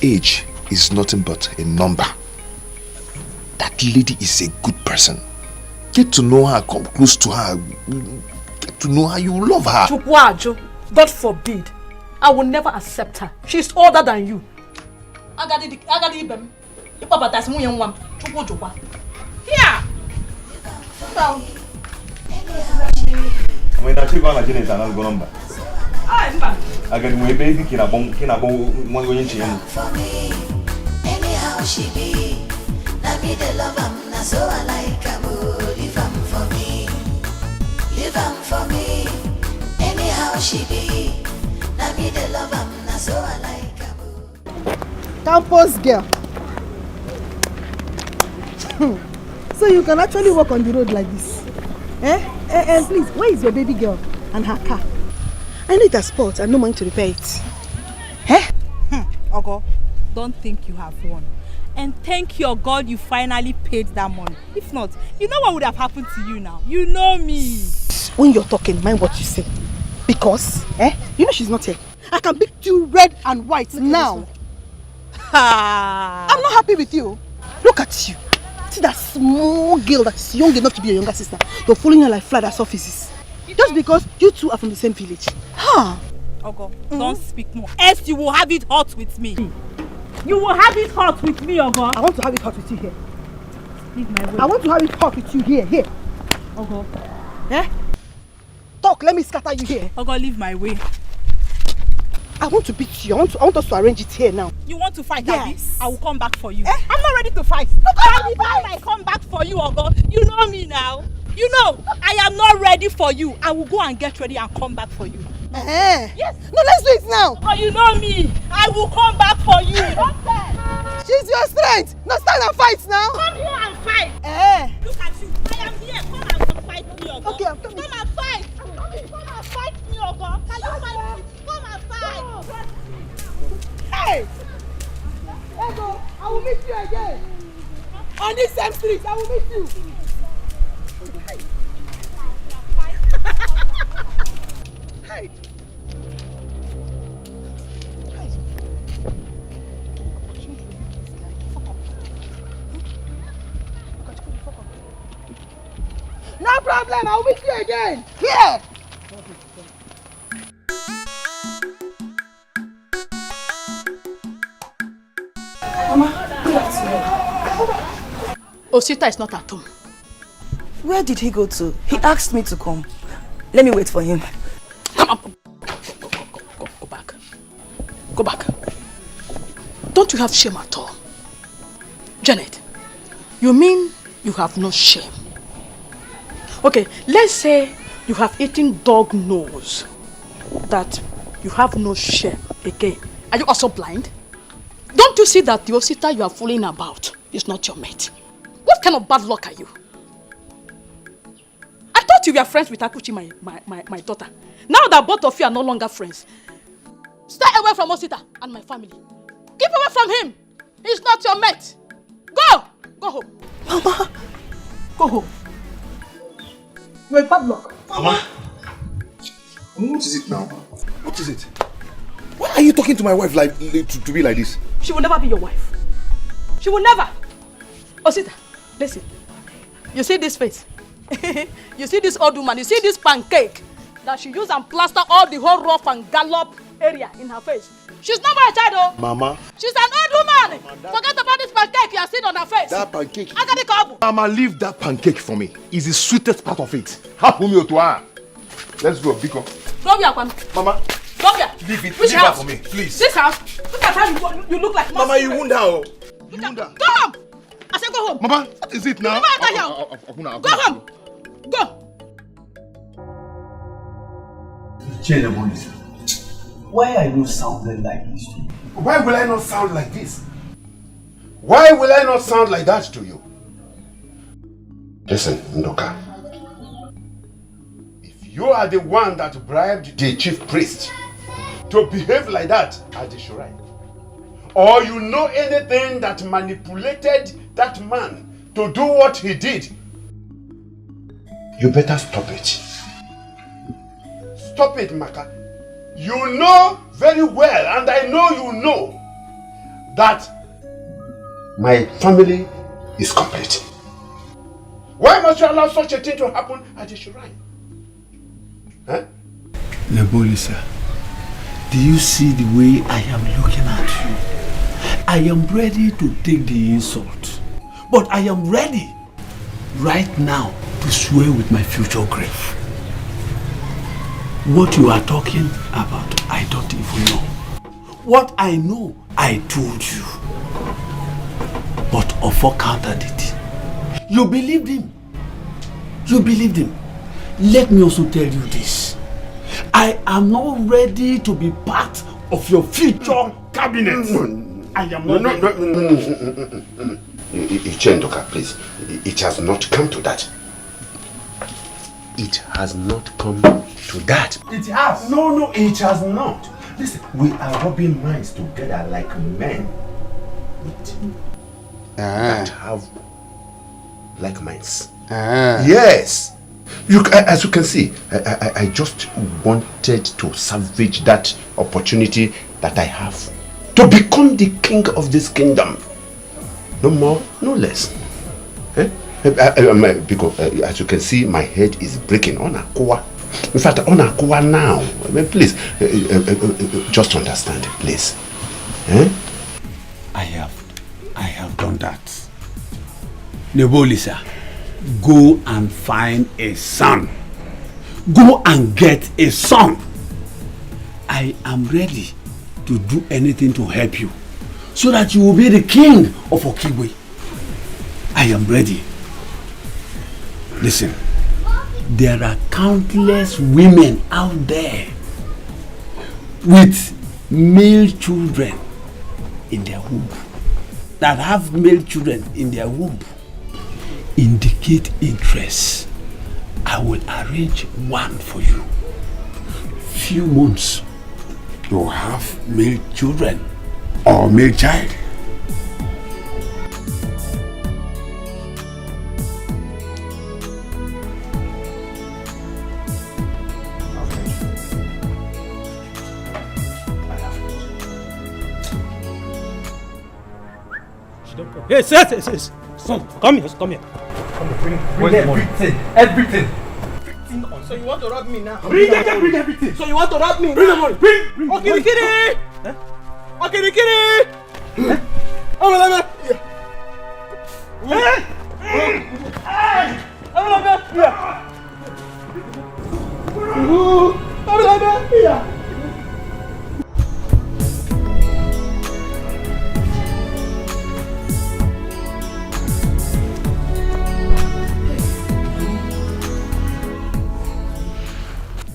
age is nothing but a number. That lady is a good person. Get to know her, come close to her. Get to know her, you love her.
Chukwajo, God forbid. I will never accept her. She's older than you. Agadi ibem. Papa tas mu yan wam. Chukwajo. Here. Sit down.
I mean, I think I'm going to go number. I got my baby kina bon mo yin chi yan.
Anyhow she be. Na me the love am na so I like am. Leave am for me. Leave am for me. Anyhow she be. Na me the love am na so I like am.
Campus girl. So you can actually walk on the road like this. Please, where is your baby girl and her car? I need a spot and no money to repair it.
Ogo, don't think you have won. And thank your God you finally paid that money. If not, you know what would have happened to you now. You know me.
When you're talking, mind what you say. Because, you know she's not here. I can beat you red and white now. I'm not happy with you. Look at you. See that small girl that is young enough to be your younger sister. You're following her like fly as offices. Just because you two are from the same village.
Ogo, don't speak more. Else you will have it hot with me. You will have it hot with me, Ogo.
I want to have it hot with you here.
Leave my way.
I want to have it hot with you here.
Ogo.
Talk, let me scatter you here.
Ogo, leave my way.
I want to beat you. I want us to arrange it here now.
You want to fight?
Yes.
I will come back for you. I'm not ready to fight. By the time I come back for you, Ogo, you know me now. You know, I am not ready for you. I will go and get ready and come back for you.
Yes. No, let's do it now.
But you know me. I will come back for you.
She's your strength. No, stand and fight now.
Come here and fight. Look at you. I am here. Come and fight me, Ogo.
Okay, I'm coming.
Come and fight. Come and fight me, Ogo. Can you fight me? Come and fight.
Hey! Ego, I will meet you again.
On this same street, I will meet you. Hey. No problem, I'll meet you again. Here.
Mama, good afternoon.
Osita is not at home.
Where did he go to? He asked me to come. Let me wait for him.
Come up. Go back. Go back. Don't you have shame at all? Janet, you mean you have no shame? Okay, let's say you have eaten dog nose. That you have no shame again. Are you also blind? Don't you see that the Osita you are fooling about is not your mate? What kind of bad luck are you? I thought you were friends with Akuchi, my daughter. Now that both of you are no longer friends, stay away from Osita and my family. Keep away from him. He's not your mate. Go! Go home.
Mama!
Go home. You're a bad luck.
Mama! What is it now? What is it? Why are you talking to my wife like to be like this?
She will never be your wife. She will never. Osita, listen. You see this face? You see this old woman? You see this pancake that she used and plaster all the whole rough and gallop area in her face? She's not my child, oh.
Mama.
She's an old woman. Forget about this pancake you are seeing on her face.
That pancake.
I got the couple.
Mama, leave that pancake for me. It's the sweetest part of it. Happen me to her. Let's go, Biko.
Come here, Kwame.
Mama.
Come here.
Leave it.
Which
leave
house?
that for me, please.
This house. Look at how you look like.
Mama, you won't now.
You won't. Go home. I said go home.
Mama, what is it now?
Go home. Go.
Why are you sounding like this to me?
Why will I not sound like this? Why will I not sound like that to you? Listen, Ndoka. If you are the one that bribed the chief priest to behave like that at the shrine, or you know anything that manipulated that man to do what he did, you better stop it. Stop it, Maka. You know very well, and I know you know, that my family is complete. Why must you allow such a thing to happen at the shrine? Huh?
Nebolisa, do you see the way I am looking at you? I am ready to take the insult, but I am ready right now to swear with my future grave. What you are talking about, I don't even know. What I know, I told you. But Ofo countered it. You believed him. You believed him. Let me also tell you this. I am not ready to be part of your future cabinet. I am not ready.
Chendoka, please. It has not come to that. It has not come to that.
It has.
No, it has not. Listen, we are rubbing minds together like men that have like minds. Yes. As you can see, I just wanted to salvage that opportunity that I have to become the king of this kingdom. No more, no less. Because as you can see, my head is breaking on Akoa. In fact, on Akoa now. Please, just understand, please.
I have done that. Nebolisa, go and find a son. Go and get a son. I am ready to do anything to help you, so that you will be the king of Okigwe. I am ready. Listen, there are countless women out there with male children in their womb, that have male children in their womb. Indicate interest. I will arrange one for you. Few months, you will have male children or male child.
don't worry. Yes. Son, come here. Come here. Bring everything. Everything.
So you want to rob me now?
Bring everything.
So you want to rob me?
Bring the money. Bring.
Okay, Kiri. Okay, Kiri.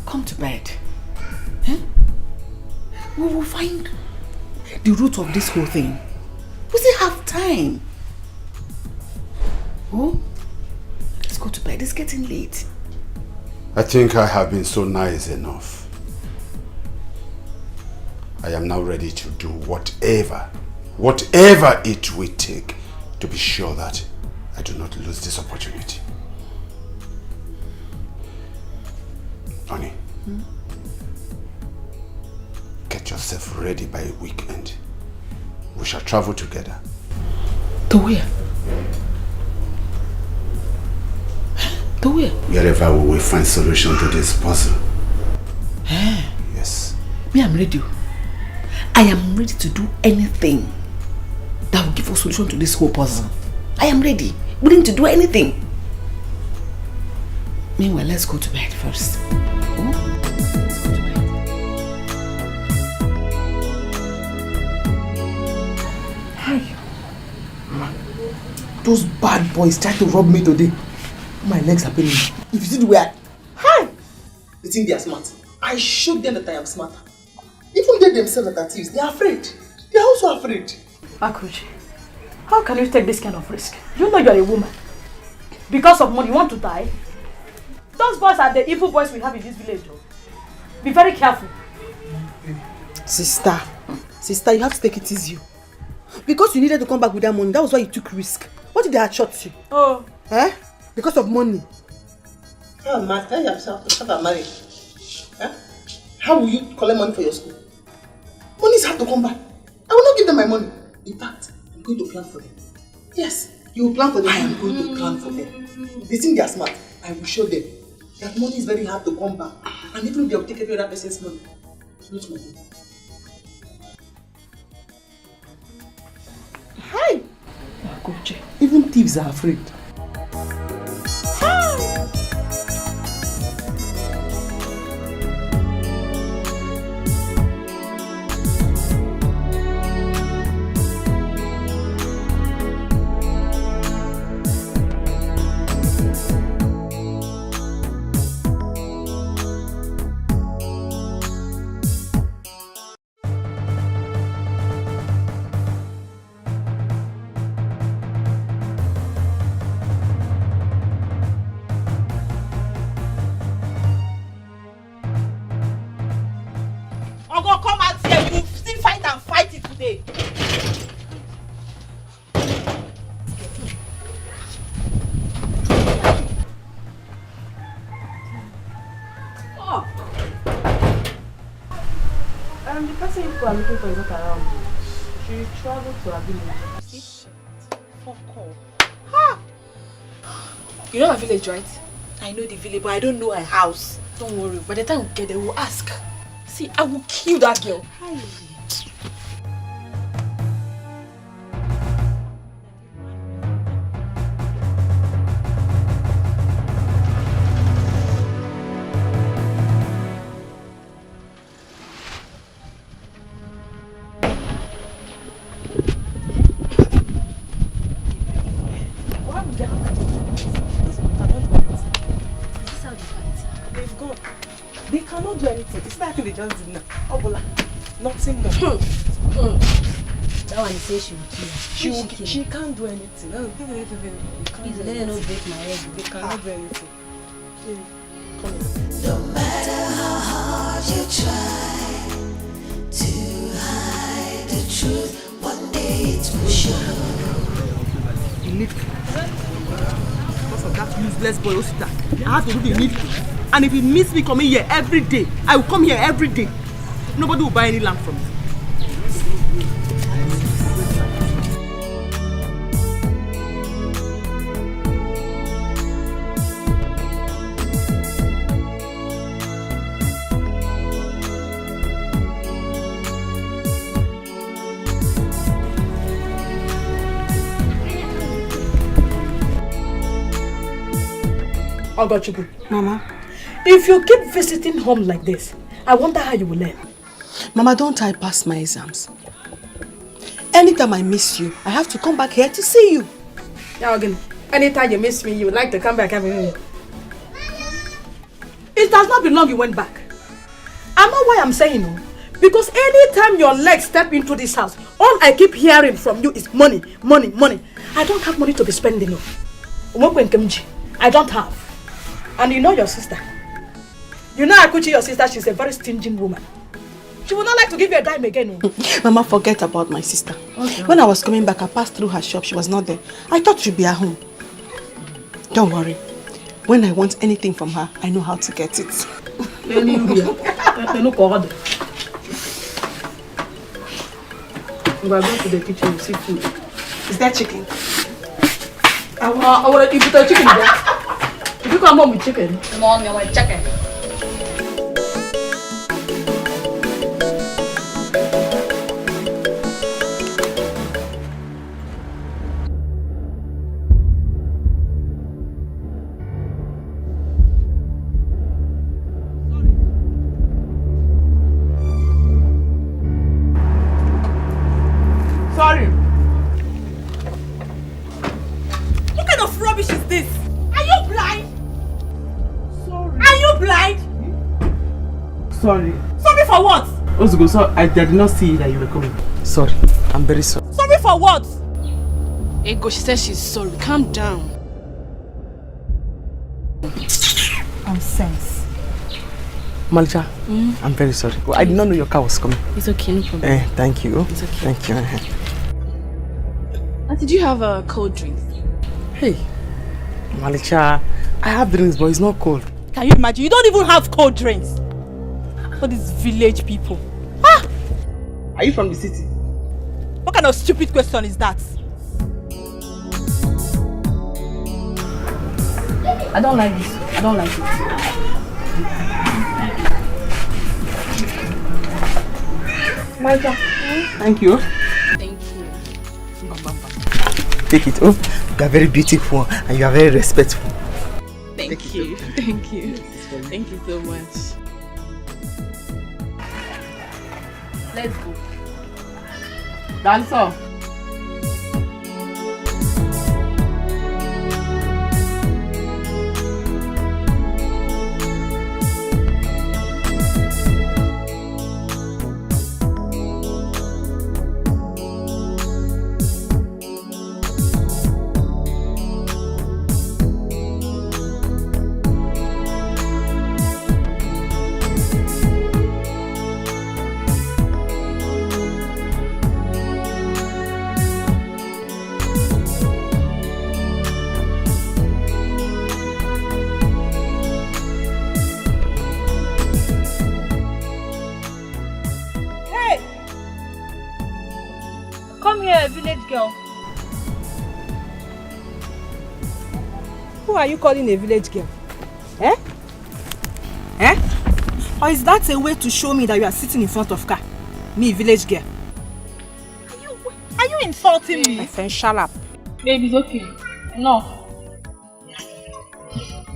Come to bed. We will find the root of this whole thing. We still have time. Oh, let's go to bed. It's getting late.
I think I have been so nice enough. I am now ready to do whatever it will take to be sure that I do not lose this opportunity. Honey, get yourself ready by a weekend. We shall travel together.
To where? To where?
Wherever we will find solution to this puzzle. Yes.
Me, I'm ready. I am ready to do anything that will give us solution to this whole puzzle. I am ready. Willing to do anything. Meanwhile, let's go to bed first. Those bad boys tried to rob me today. My legs are paining me. If you see the way they think they are smart. I showed them that I am smarter. Even they themselves that are thieves, they are afraid. They are also afraid.
Akuchi, how can you take this kind of risk? You know you are a woman. Because of money, you want to die? Those boys are the evil boys we have in this village. Be very careful.
Sister, you have to take it easy. Because you needed to come back with that money, that was why you took risk. What if they had shot you?
Oh.
Because of money.
Oh, man, tell yourself to start married. How will you collect money for your school? Money's hard to come by. I will not give them my money. In fact, I'm going to plan for them. Yes, you will plan for them. I am going to plan for them. They think they are smart. I will show them that money is very hard to come back. And even if they will take every other person's money, it's not my money. Hi! Coach, even thieves are afraid.
The person you are looking for is not around. She traveled to her village. See? Fuck off.
You know my village, right? I know the village, but I don't know her house. Don't worry. By the time we get there, we'll ask. See, I will kill that girl.
Nothing more.
That one says she will kill her.
She can't do anything. No,
please let her not break my head.
They cannot do anything. Come here.
No matter how hard you try to hide the truth, one day it will show.
You need because of that useless boy Osita. I have to do the needful. And if he meets me coming here every day, I will come here every day. Nobody will buy any land from me.
Ogochukwu.
Mama.
If you keep visiting home like this, I wonder how you will learn.
Mama, don't I pass my exams? Anytime I miss you, I have to come back here to see you.
Now again, anytime you miss me, you would like to come back. It does not belong you went back. I know why I'm saying no. Because anytime your legs step into this house, all I keep hearing from you is money, money, money. I don't have money to be spending. I don't have. And you know your sister. You know Akuchi, your sister, she's a very stingy woman. She would not like to give you a dime again.
Mama, forget about my sister. Okay. When I was coming back, I passed through her shop. She was not there. I thought she'd be at home. Don't worry. When I want anything from her, I know how to get it.
We are going to the kitchen to see food.
Is that chicken?
I want to eat the chicken there. If you come home with chicken.
Mom, you want chicken?
Sorry. What kind of rubbish is this? Are you blind? Sorry. Are you blind?
Sorry.
Sorry for what?
Ozugo, so I did not see that you were coming. Sorry. I'm very sorry.
Sorry for what?
Ego, she said she's sorry. Calm down.
Nonsense. Malcha, I'm very sorry. Well, I did not know your car was coming.
It's okay, no problem.
Thank you.
It's okay.
Thank you.
Did you have a cold drink?
Hey, Malcha, I have drinks, but it's not cold.
Can you imagine? You don't even have cold drinks. For these village people. Ah!
Are you from the city?
What kind of stupid question is that?
I don't like this. I don't like it.
Malcha, thank you.
Thank you.
Take it. Oh, you are very beautiful and you are very respectful.
Thank you. Thank you. Thank you so much. Let's go.
Dancer.
Who are you calling a village girl? Eh? Or is that a way to show me that you are sitting in front of car? Me, village girl.
Are you insulting me?
My friend, shut up.
Babe, it's okay. No.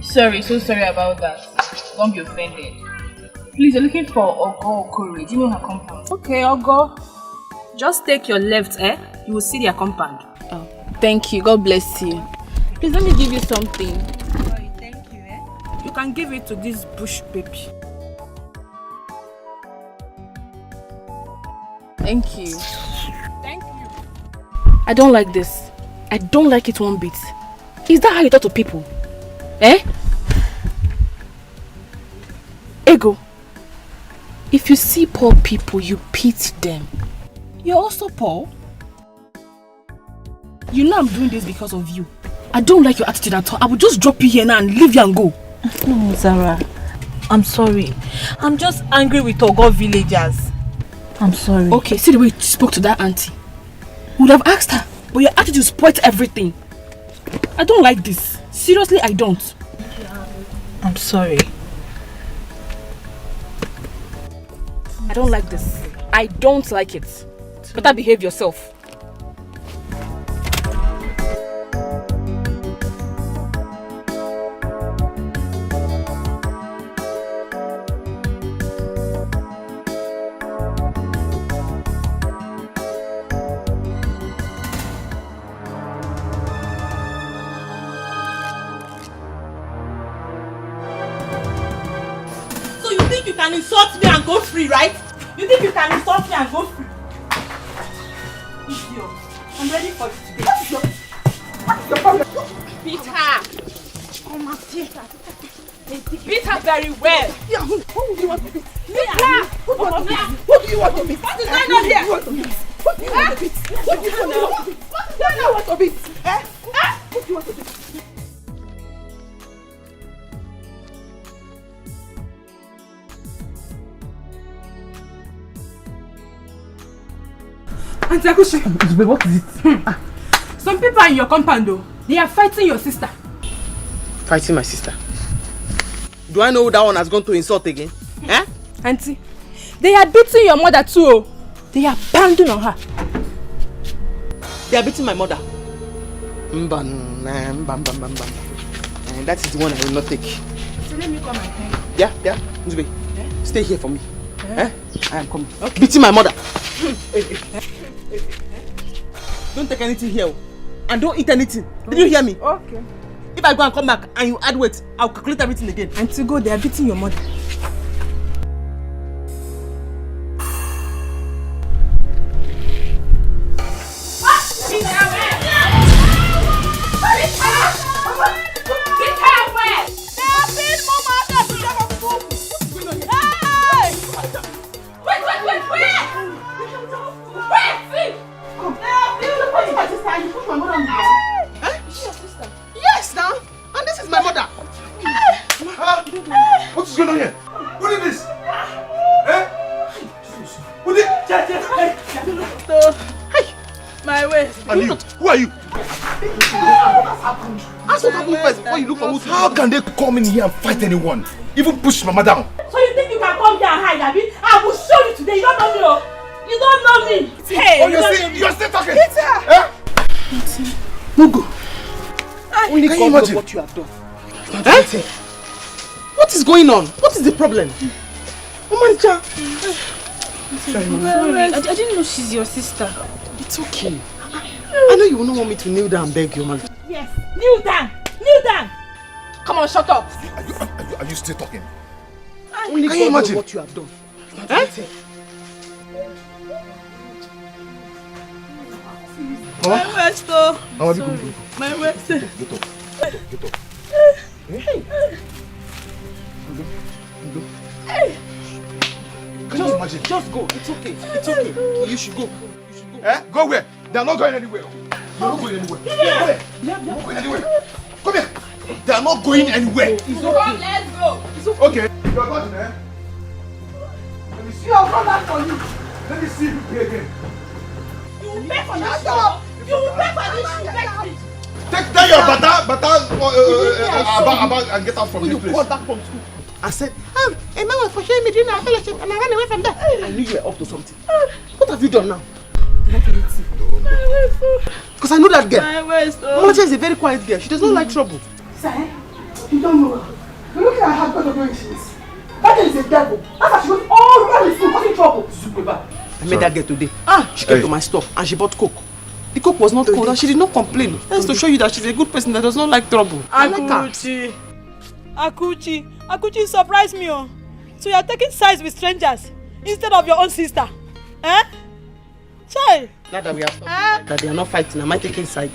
Sorry, so sorry about that. Don't be offended. Please, you're looking for Ogo Okori. Do you know her compound?
Okay, Ogo. Just take your left, you will see their compound.
Oh, thank you. God bless you. Please, let me give you something.
Sorry, thank you, You can give it to this bush baby.
Thank you.
Thank you.
I don't like this. I don't like it one bit. Is that how you talk to people? Ego, if you see poor people, you pity them. You're also poor. You know I'm doing this because of you. I don't like your attitude at all. I will just drop you here now and leave you and go.
No, Zara. I'm sorry. I'm just angry with Ogo villagers. I'm sorry.
Okay, see the way you spoke to that auntie. Would have asked her, but your attitude spoiled everything. I don't like this. Seriously, I don't.
I'm sorry.
I don't like this. I don't like it. Better behave yourself.
can insult me and go free, right? You think you can insult me and go free? Idiot. I'm ready for you today. What's your problem? Beat her. Come and see her. Beat her very well. Yeah, who do you want to beat? Beat her. Who do you want to beat? What is going on here? Who do you want to beat? What do you want to beat? What do you want to beat? Who do you want to beat?
Auntie Akushi, what is it? Some people are in your compound though. They are fighting your sister.
Fighting my sister? Do I know who that one has gone to insult again?
Auntie, they are beating your mother too. They are pounding on her.
They are beating my mother. That is the one I will not take.
So let me call my friend.
Yeah. Nzube, stay here for me. I am coming. Okay. Beating my mother. Don't take anything here. And don't eat anything. Did you hear me?
Okay.
If I go and come back and you add weight, I'll calculate everything again.
And to go, they are beating your mother.
Yes, now. And this is my mother.
What is going on here? What is this? What is
My way.
And you? Who are you?
Ask what happened first before you look for who's.
How can they come in here and fight anyone? Even push Mama down?
So you think you can come here and hide, Abby? I will show you today. You don't know me, oh. You don't know me. Hey,
oh, you're still talking?
Mugu.
Only
can
God
you
knows
imagine what you have done? What is going on? What is the problem? Oh my God.
Sorry, I didn't know she's your sister.
It's okay. I know you will not want me to kneel down and beg you, man.
Yes, kneel down. Kneel down. Come on, shut up.
Are you still talking?
Only
Can you
God knows
imagine
what you have done?
Mama?
My waist, oh.
Mama,
Sorry. My waist.
Get up. Can you imagine?
Just go. It's okay. It's okay. You should go.
Go where? They are not going anywhere. They are not going anywhere. Come here. They are not going anywhere. Come here. They are not going anywhere.
It's okay. Come, let's go. It's okay.
Okay. You are going, eh? Let me see.
I'll come back for you.
Let me see if you pay again.
You will pay for this. You will pay for this. You beg me.
Take your bata and get out from this place.
You got back from school. I said, Emma was for showing me during our fellowship and I ran away from there. I knew you were up to something. What have you done now? Because I know that girl. Mama is a very quiet girl. She does not like trouble.
Sir, you don't know her. You're looking at her because of where she is. That girl is a devil. That's why she goes all around the school causing trouble.
I met that girl today. She came to my store and she bought Coke. The Coke was not cold and she did not complain. That's to show you that she's a good person that does not like trouble. I like her.
Akuchi surprised me. Oh. So you are taking sides with strangers instead of your own sister. Child.
Now that we have that they are not fighting, am I taking side?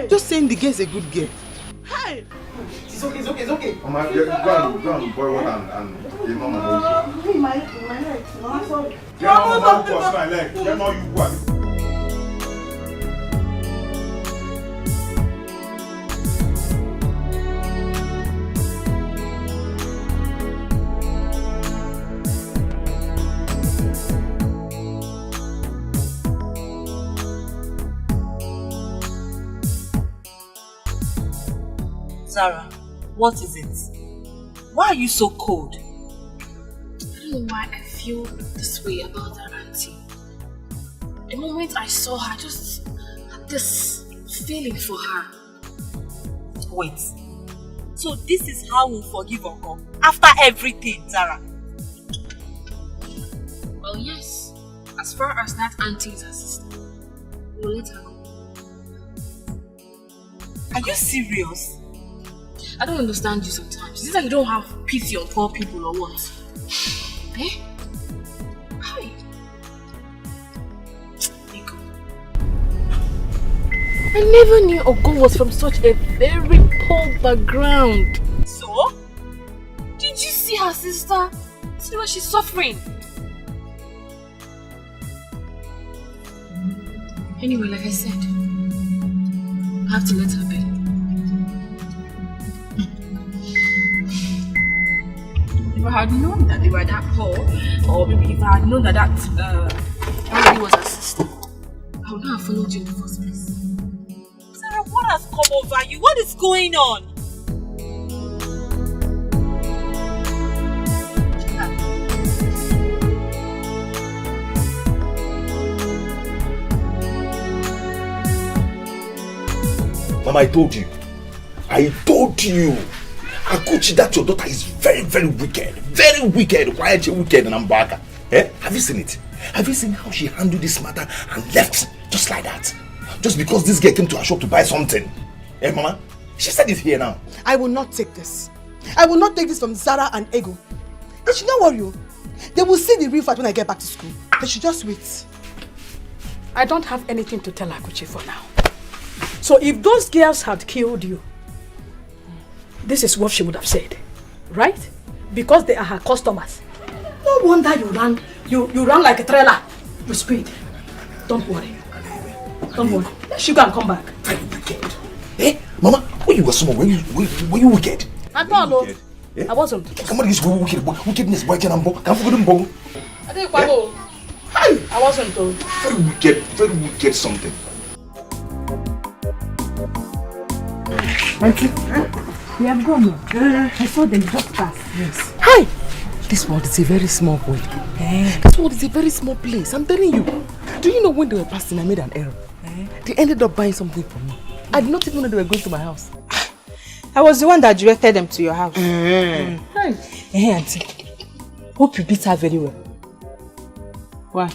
Just saying the girl is a good girl.
It's okay.
Mama, go and boil water and give Mama water.
My leg. No, I'm sorry.
Get Mama to wash my leg. Get Mama you wash.
Zara, what is it? Why are you so cold?
I don't know why I feel this way about that auntie. The moment I saw her, I just had this feeling for her.
Wait. So this is how we'll forgive Uncle after everything, Zara?
Well, yes. As far as that auntie is her sister, we'll let her go.
Are you serious?
I don't understand you sometimes. Is it like you don't have pity on poor people or what?
Eh? Hi. I never knew Ogo was from such a very poor background.
So? Did you see her sister? See what she's suffering? Anyway, like I said, I have to let her be. If I had known that they were that poor, or maybe if I had known that Emily was her sister, I would not have followed you in the first place. Sarah, what has come over you? What is going on?
Mama, I told you. Akuchi, that your daughter is very, very wicked. Very wicked. Why is she wicked and Ambaka? Eh? Have you seen it? Have you seen how she handled this matter and left just like that? Just because this girl came to her shop to buy something. Eh, Mama? She said it here now.
I will not take this. I will not take this from Zara and Ego. They should not worry. They will see the real fight when I get back to school. They should just wait.
I don't have anything to tell Akuchi for now. So if those girls had killed you, this is what she would have said, right? Because they are her customers. No wonder you ran like a trailer. You speed. Don't worry. Don't worry. Let you go and come back.
Very wicked. Eh? Mama, when you were small, were you wicked?
I don't know.
Eh?
I wasn't.
Come on, this wickedness, why can't I forget him?
I didn't go. I wasn't told.
Very wicked something.
Auntie, we have gone. I saw them just pass.
Yes. Hi! This world is a very small world. This world is a very small place. I'm telling you. Do you know when they were passing, I made an error? They ended up buying something for me. I did not even know they were going to my house.
I was the one that directed them to your house.
Hey, Auntie. Hope you beat her very well.
Why?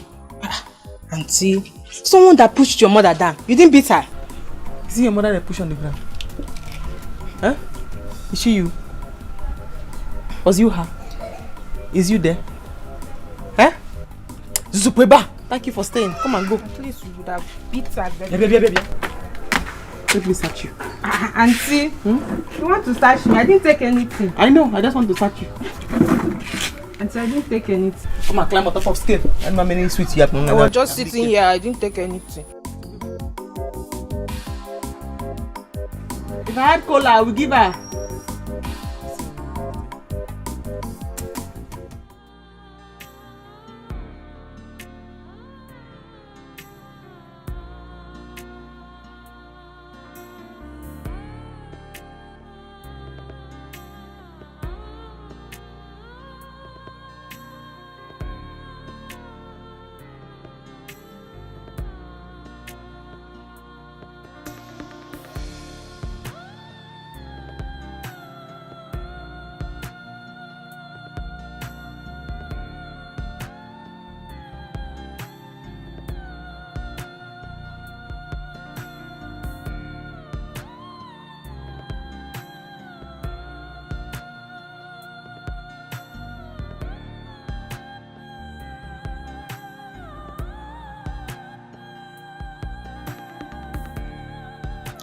Auntie, someone that pushed your mother down. You didn't beat her.
Is it your mother that pushed on the ground? Huh? Is she you? Was you her? Is you there? Huh? Zupeba, thank you for staying. Come and go.
Please, you would have beat her.
Baby. Let me search you.
Auntie, you want to search me? I didn't take anything.
I know, I just want to search you.
Auntie, I didn't take anything.
Come and climb on top of scale. And how many sweets you have?
I was just sitting here. I didn't take anything. If I had cola, I would give her.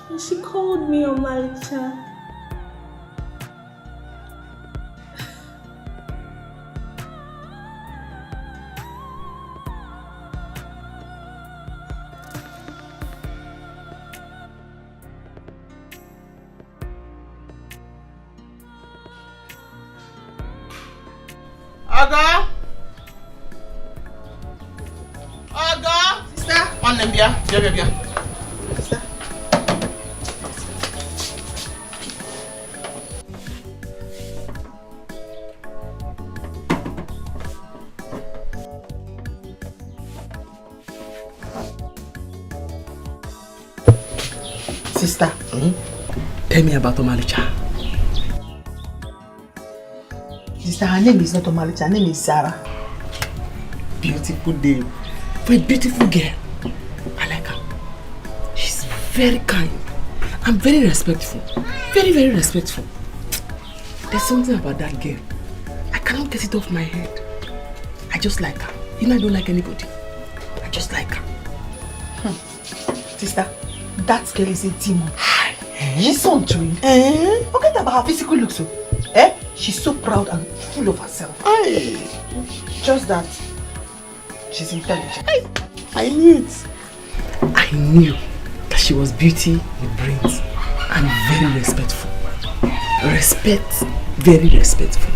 And she called me on my chat.
Aga! Sister! On them, yeah. Sister. Sister, tell me about Omalicha. Sister, her name is not Omalicha, her name is Sarah. Beautiful name for a beautiful girl. I like her. She's very kind and very respectful. Very, very respectful. There's something about that girl. I cannot get it off my head. just like her. You know I don't like anybody. I just like her. Sister, that girl is a demon. She's so untrained. Forget about her physical looks. She's so proud and full of herself. Just that she's intelligent.
I knew it.
I knew that she was beauty with brains and very respectful. Very respectful.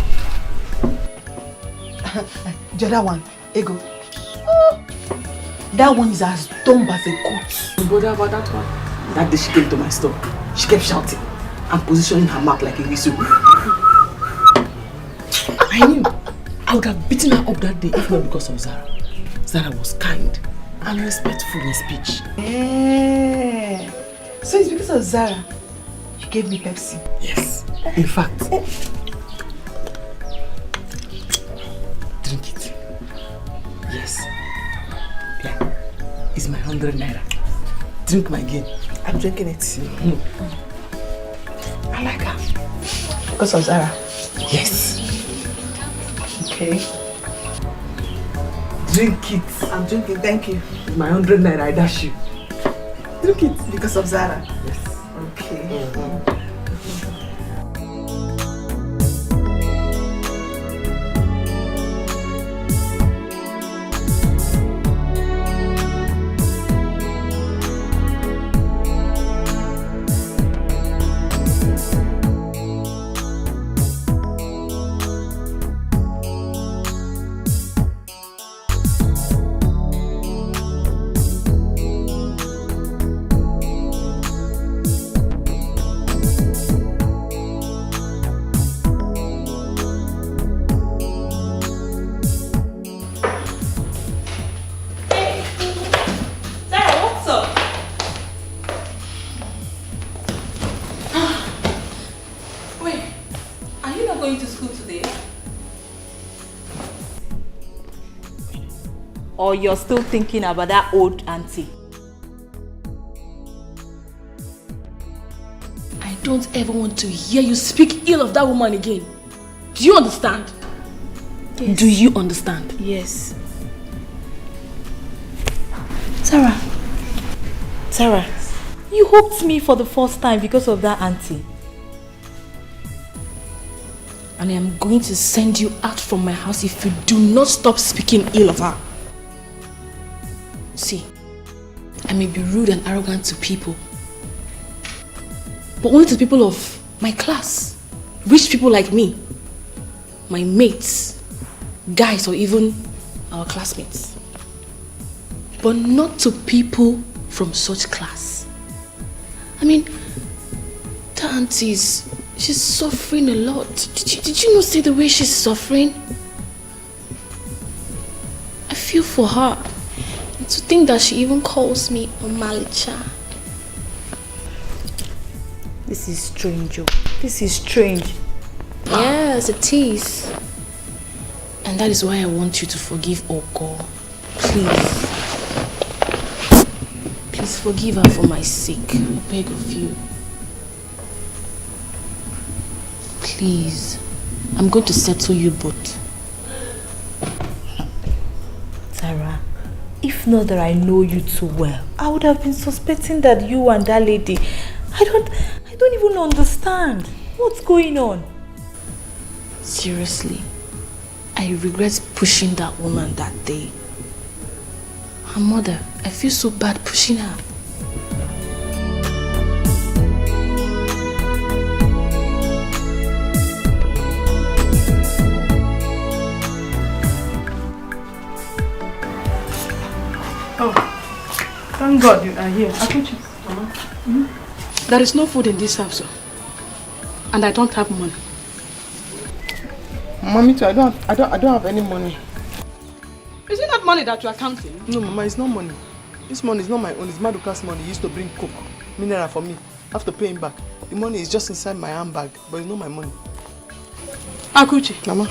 The other one, Ego. That one is as dumb as a goat. Don't bother about that one. That day she came to my store, she kept shouting and positioning her mouth like a whistle. I knew I would have beaten her up that day if not because of Zara. Zara was kind and respectful in speech. So it's because of Zara you gave me Pepsi? Yes. In fact, drink it. Yes. Yeah. It's my 100 naira. Drink my game. I'm drinking it. I like her. Because of Zara? Yes. Okay. Drink it. I'm drinking, thank you. It's my 100 naira, I dash you. Drink it because of Zara? Yes. Okay.
Or you're still thinking about that old auntie?
I don't ever want to hear you speak ill of that woman again. Do you understand?
Yes.
Do you understand?
Yes. Sarah, you hooked me for the first time because of that auntie.
And I am going to send you out from my house if you do not stop speaking ill of her. See, I may be rude and arrogant to people, but only to people of my class, rich people like me, my mates, guys, or even our classmates. But not to people from such class. I mean, the auntie she's suffering a lot. Did you not see the way she's suffering? I feel for her. To think that she even calls me a Malicha.
This is strange, This is strange.
Yes, it is. And that is why I want you to forgive Oko. Please. Please forgive her for my sake. I beg of you. Please. I'm going to settle you both.
Sarah, if not that I know you too well, I would have been suspecting that you and that lady, I don't even understand. What's going on?
Seriously, I regret pushing that woman that day. Her mother, I feel so bad pushing her.
Oh, thank God you are here.
There is no food in this house, and I don't have money.
Mommy too, I don't have any money.
Is it not money that you are counting?
No, Mama, it's not money. This money is not my own. It's Maduka's money. He used to bring coke, mineral for me. I have to pay him back. The money is just inside my handbag, but it's not my money.
Akuchi.
Mama.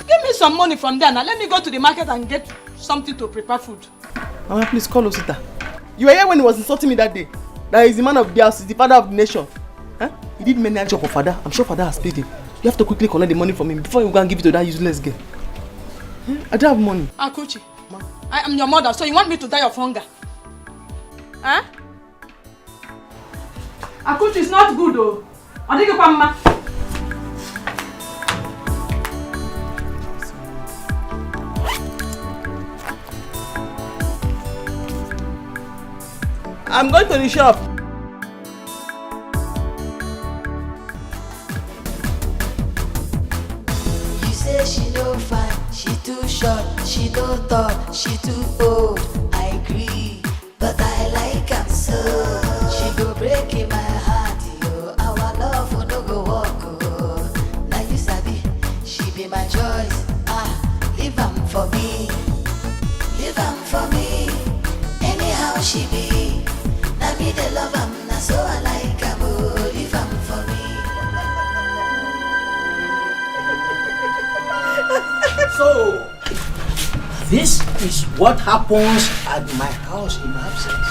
Give me some money from there now. Let me go to the market and get something to prepare food.
Mama, please call Osita. You were here when he was insulting me that day. That he's the man of the house, he's the father of the nation. Huh? He did many job for father. I'm sure father has paid him. You have to quickly collect the money from him before you go and give it to that useless girl. I don't have money.
Akuchi, I am your mother, so you want me to die of hunger? Huh? Akuchi is not good though. I think Mama.
I'm going to the shop.
You say she no fine, she too short, she no tall, she too old. I agree, but I like her so. She go break in my heart, yo. Our love will no go walk, oh. Now you sabi, she be my choice. Leave am for me, leave am for me. Anyhow she be. Now me the love am, na so I like am, oh, leave am for me.
So, this is what happens at my house in my absence.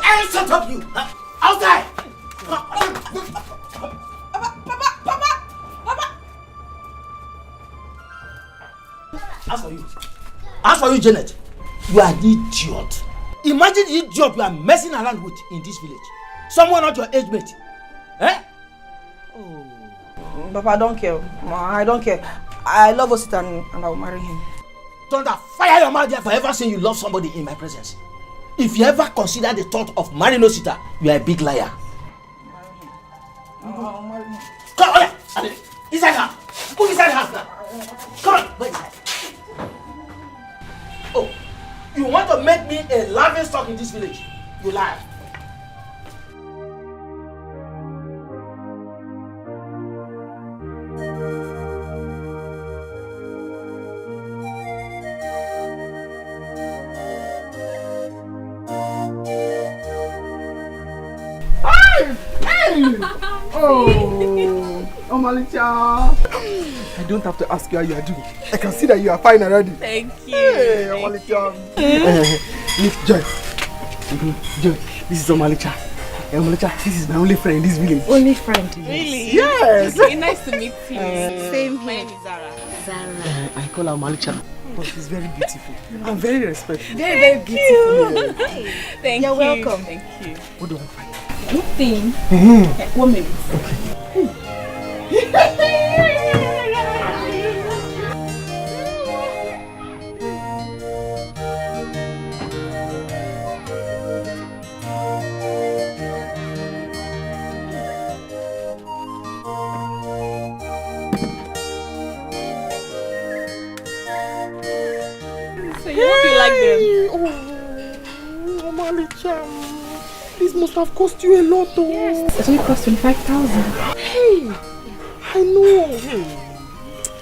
Hey, shut up you! Outside! As for you, Janet, you are the idiot. Imagine the idiot you are messing around with in this village. Someone not your age mate. Eh?
Oh. Papa, I don't care. I don't care. I love Osita and I will marry him.
Thunder, fire your mouth there for ever saying you love somebody in my presence. If you ever consider the thought of marrying Osita, you are a big liar.
I'll marry him.
Come on, inside her. Go inside the house now. Come on, go inside. Oh, you want to make me a laughing stock in this village? You lie.
Oh, Malicha. I don't have to ask you how you are doing. I can see that you are fine already.
Thank you.
Hey, Malicha. Look, Joy. Joy, this is Malicha. Malicha, this is my only friend in this village.
Only friend? Really?
Yes.
Okay, nice to meet you.
Same
My name is Zara.
I call her Malicha. But she's very beautiful. I'm very respectful.
Very, very beautiful.
Yeah.
Thank
You're
you.
welcome.
Thank you.
What do I find?
Nothing.
Okay,
1 minute. So you hope you like them?
Oh, Malicha. This must have cost you a lot, though.
Yes, it only cost 25,000.
Hey, I know. Hey,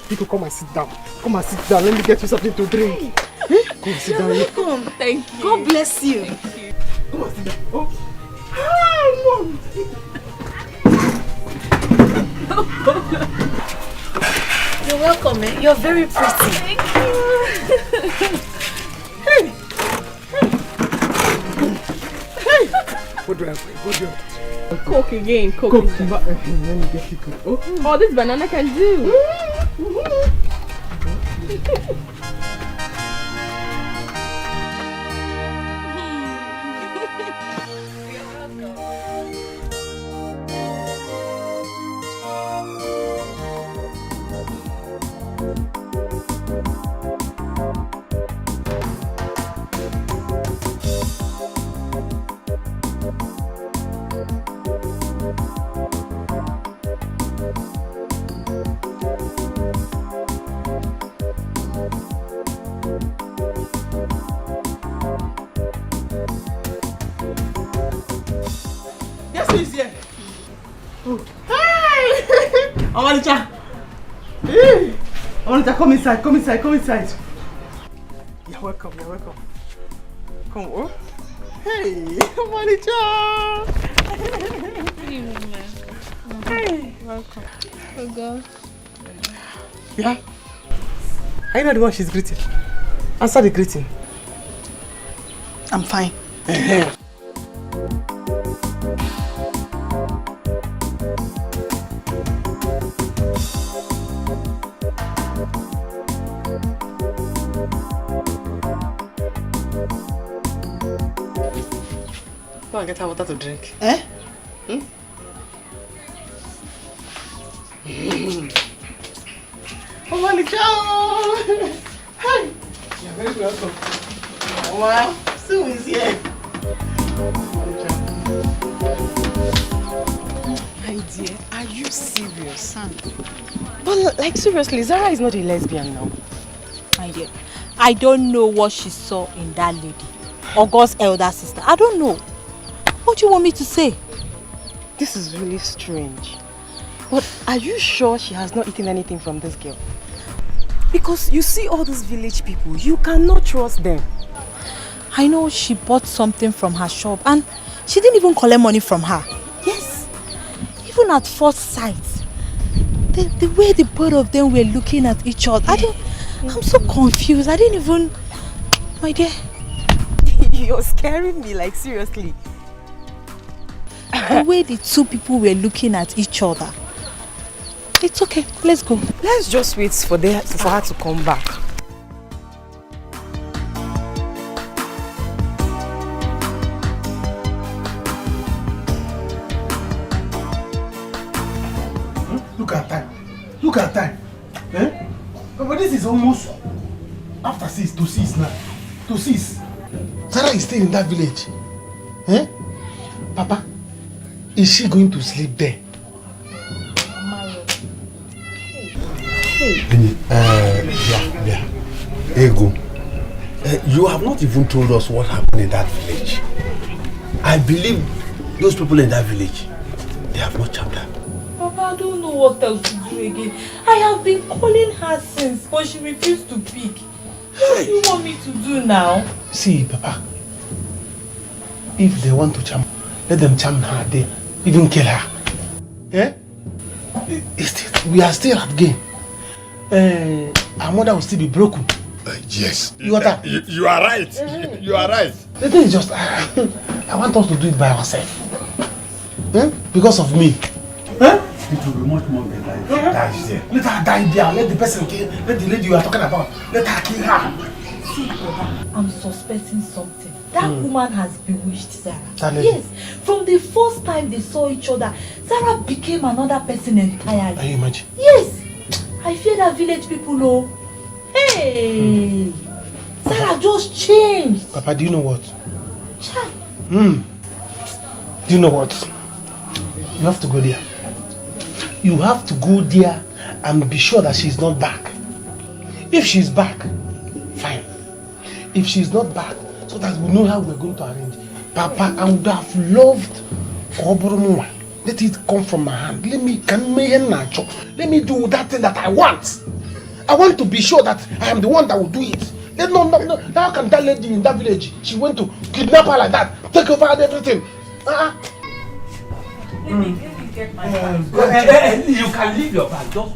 you could come and sit down. Come and sit down. Let me get you something to drink. Hey, come and sit down.
Welcome.
Thank you.
God bless you.
Thank you.
Come and sit down. Oh. Hi, Mom.
You're welcome, man. You're very pretty.
Thank you.
Hey. What do I have? What do I have?
Coke again. Coke.
Let me get you Coke.
Oh, this banana can do.
Guess who is here? Hi! Amalicha! Hey! Amalicha, come inside, come inside, come inside. You're welcome, you're welcome. Come on. Hey! Amalicha!
Good evening, man.
Hey!
Welcome. Oh, God.
Yeah? I know the one she's greeting. Answer the greeting.
I'm fine.
Go and get her water to drink.
Eh?
Oh, Malika! Hi! You're very welcome. Wow, Sue is here.
My dear, are you serious? But like seriously, Zara is not a lesbian now.
My dear, I don't know what she saw in that lady. August's elder sister. I don't know. What do you want me to say?
This is really strange. But are you sure she has not eaten anything from this girl? Because you see all these village people, you cannot trust them.
I know she bought something from her shop and she didn't even collect money from her. Yes. Even at first sight, the way the both of them were looking at each other, I'm so confused. I didn't even... My dear.
You're scaring me, like seriously.
The way the two people were looking at each other. It's okay, let's go.
Let's just wait for her to come back.
Look at time. Look at time. Eh? But this is almost after 6 to 6 now. To 6. Sarah is still in that village. Eh? Papa, is she going to sleep there?
Ego, you have not even told us what happened in that village. I believe those people in that village, they have not charmed her.
Papa, I don't know what else to do again. I have been calling her since, but she refused to pick. What do you want me to do now?
See, Papa, if they want to charm, let them charm her there. Even kill her. Eh? We are still at game. Our mother will still be broken.
Yes.
You are
right. You are right.
The thing is just, I want us to do it by ourselves. Eh? Because of me. Eh?
It will be much more better if she dies there.
Let her die there. Let the person kill. Let the lady you are talking about. Let her kill her.
See, Papa, I'm suspecting something. That woman has bewitched Sarah.
Yes.
From the first time they saw each other, Sarah became another person entirely.
Can you imagine?
Yes. I fear that village people know. Hey! Sarah just changed.
Papa, do you know what?
Child.
Do you know what? You have to go there. You have to go there and be sure that she's not back. If she's back, fine. If she's not back, so that we know how we're going to arrange. Papa, I would have loved Oboromwa. Let it come from my hand. Let me do that thing that I want. I want to be sure that I am the one that will do it. No. How can that lady in that village, she went to kidnap her like that, take over everything?
Let me get my bag. You can leave your bag. Just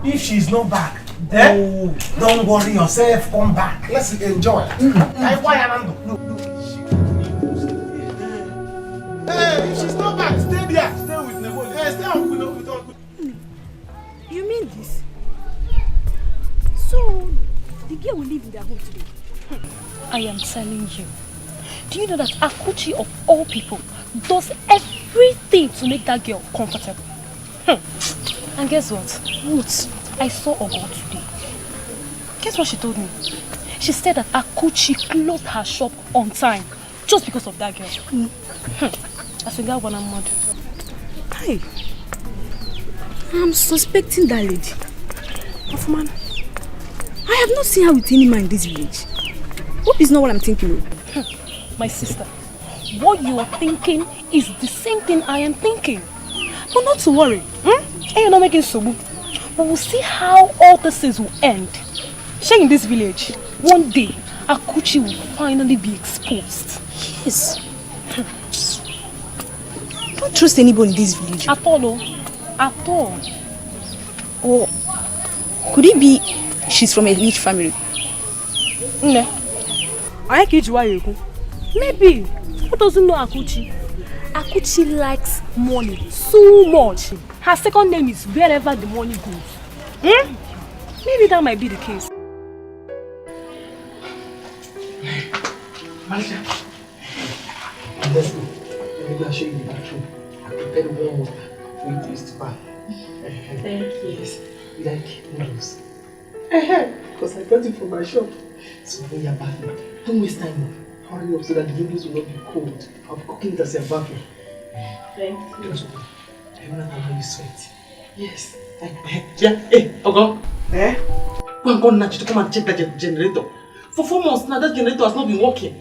if she's not back, don't worry yourself. Come back. Let's enjoy. If she's not back, stay there. Stay with Nebo. Stay with Uncle.
You mean this? So, the girl will live in their home today?
I am telling you. Do you know that Akuchi of all people does everything to make that girl comfortable? And guess what? I saw Ogo today. Guess what she told me? She said that Akuchi closed her shop on time just because of that girl. I think that one I'm mad.
Hey, I'm suspecting that lady. Of man, I have not seen her with any man in this village. Hope it's not what I'm thinking of.
My sister, what you are thinking is the same thing I am thinking. But not to worry. And you're not making sobu. But we'll see how all this things will end. Share in this village, one day, Akuchi will finally be exposed.
Yes. Don't trust anybody in this village.
At all, at all.
Or could it be she's from a rich family?
No. Maybe. Who doesn't know Akuchi? Akuchi likes money so much. Her second name is wherever the money goes. Maybe that might be the case.
Let's go. Maybe I'll show you the bathroom. I prepared warm water for you to use to bath.
Thank you.
Yes, you like noodles? Because I got it from my shop. So when you're bathing, don't waste time. Hurry up so that the noodles will not be cold. I'll be cooking it as you're bathing.
Thank you.
Just wait. I will not allow you sweat. Yes. Yeah. Hey, Ogo. Go and call Nachi to come and check that generator. For 4 months now, that generator has not been working.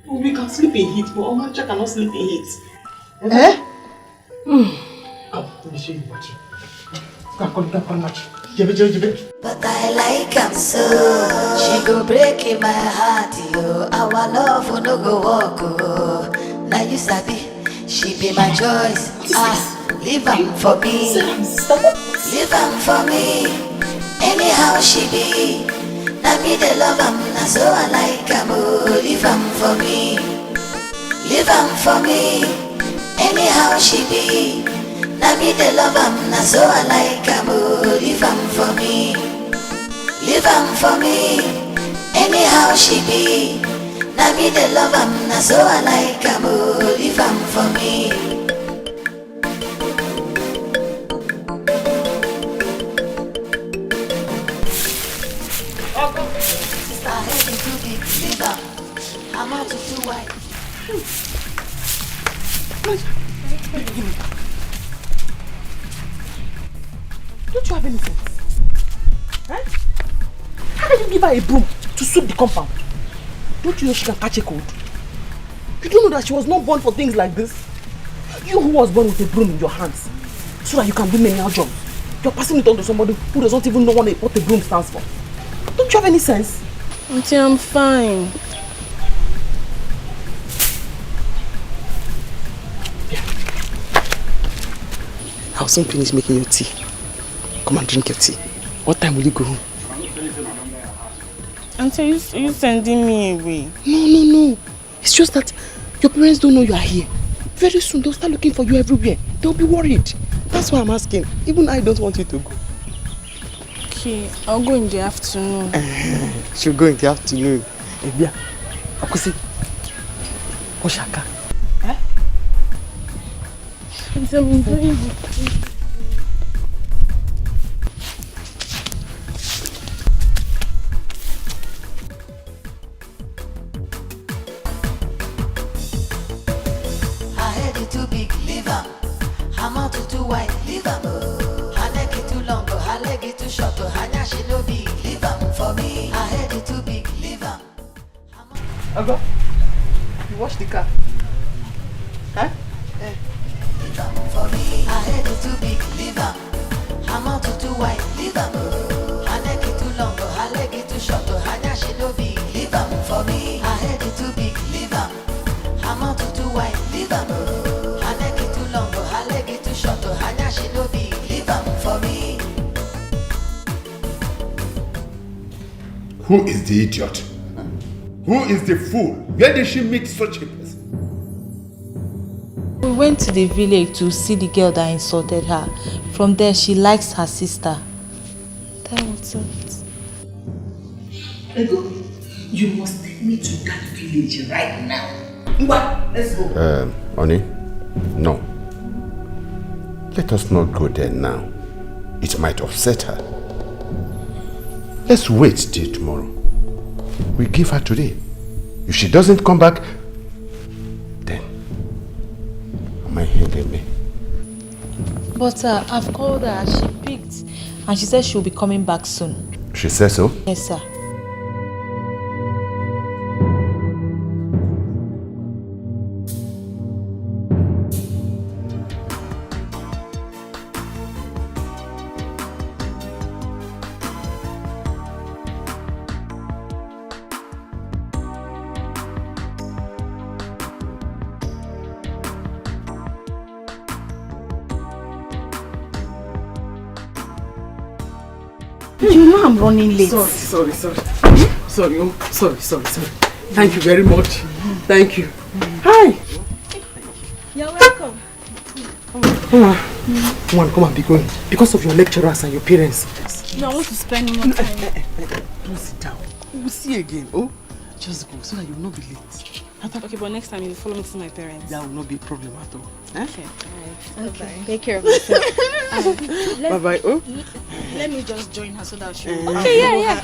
We can sleep in heat, but Omacha cannot sleep in heat. Come, let me show you the battery. Go and call Nachi.
But I like am so. She go break in my heart, yo. Our love will no go walk, oh. Now you sabi, she be my choice. Leave am for me. Leave am for me. Anyhow she be. Now me the love am, now so I like am, oh. Leave am for me. Leave am for me. Anyhow she be. Now me the love am, now so I like am, oh. Leave am for me. Leave am for me. Anyhow she be. Now me the love am, now so I like am, oh. Leave am for me. Sister, I hate it too big. Leave am. I'm out to too wide.
Don't you have any sense? Right? How can you give her a broom to sweep the compound? Don't you know she can catch a cold? You don't know that she was not born for things like this? You who was born with a broom in your hands so that you can do menial jobs. You're passing it on to somebody who doesn't even know what a broom stands for. Don't you have any sense?
Auntie, I'm fine.
I'll soon finish making your tea. Come and drink your tea. What time will you go home?
Auntie, are you sending me away?
No. It's just that your parents don't know you are here. Very soon they'll start looking for you everywhere. They'll be worried. That's why I'm asking. Even I don't want you to go.
Okay, I'll go in the afternoon.
She'll go in the afternoon. Ebia, Akusi, Oshaka.
I'm enjoying it.
Her head is too big, leave am. Her mouth is too wide, leave am. Her neck is too long, her leg is too short. Her nyash is no big, leave am for me. Her head is too big, leave am.
Ogo, you wash the car. Huh?
Leave am for me. Her head is too big, leave am. Her mouth is too wide, leave am. Her neck is too long, her leg is too short. Her nyash is no big, leave am for me. Her head is too big, leave am. Her mouth is too wide, leave am. Her neck is too long, her leg is too short. Her nyash is no big, leave am for me.
Who is the idiot? Who is the fool? Where did she meet such a person?
We went to the village to see the girl that insulted her. From there, she likes her sister. That was it.
Ego, you must take me to that village right now. What? Let's go.
Oni, no. Let us not go there now. It might upset her. Let's wait till tomorrow. We give her today. If she doesn't come back, then my head me.
But I've called her, she picked, and she said she'll be coming back soon.
She says so?
Yes, sir.
You know I'm running late. Sorry. Sorry. Thank you very much. Thank you. Hi.
You're welcome.
Come on, be going. Because of your lecturers and your parents.
No, I want to spend more time.
Don't sit down. We'll see again. Oh, just go so that you'll not be late.
Okay, but next time you follow me to my parents.
That will not be a problem at all. Eh?
Okay.
Okay. Take care of yourself.
Bye-bye. Oh?
Let me just join her so that she will.
Okay, yeah.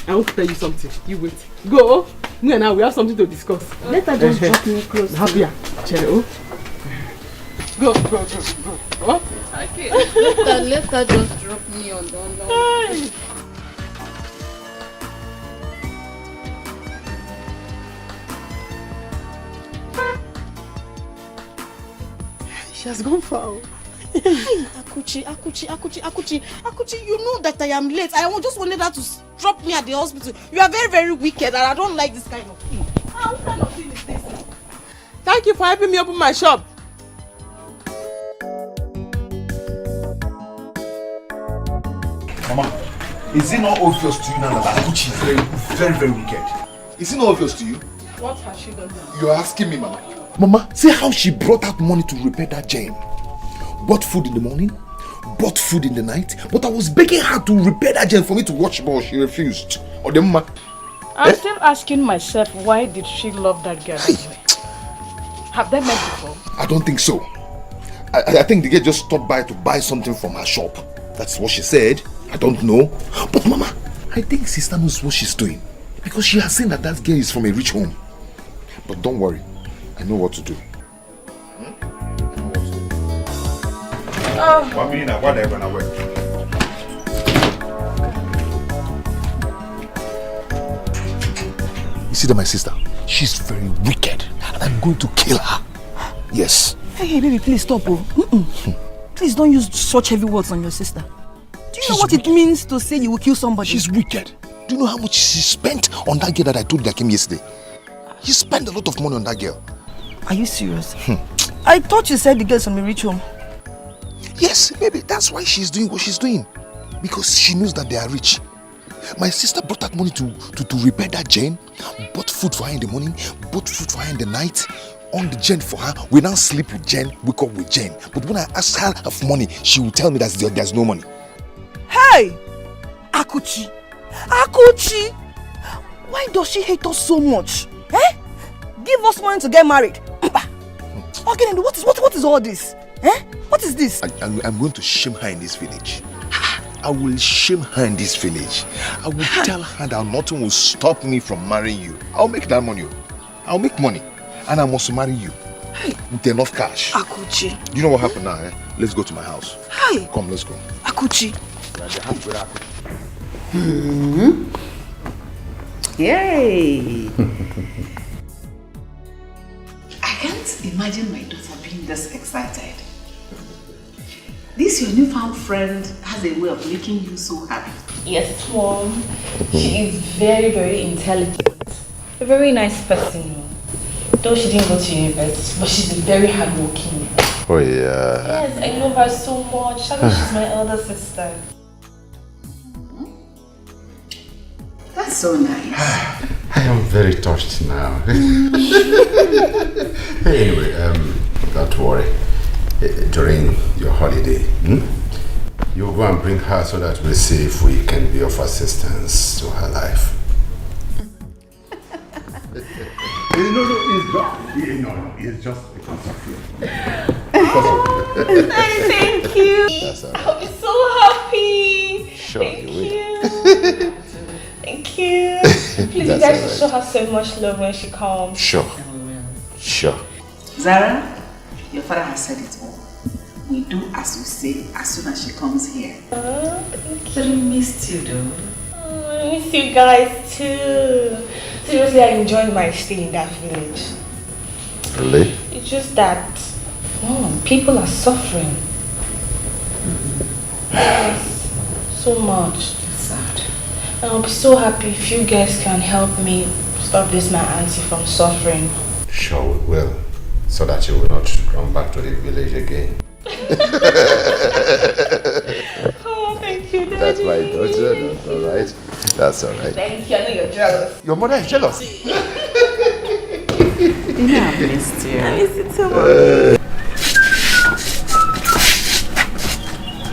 I want to tell you something. You wait. Go. Me and I, we have something to discuss.
Let her just drop me close.
Happier. Go. Oh?
Okay. Let her just drop me on the
She has gone far.
Akuchi, you know that I am late. I just wanted her to drop me at the hospital. You are very, very wicked and I don't like this kind of thing. What kind of thing is this?
Thank you for helping me open my shop.
Mama, is it not obvious to you now that Akuchi is very, very, very wicked? Is it not obvious to you?
What has she done now?
You're asking me, Mama. Mama, see how she brought out money to repair that gem. Bought food in the morning, bought food in the night, but I was begging her to repair that gem for me to watch ball. She refused. Or the Mama.
I'm still asking myself, why did she love that girl that way? Have they met before?
I don't think so. I think the girl just stopped by to buy something from her shop. That's what she said. I don't know. But Mama, I think sister knows what she's doing. Because she has seen that that girl is from a rich home. But don't worry. I know what to do. You see that my sister? She's very wicked. And I'm going to kill her. Yes.
Hey, baby, please stop. Please don't use such heavy words on your sister. Do you know what it means to say you will kill somebody?
She's wicked. Do you know how much she spent on that girl that I told you that came yesterday? She spent a lot of money on that girl.
Are you serious? I thought you said the girl's from a rich home.
Yes, maybe that's why she's doing what she's doing. Because she knows that they are rich. My sister brought that money to repair that gen, bought food for her in the morning, bought food for her in the night, on the gen for her. We now sleep with Jen, wake up with Jen. But when I ask her of money, she will tell me that there's no money.
Hey! Akuchi! Akuchi! Why does she hate us so much? Eh? Give us money to get married. Okay, then what is all this? Eh? What is this?
I'm going to shame her in this village. I will shame her in this village. I will tell her that nothing will stop me from marrying you. I'll make that money. I'll make money. And I must marry you. Hey. With enough cash.
Akuchi.
You know what happened now, eh? Let's go to my house.
Hey.
Come, let's go.
Akuchi.
Yay! I can't imagine my daughter being this excited. This your newfound friend has a way of making you so happy.
Yes, Mom. She is very, very intelligent. A very nice person. Though she didn't go to university, but she's very hardworking.
Oh yeah.
Yes, I love her so much. I mean, she's my elder sister.
That's so nice.
I am very touched now. Anyway, don't worry. During your holiday, you'll go and bring her so that we'll see if we can be of assistance to her life. It's just because of you.
Thank you.
That's all right.
I'll be so happy.
Sure,
Thank
you will.
Thank you. Please, you guys should show her so much love when she comes.
Sure. Sure.
Zara, your father has said it all. We do as you say as soon as she comes here.
Thank
you. We missed you though.
I miss you guys too. Seriously, I enjoyed my stay in that village.
Really?
It's just that people are suffering. Yes, so much.
It's sad.
I'll be so happy if you guys can help me stop this my auntie from suffering.
Sure we will, so that you will not run back to the village again.
Oh, thank you, Daddy.
That's my daughter. That's all right. That's all right.
Thank you. I know you're jealous.
Your mother is jealous.
I missed you.
I miss you too much.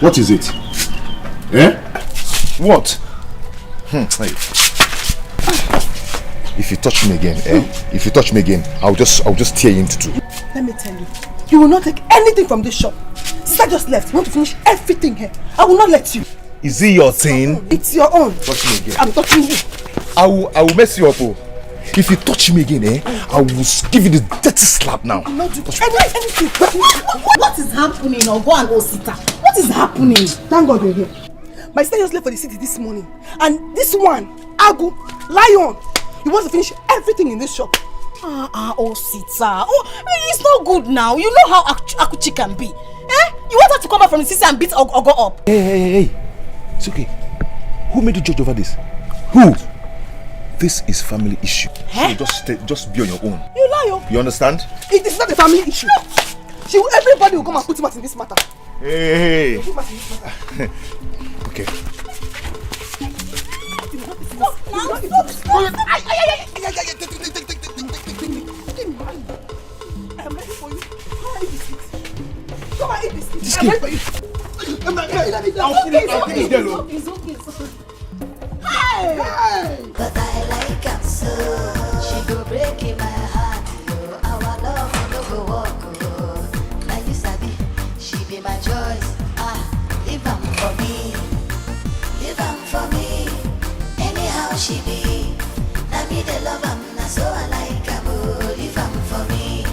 What is it? Eh? What? Hey. If you touch me again, if you touch me again, I'll just tear you into two.
Let me tell you, you will not take anything from this shop. Sister just left. You want to finish everything here. I will not let you.
Is it your thing?
It's your own.
Touch me again.
I'm touching you.
I will mess you up. Oh. If you touch me again, I will give you the dirty slap now.
I'm not doing anything. What is happening? Ogo and Osita? What is happening? Thank God you're here. My sister just left for the city this morning. And this one, Agu, Lion, he wants to finish everything in this shop.
Osita. Oh, it's not good now. You know how Akuchi can be. You want her to come back from the city and beat Ogo up?
Hey. It's okay. Who made you judge over this? Who? This is family issue. So just be on your own.
You lie.
You understand?
It is not a family issue. Everybody will come and put him out in this matter.
Hey. Okay.
I am ready for you. Come and eat this.
This
I'm ready for you. It's okay.
Hey! But I like her so. She go breaking my heart. Our love no go walk. Now you sabi, she be my choice. Leave her for me. Leave her for me. Anyhow she be. Now me the love her. Now so I like her. Leave her for me.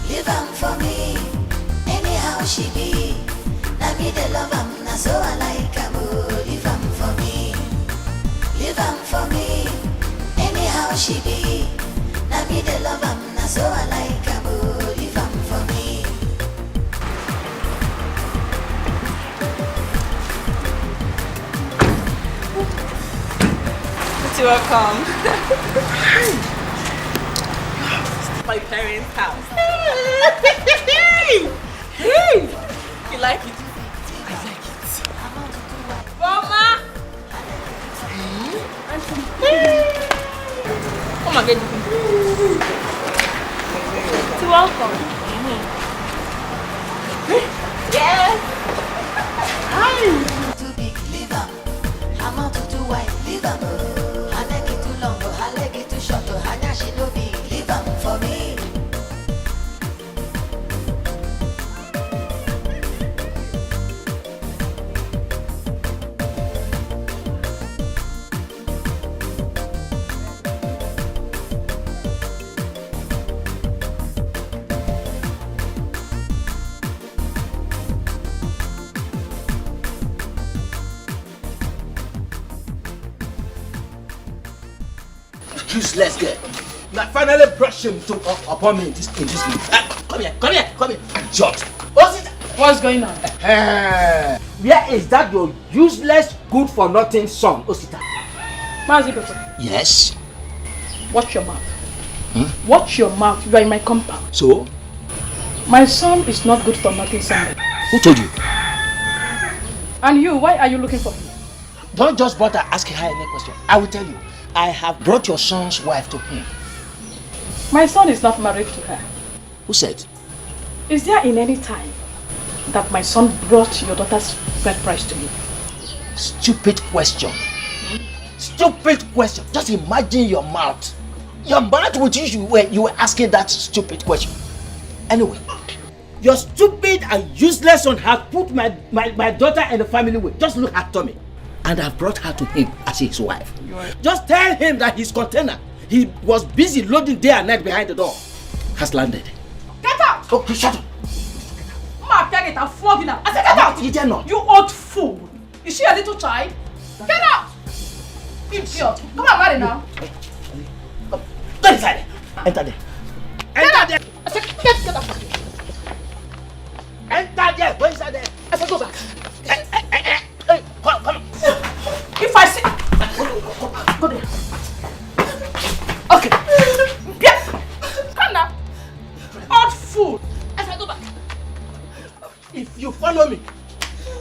Leave her for me. Anyhow she be. Now me the love her. Now so I like her. Leave her for me. Leave her for me. Anyhow she be. Now me the love her. Now so I like her. Leave her for me.
You're welcome. My parents' house. You like it? I like it. Mama! Come and get it. You're welcome. Yes.
Hi. Too big, leave her. I'm out to do white, leave her. Her neck is too long, her leg is too short. Her neck she no big, leave her for me.
Useless girl. I finally brought him upon me in this meeting. Come here. Judge.
What's going on?
Where is that your useless, good for nothing son, Osita? Yes.
Watch your mouth. Watch your mouth. You are in my compound.
So?
My son is not good for nothing, son.
Who told you?
And you, why are you looking for him?
Don't just bother asking her any question. I will tell you. I have brought your son's wife to him.
My son is not married to her.
Who said?
Is there in any time that my son brought your daughter's bride price to you?
Stupid question. Stupid question. Just imagine your mouth. Your mouth with you were asking that stupid question. Anyway, your stupid and useless son has put my daughter in the family way. Just look at Tommy. And I've brought her to him as his wife. Just tell him that his container, he was busy loading day and night behind the door, has landed.
Get out!
Okay, shut up.
I'm flogging her. I said get out!
You dare not.
You old fool. Is she a little child? Get out! Idiot. Come on, marry now.
Go inside. Enter there. Enter there.
I said get out.
Enter there. Go inside there.
I said go back.
Hey, come.
If I say... Go there. Okay. Yeah. Come now. Old fool. I said go back.
If you follow me,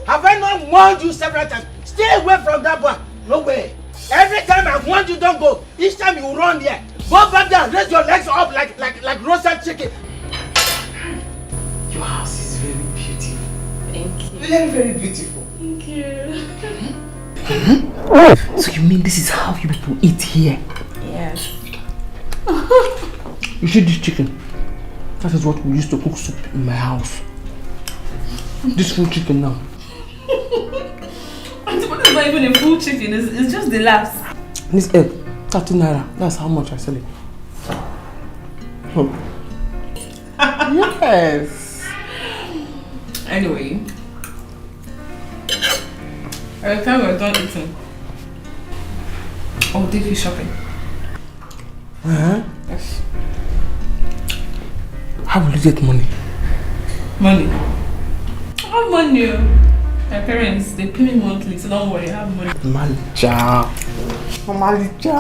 have I not warned you several times? Stay away from that boy. No way. Every time I warn you, don't go. Each time you run there. Go back there. Raise your legs up like roasted chicken.
Your house is very beautiful. Thank you.
Very, very beautiful.
Thank you.
So you mean this is how you people eat here?
Yes.
You see this chicken? That is what we used to cook soup in my house. This full chicken now.
Auntie, but it's not even a full chicken, it's just the last.
This egg, 30 naira. That's how much I sell it. Yes.
Anyway, by the time we're done eating, I'll take you shopping. Yes.
How will you get money?
Money? I have money. My parents, they pay me monthly, so don't worry, I have money.
Malicha. Malicha.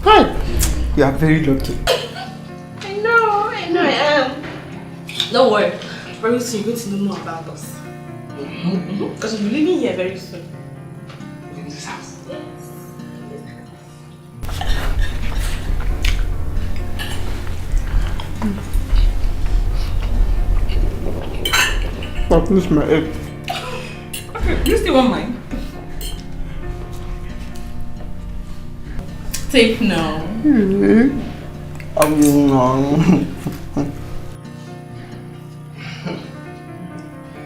Hi. You are very lucky.
I know I am. Don't worry, very soon you're going to know more about us. Because we're leaving here very soon. In this house. Yes.
Now please my egg.
Okay, you still want mine? Take now.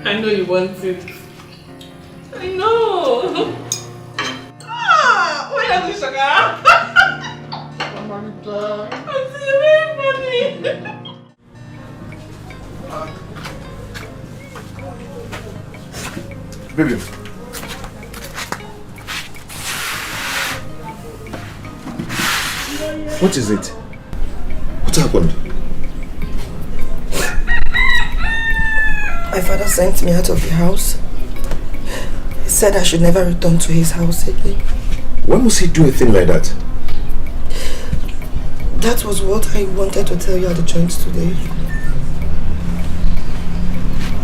I know you want it. I know. Why are you sugar? I'm very funny.
Baby. What is it? What happened?
My father sent me out of the house. He said I should never return to his house again.
Why must he do a thing like that?
That was what I wanted to tell you at the joint today.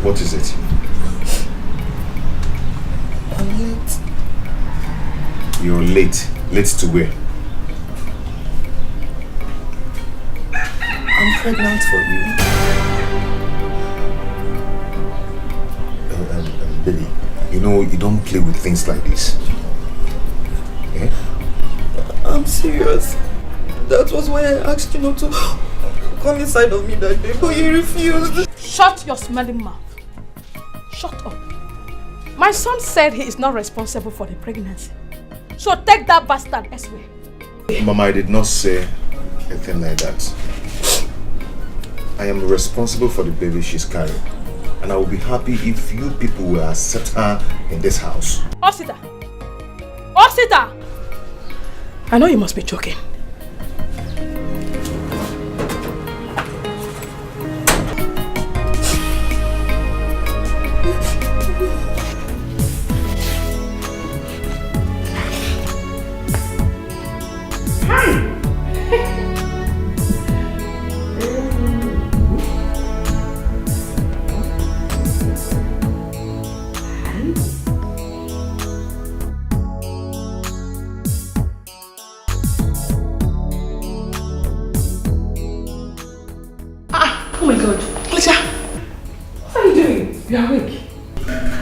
What is it?
I'm late.
You're late. Late to where?
I'm pregnant for you.
Baby, you know you don't play with things like this. Yeah?
I'm serious. That was why I asked you not to come inside of me that day, but you refused.
Shut your smelling mouth. Shut up. My son said he is not responsible for the pregnancy. So take that bastard elsewhere.
Mama, I did not say anything like that. I am responsible for the baby she's carrying. And I will be happy if you people will accept her in this house.
Osita! Osita! I know you must be joking.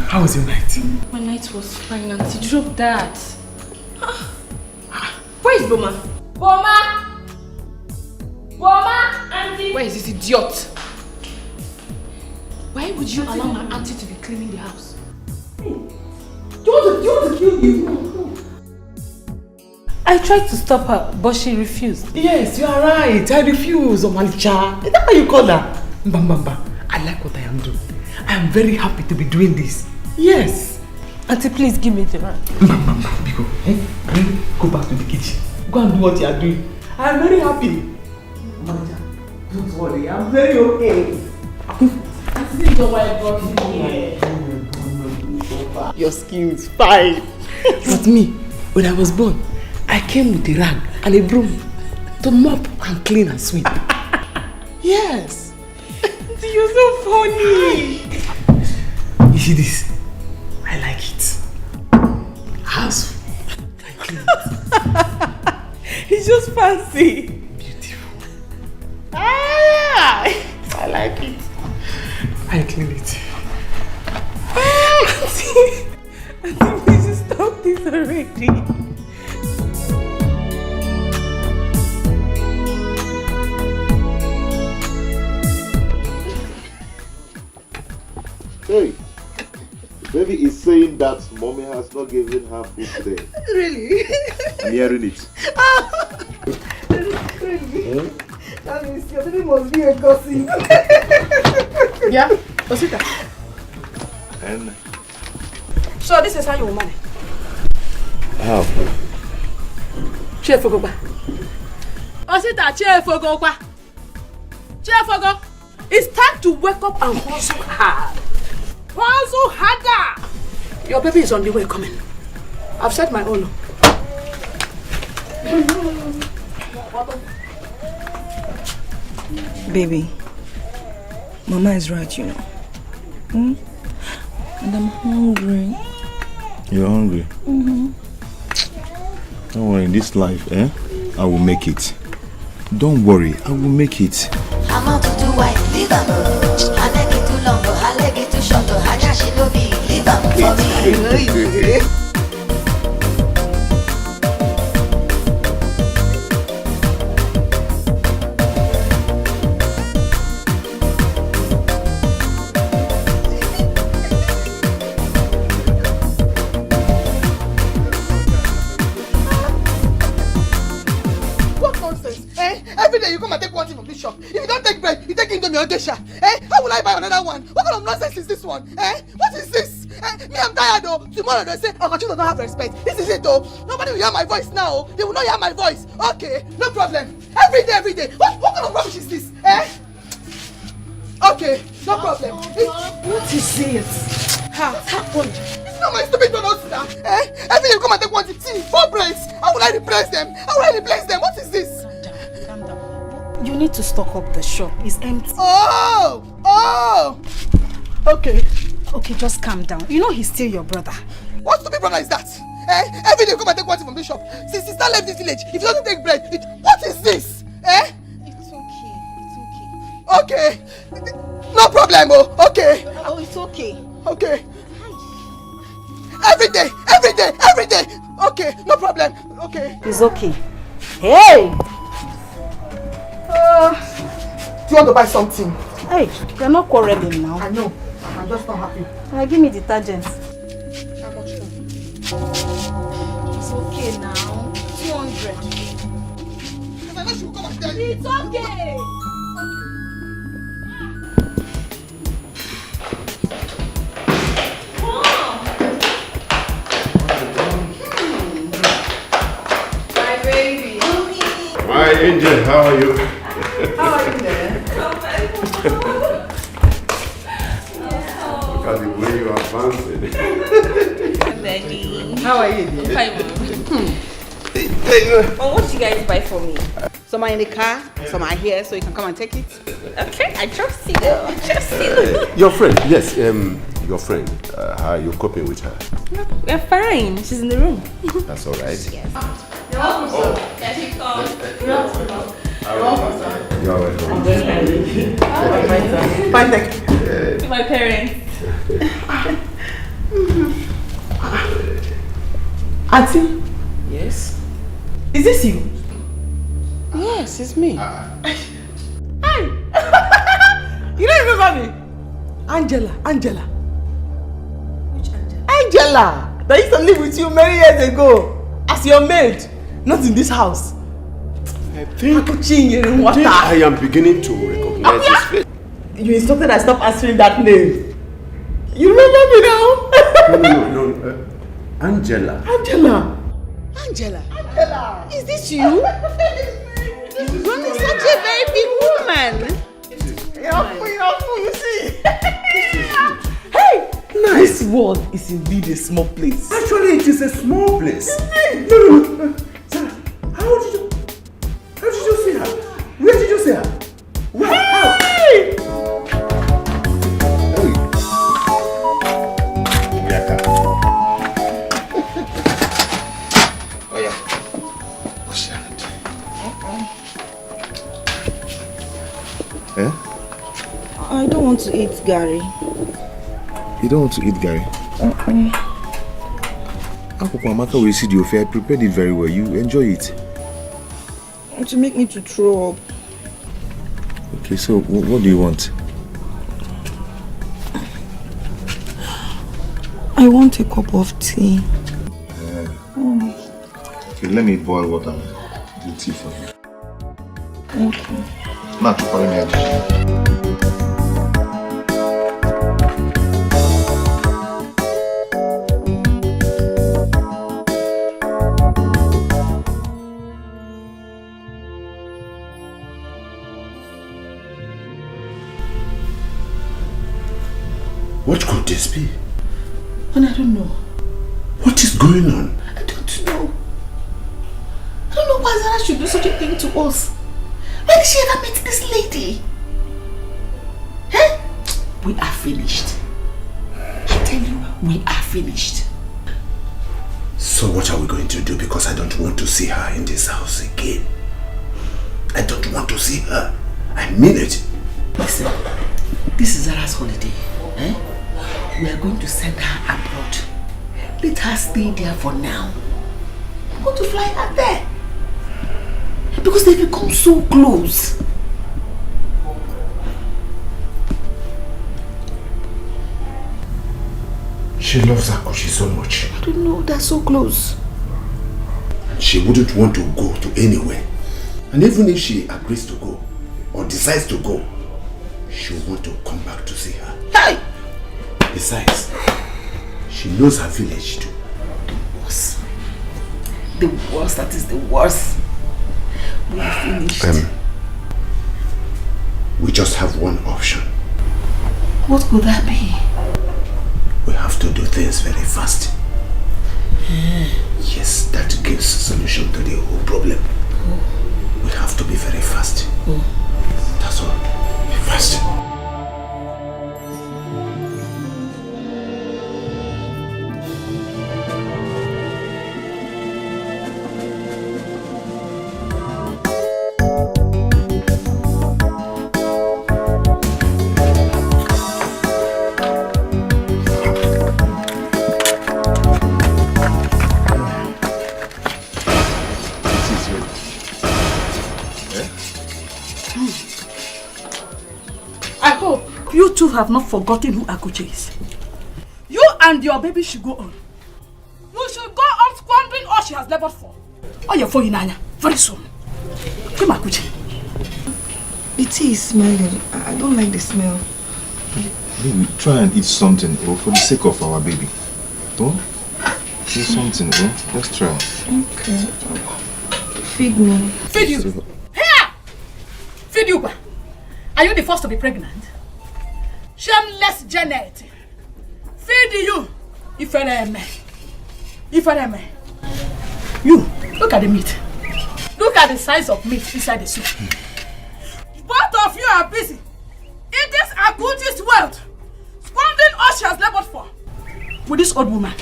How was your night?
My night was fine, Auntie. Drop that.
Where is Boma? Boma! Boma! Auntie!
Where is this idiot? Why would you allow my auntie to be cleaning the house?
Do you want to kill you?
I tried to stop her, but she refused.
Yes, you are right. I refuse, Omalicha. Is that how you call her? Mbambamba. I like what I am doing. I am very happy to be doing this. Yes.
Auntie, please give me the rag.
Mbambamba, Biko. Go back to the kitchen. Go and do what you are doing. I am very happy. Omalicha, don't worry. I am very okay.
I see the white brought you here.
Your skin is fine. But me, when I was born, I came with a rag and a broom to mop and clean and sweep. Yes.
You're so funny.
You see this? I like it. House. I clean it.
It's just fancy.
Beautiful.
Ah!
I like it. I clean it.
Auntie, please stop this already.
saying that mommy has not given her food today?
Really?
I'm hearing it.
Really? That means your baby must be a gossip.
Yeah, Osita.
And
So this is how you will manage.
how?
Chefogo. Osita, chefogo. Chefogo. It's time to wake up and hustle hard. Hustle harder. Your baby is on the way coming. I've said my own.
Baby, Mama is right, you know. And I'm hungry.
You're hungry? Don't worry, in this life, I will make it. Don't worry, I will make it.
I'm out to do white, leave them. I leg it too long, I leg it too short, I just she no be, leave them for me.
Every day you come and take one thing from this shop. If you don't take bread, you take Indomie or Gesha. How will I buy another one? What kind of nonsense is this one? What is this? Me, I'm tired though. Tomorrow they say, oh, you don't have respect. This is it though. Nobody will hear my voice now. They will not hear my voice. Okay, no problem. Every day. What kind of rubbish is this? Okay, no problem. What is it? What happened? It's not my stupid donuts, sir. Every day you come and take one thing. See, 4 breads. How will I replace them? What is this?
You need to stock up the shop. It's empty.
Oh! Okay,
just calm down. You know he's still your brother.
What stupid brother is that? Every day you come and take one thing from this shop. Since sister left this village, if you don't take bread, what is this?
It's
Okay. No problem, okay.
Oh, it's okay.
Okay. Every day. Okay, no problem. Okay.
It's okay. Hey!
Do you want to buy something?
Hey, you're not quarreling now.
I know. I'm just not happy.
Give me detergent.
How much now?
It's okay now. 200.
Because I know she will come and tell you.
It's okay.
My angel, how are you?
How are you there?
Look at the way you are advancing.
Daddy.
How are you dear?
Hi, Mom. Well, what did you guys buy for me?
Some are in the car, some are here, so you can come and take it.
Okay, I trust you. I trust you.
Your friend, yes, your friend. How are you coping with her?
We're fine. She's in the room.
That's all right.
Yes.
You're welcome, sir.
Can she come?
You're welcome, sir.
You're welcome.
I'm very fine. Fine, thank you.
To my parents.
Auntie?
Yes?
Is this you?
Yes, it's me.
Hey! You don't remember me? Angela.
Which Angela?
Angela! That used to live with you many years ago. As your maid. Not in this house.
I think
I
am beginning to recognize his face.
You instructed I stop answering that name. You remember me now?
No. Angela.
Angela. Is this you? You're such a very big woman.
You see? Hey!
Nice.
This world is indeed a small place.
Actually, it is a small place.
No.
Sir, how did you see her? Where did you see her? Where? How?
Oh yeah. What's your hand?
I don't want to eat Gary.
You don't want to eat Gary? Akoko Amaka will see the affair. I prepared it very well. You enjoy it.
To make me to throw up.
Okay, so what do you want?
I want a cup of tea.
Okay, let me boil water and do tea for you.
Okay.
Not to follow me.
What could this be?
And I don't know.
What is going on?
I don't know. I don't know why Zara should do such a thing to us. Why did she ever meet this lady? Eh? We are finished. I tell you, we are finished.
So what are we going to do? Because I don't want to see her in this house again. I don't want to see her. I mean it.
Listen, this is Zara's holiday. Eh? We are going to send her abroad. Let her stay there for now. I'm going to fly her there. Because they become so close.
She loves Akuchi so much.
I don't know, they're so close.
She wouldn't want to go to anywhere. And even if she agrees to go, or decides to go, she'll want to come back to see her.
Hey!
Besides, she knows her village too.
The worst, that is the worst. We are finished.
We just have one option.
What could that be?
We have to do things very fast. Yes, that gives solution to the whole problem. We have to be very fast. That's all. Be fast.
You have not forgotten who Akuche is. You and your baby should go on. You should go on squandering all she has labored for. Oh, you're for Inanya very soon. Come, Akuche.
The tea is smelling. I don't like the smell.
Baby, try and eat something, for the sake of our baby. Oh? Eat something, Let's try.
Okay. Feed me.
Feed you? Here! Feed you. Are you the first to be pregnant? Shameless Janet. Feed you. If I am. You, look at the meat. Look at the size of meat inside the soup. Both of you are busy. It is Akuchi's wealth. Squandering all she has labored for. With this old woman.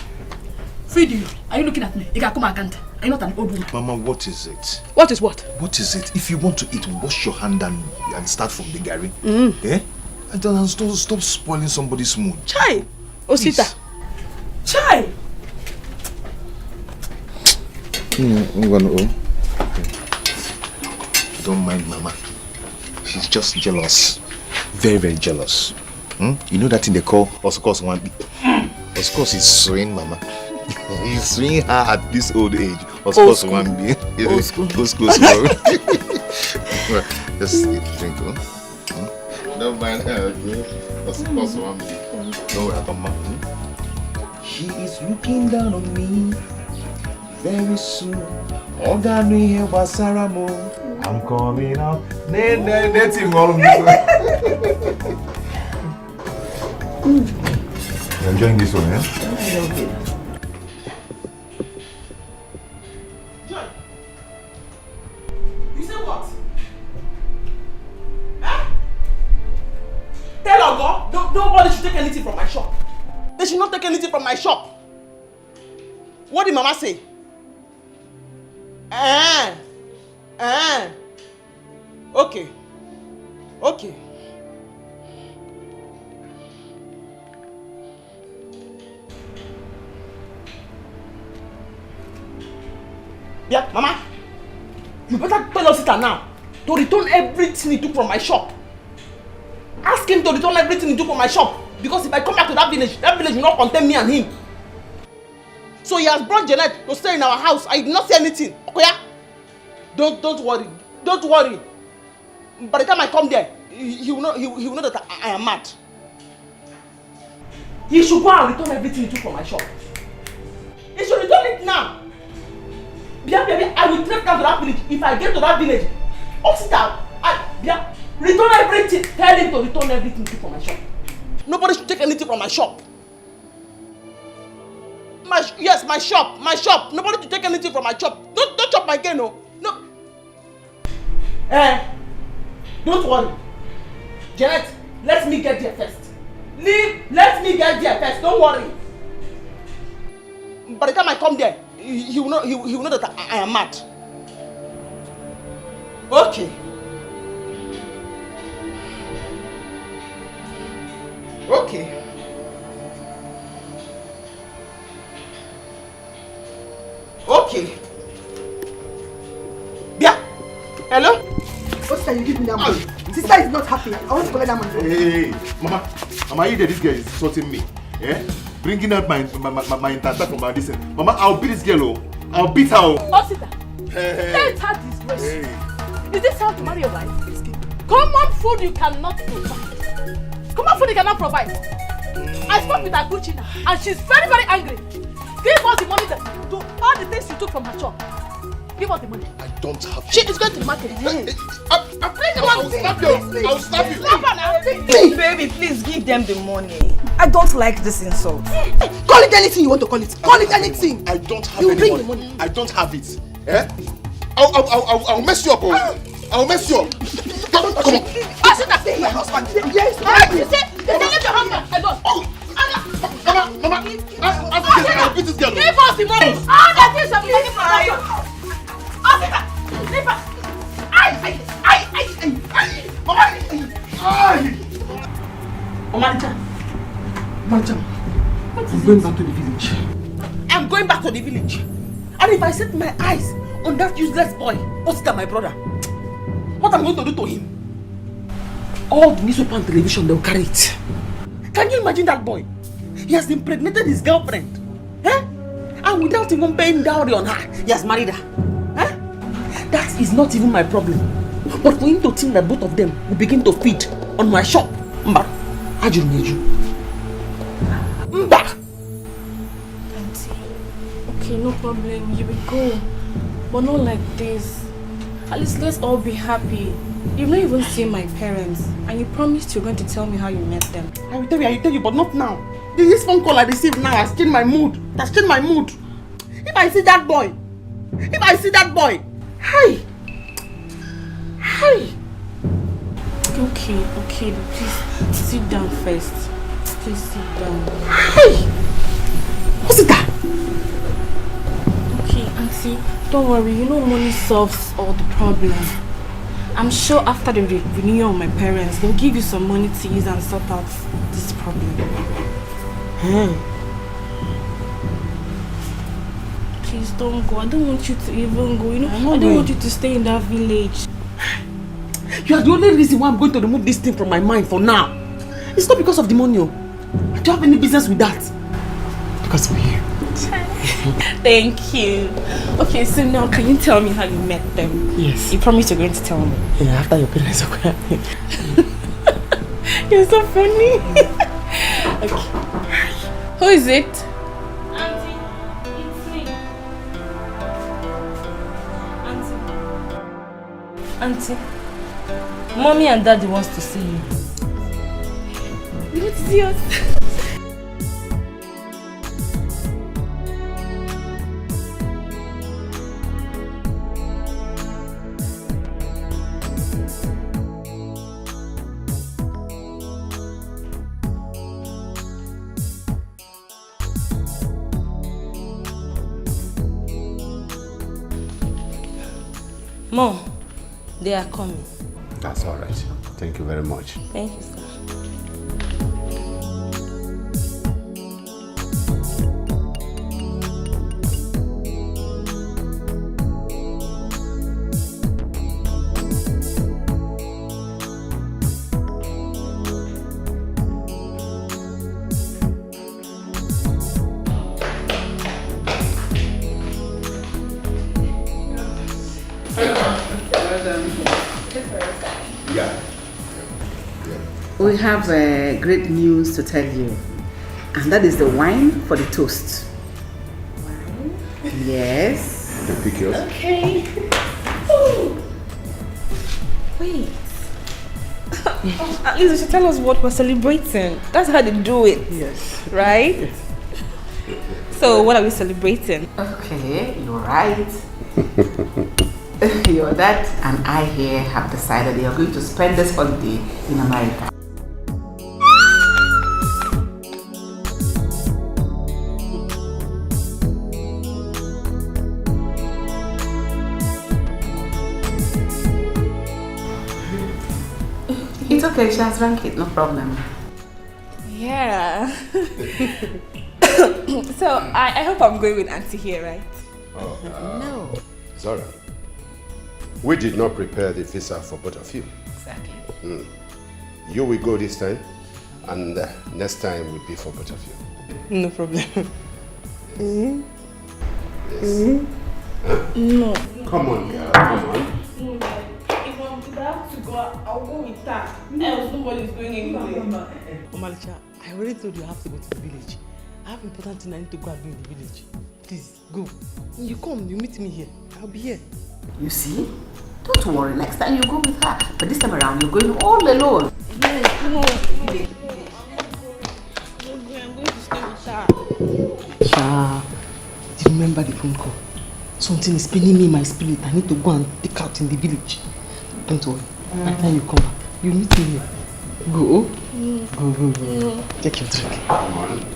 Feed you. Are you looking at me? Are you not an old woman?
Mama, what is it?
What is what?
What is it? If you want to eat, wash your hand and start from the gari. Eh? And then stop spoiling somebody's mood.
Chai! Osita! Chai!
Don't mind Mama. She's just jealous. Very, very jealous. You know that thing they call Oscos one. Oscos is swing Mama. He's swinging her at this old age. Oscos one be. Oscos. Just drink, Don't mind her, Oscos one be. Don't worry about Mama. She is looking down on me. Very soon. I'm coming out. That's him all of me. You're enjoying this one, yeah?
I love it.
You say what? Huh? Tell Ogo, nobody should take anything from my shop. They should not take anything from my shop. What did Mama say? Okay. Yeah, Mama. You better tell Osita now to return everything he took from my shop. Ask him to return everything he took from my shop. Because if I come back to that village will not contain me and him. So he has brought Janet to stay in our house. I did not say anything. Okay? Don't worry. Don't worry. By the time I come there, he will know that I am mad. He should go and return everything he took from my shop. He should return it now. Bia, I will trek down to that village. If I get to that village, sit down. Return everything. Tell him to return everything he took from my shop. Nobody should take anything from my shop. My shop. Nobody should take anything from my shop. Don't chop my cane, no. Don't worry. Janet, let me get there first. Let me get there first. Don't worry. By the time I come there, he will know that I am mad. Okay. Okay. Okay. Bia. Hello?
Sister, you give me that money. Sister is not happy. I want to collect that money.
Hey, Mama, you that this girl is insulting me. Eh? Bringing out my entire from my distance. Mama, I'll beat this girl. I'll beat her.
Oh, sister. Let her disgrace. Is this how to marry a wife? Common food you cannot provide. Common food you cannot provide. I spoke with her Gucci now, and she's very, very angry. Give us the money to all the things you took from her shop. Give us the money.
I don't have.
She is going to the market.
I'll slap you. I'll slap you.
Please, baby, please give them the money. I don't like this insult. Call it anything you want to call it. Call it anything.
I don't have any money. I don't have it. Eh? I'll mess you up. I'll mess you up. Come on.
Say my husband. Yes.
You say let your husband alone.
Mama, I'll beat this girl.
Give us the money. All the things I'm taking from her. Leave her. Madam, I'm going back to the village. I'm going back to the village. And if I set my eyes on that useless boy, Oscar, my brother, what am I going to do to him? All the newspaper and television, they'll carry it. Can you imagine that boy? He has impregnated his girlfriend. Eh? And without even paying dowry on her, he has married her. Eh? That is not even my problem. But for him to think that both of them will begin to feed on my shop, Mba,
Auntie, okay, no problem. You will go. But not like this. At least let's all be happy. You've not even seen my parents. And you promised you're going to tell me how you met them.
I will tell you, but not now. This phone call I received now has changed my mood. That's changed my mood. If I see that boy, hi.
Okay, please sit down first. Please sit down.
Hey! What's it that?
Okay, Auntie, don't worry. You know money solves all the problems. I'm sure after the renewal of my parents, they'll give you some money to use and sort out this problem. Please don't go. I don't want you to even go. I don't want you to stay in that village.
You are the only reason why I'm going to remove this thing from my mind for now. It's not because of the money. I don't have any business with that. Because of you.
Thank you. Okay, so now can you tell me how you met them?
Yes.
You promised you're going to tell me.
Yeah, after your parents are quiet.
You're so funny. Okay. Who is it?
Auntie, it's me.
Auntie, Mommy and Daddy wants to see you. You want to see us? Mom, they are coming.
That's all right. Thank you very much.
Thank you, sir.
Yeah.
We have great news to tell you. And that is the wine for the toast. Wine? Yes.
The pickles.
Okay.
Wait. At least you should tell us what we're celebrating. That's how they do it.
Yes.
Right? Yes. So what are we celebrating?
Okay, you're right. Your dad and I here have decided they are going to spend this holiday in America. It's okay, she has drank it, no problem.
Yeah. So I hope I'm going with Auntie here, right?
No. Zora, we did not prepare the visa for both of you.
Exactly.
You will go this time, and next time will be for both of you.
No problem.
Yes.
No.
Come on, girl, come on.
If I'm about to go, I'll go with her. Else nobody's going anywhere.
Omalicha, I already told you I have to go to the village. I have important thing I need to go and do in the village. Please, go. When you come, you meet me here. I'll be here.
You see? Don't worry, next time you go with her. But this time around, you're going all alone.
Yes, no. I'm going to stay with her.
Cha, do you remember the phone call? Something is paining me in my spirit. I need to go and take out in the village. Don't worry. By the time you come back, you meet me here. Go. Go. Take your drink.
Come on.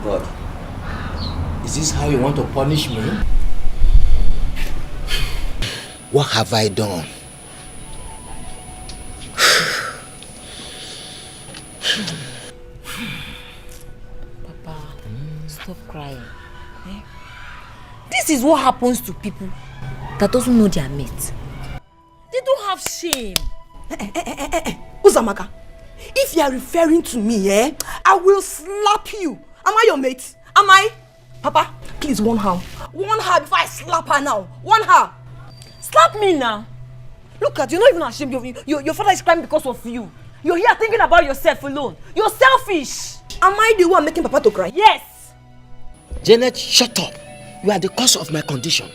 God, is this how you want to punish me? What have I done?
Papa, stop crying. Eh? This is what happens to people that doesn't know their mate. They don't have shame.
Uzamaka, if you are referring to me, I will slap you. Am I your mate? Am I? Papa, please warn her. Warn her before I slap her now. Warn her.
Slap me now.
Look at you, you're not even ashamed of you. Your father is crying because of you. You're here thinking about yourself alone. You're selfish. Am I the one making Papa to cry?
Yes.
Janet, shut up. You are the cause of my condition.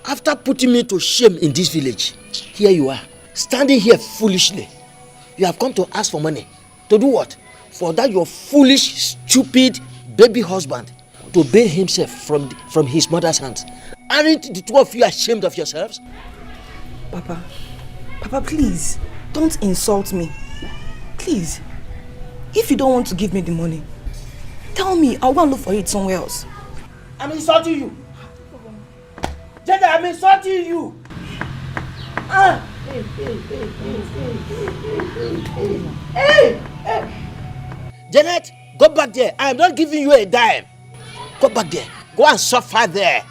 After putting me to shame in this village, here you are, standing here foolishly. You have come to ask for money. To do what? For that your foolish, stupid baby husband to bail himself from his mother's hands. Aren't the two of you ashamed of yourselves?
Papa, please, don't insult me. Please. If you don't want to give me the money, tell me, I'll go and look for it somewhere else.
I'm insulting you. Janet, I'm insulting you. Hey! Janet, go back there. I am not giving you a dime. Go back there. Go and suffer there.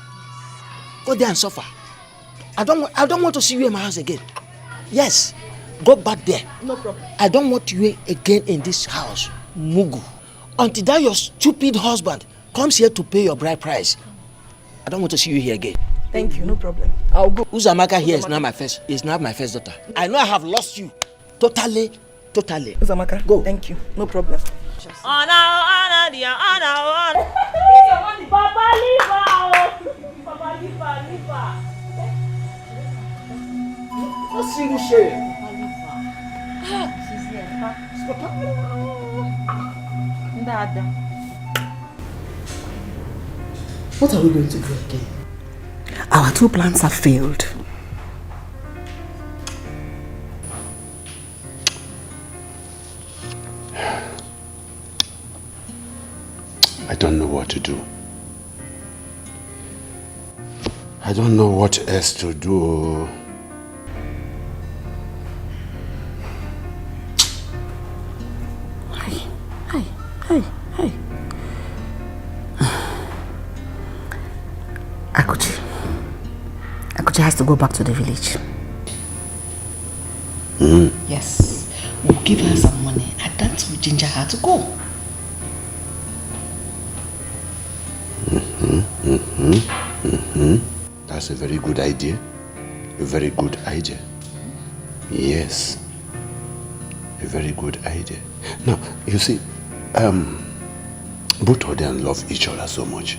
Go there and suffer. I don't want to see you in my house again. Yes, go back there.
No problem.
I don't want you again in this house, Mugu. Until that your stupid husband comes here to pay your bride price. I don't want to see you here again.
Thank you, no problem. I'll go.
Uzamaka here is not my first daughter. I know I have lost you. Totally.
Uzamaka, go. Thank you, no problem.
Honor, dear, honor.
Papa, leave her. Papa, leave her.
No single shame.
She's here.
What are we going to do again?
Our two plans have failed.
I don't know what to do. I don't know what else to do.
to go back to the village. Yes. We'll give her some money and that will ginger her to go.
That's a very good idea. A very good idea. Yes. A very good idea. Now, you see, both of them love each other so much.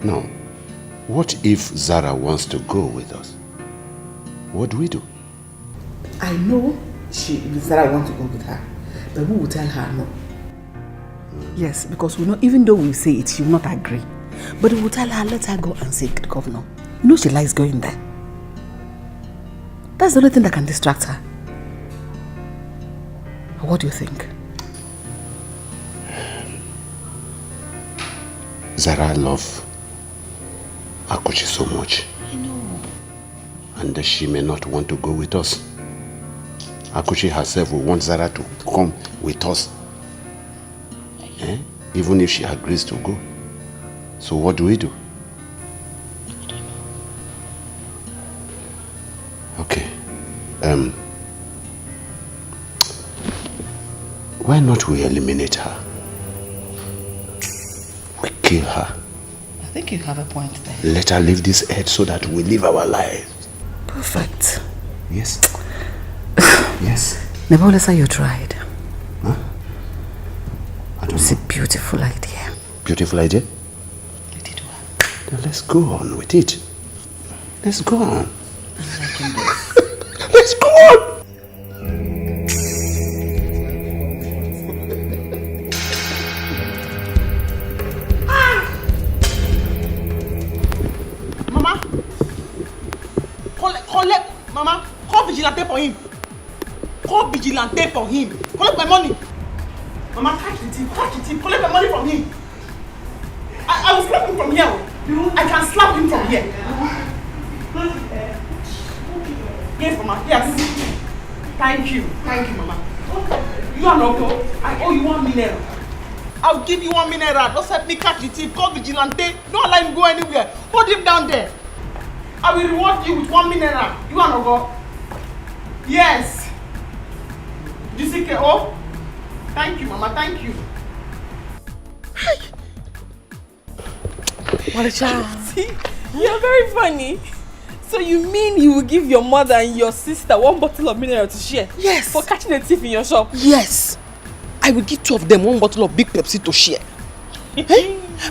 Now, what if Zara wants to go with us? What do we do?
I know Zara wants to go with her, but we will tell her no. Yes, because we know, even though we say it, she will not agree. But we will tell her, let her go and see the governor. You know she likes going there. That's the only thing that can distract her. What do you think?
Zara loves Akuchi so much.
I know.
And she may not want to go with us. Akuchi herself will want Zara to come with us. Even if she agrees to go. So what do we do? Okay. Why not we eliminate her? We kill her.
I think you have a point there.
Let her leave this earth so that we live our lives.
Perfect.
Yes. Yes.
Nevertheless, you tried.
Huh? I don't
It's
know.
a beautiful idea.
Beautiful idea? Then let's go on with it. Let's go on. Let's go on!
Mama! Collect, Mama! Call Vigilante for him! Call Vigilante for him! Collect my money! Mama, catch the thief, collect my money from him! I will slap him from here! I can slap him from here! Yes, Mama, yes! Thank you, Mama! You are not go. I owe you 1 million. I'll give you 1 million. Just help me catch the thief. Call Vigilante. Don't allow him go anywhere. Hold him down there. I will reward you with 1 million. You are not go. Yes. You see, oh? Thank you, Mama. Thank you.
See, you're very funny. So you mean you will give your mother and your sister 1 bottle of mineral to share?
Yes.
For catching a thief in your shop?
Yes. I will give 2 of them 1 bottle of big Pepsi to share.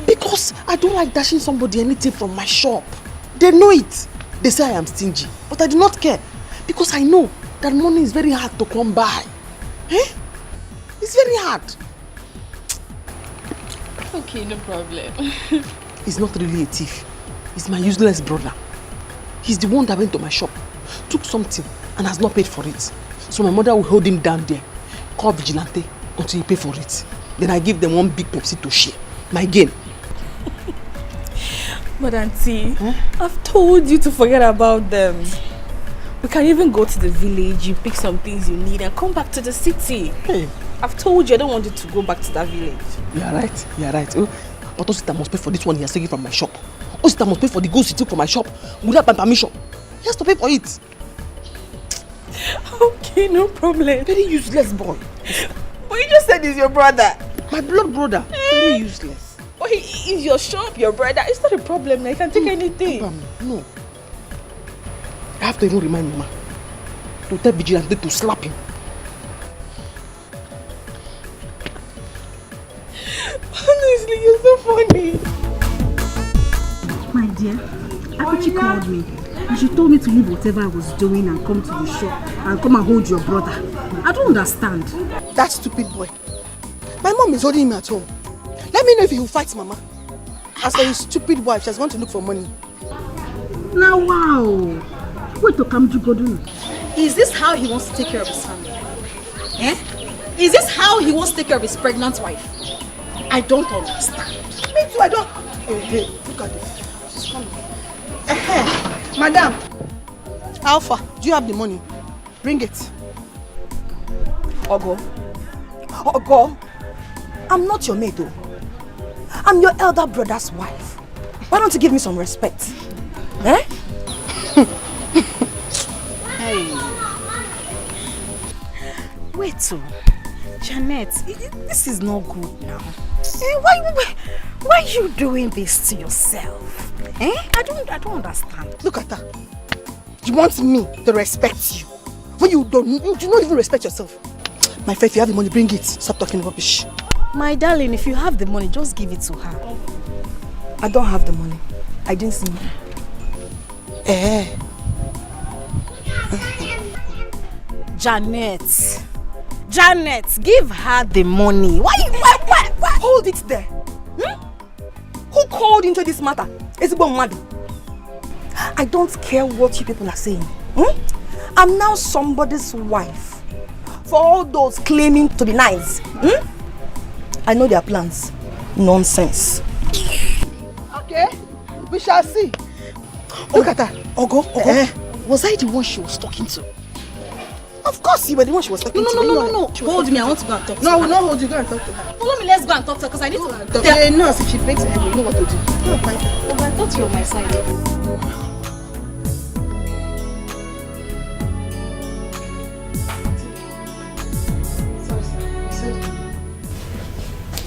Because I don't like dashing somebody anything from my shop. They know it. They say I am stingy. But I do not care. Because I know that money is very hard to come by. It's very hard.
Okay, no problem.
He's not really a thief. He's my useless brother. He's the one that went to my shop, took something and has not paid for it. So my mother will hold him down there, call Vigilante until he pay for it. Then I give them 1 big Pepsi to share. My gain.
But auntie, I've told you to forget about them. We can even go to the village, you pick some things you need and come back to the city. I've told you I don't want you to go back to that village.
You are right, you are right. But Osita must pay for this one he has taken from my shop. Osita must pay for the goods he took from my shop without my permission. He has to pay for it.
Okay, no problem.
Very useless boy.
But you just said he's your brother.
My blood brother. Very useless.
But he is your shop, your brother. It's not a problem. I can take anything.
No. I have to even remind Mama to tell Vigilante to slap him.
Honestly, you're so funny.
My dear, Akuchi called me and she told me to leave whatever I was doing and come to the shop and come and hold your brother. I don't understand.
That stupid boy. My mom is holding him at home. Let me know if he will fight Mama. As for his stupid wife, she's going to look for money.
Now, wow. Wait to come to Godun.
Is this how he wants to take care of his family? Is this how he wants to take care of his pregnant wife? I don't understand.
Me too, I don't. Hey, look at this. She's coming. Madam, Alpha, do you have the money? Bring it.
Ogo, I'm not your maid though. I'm your elder brother's wife. Why don't you give me some respect? Eh?
Hey. Wait, so Janet, this is not good now. Why are you doing this to yourself? Eh? I don't understand.
Look at her. You want me to respect you when you don't even respect yourself. My friend, if you have the money, bring it. Stop talking rubbish.
My darling, if you have the money, just give it to her.
I don't have the money. I didn't see money.
Janet, give her the money. Why?
Hold it there. Who called into this matter? It's about money. I don't care what you people are saying. I'm now somebody's wife. For all those claiming to be nice. I know their plans. Nonsense. Okay, we shall see. Look at her. Ogo.
Was I the one she was talking to?
Of course you were the one she was talking to.
No. Hold me, I want to go and talk to her.
No, I will not hold you. Go and talk to her.
Follow me, let's go and talk to her because I need to...
Yeah, no, if she breaks her head, you know what to do. Go and find her.
Oh, I thought you were on my side.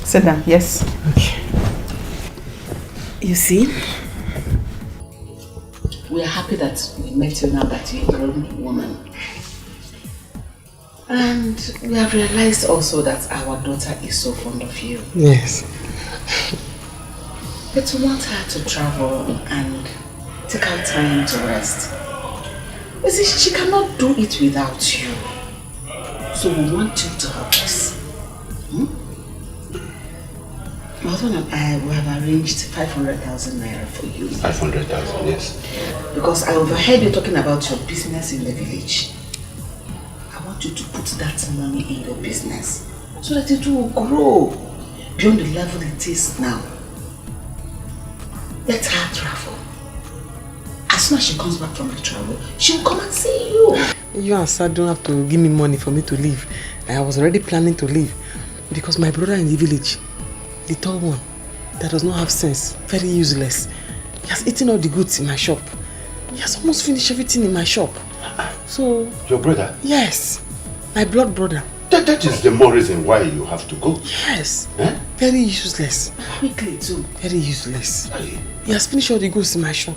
Sit down, yes.
Okay.
You see?
We are happy that we met you now that you're a grown woman. And we have realized also that our daughter is so fond of you.
Yes.
But we want her to travel and take her time to rest. You see, she cannot do it without you. So we want you to help us. My husband and I we have arranged 500,000 naira for you.
500,000, yes.
Because I overheard you talking about your business in the village. I want you to put that money in your business so that it will grow beyond the level it is now. Let her travel. As soon as she comes back from the travel, she will come and see you.
You and Sir don't have to give me money for me to leave. I was already planning to leave because my brother in the village, the tall one, that does not have sense, very useless. He has eaten all the goods in my shop. He has almost finished everything in my shop. So...
Your brother?
Yes. My blood brother.
That is the more reason why you have to go.
Yes. Very useless.
Quickly too.
Very useless. He has finished all the goods in my shop.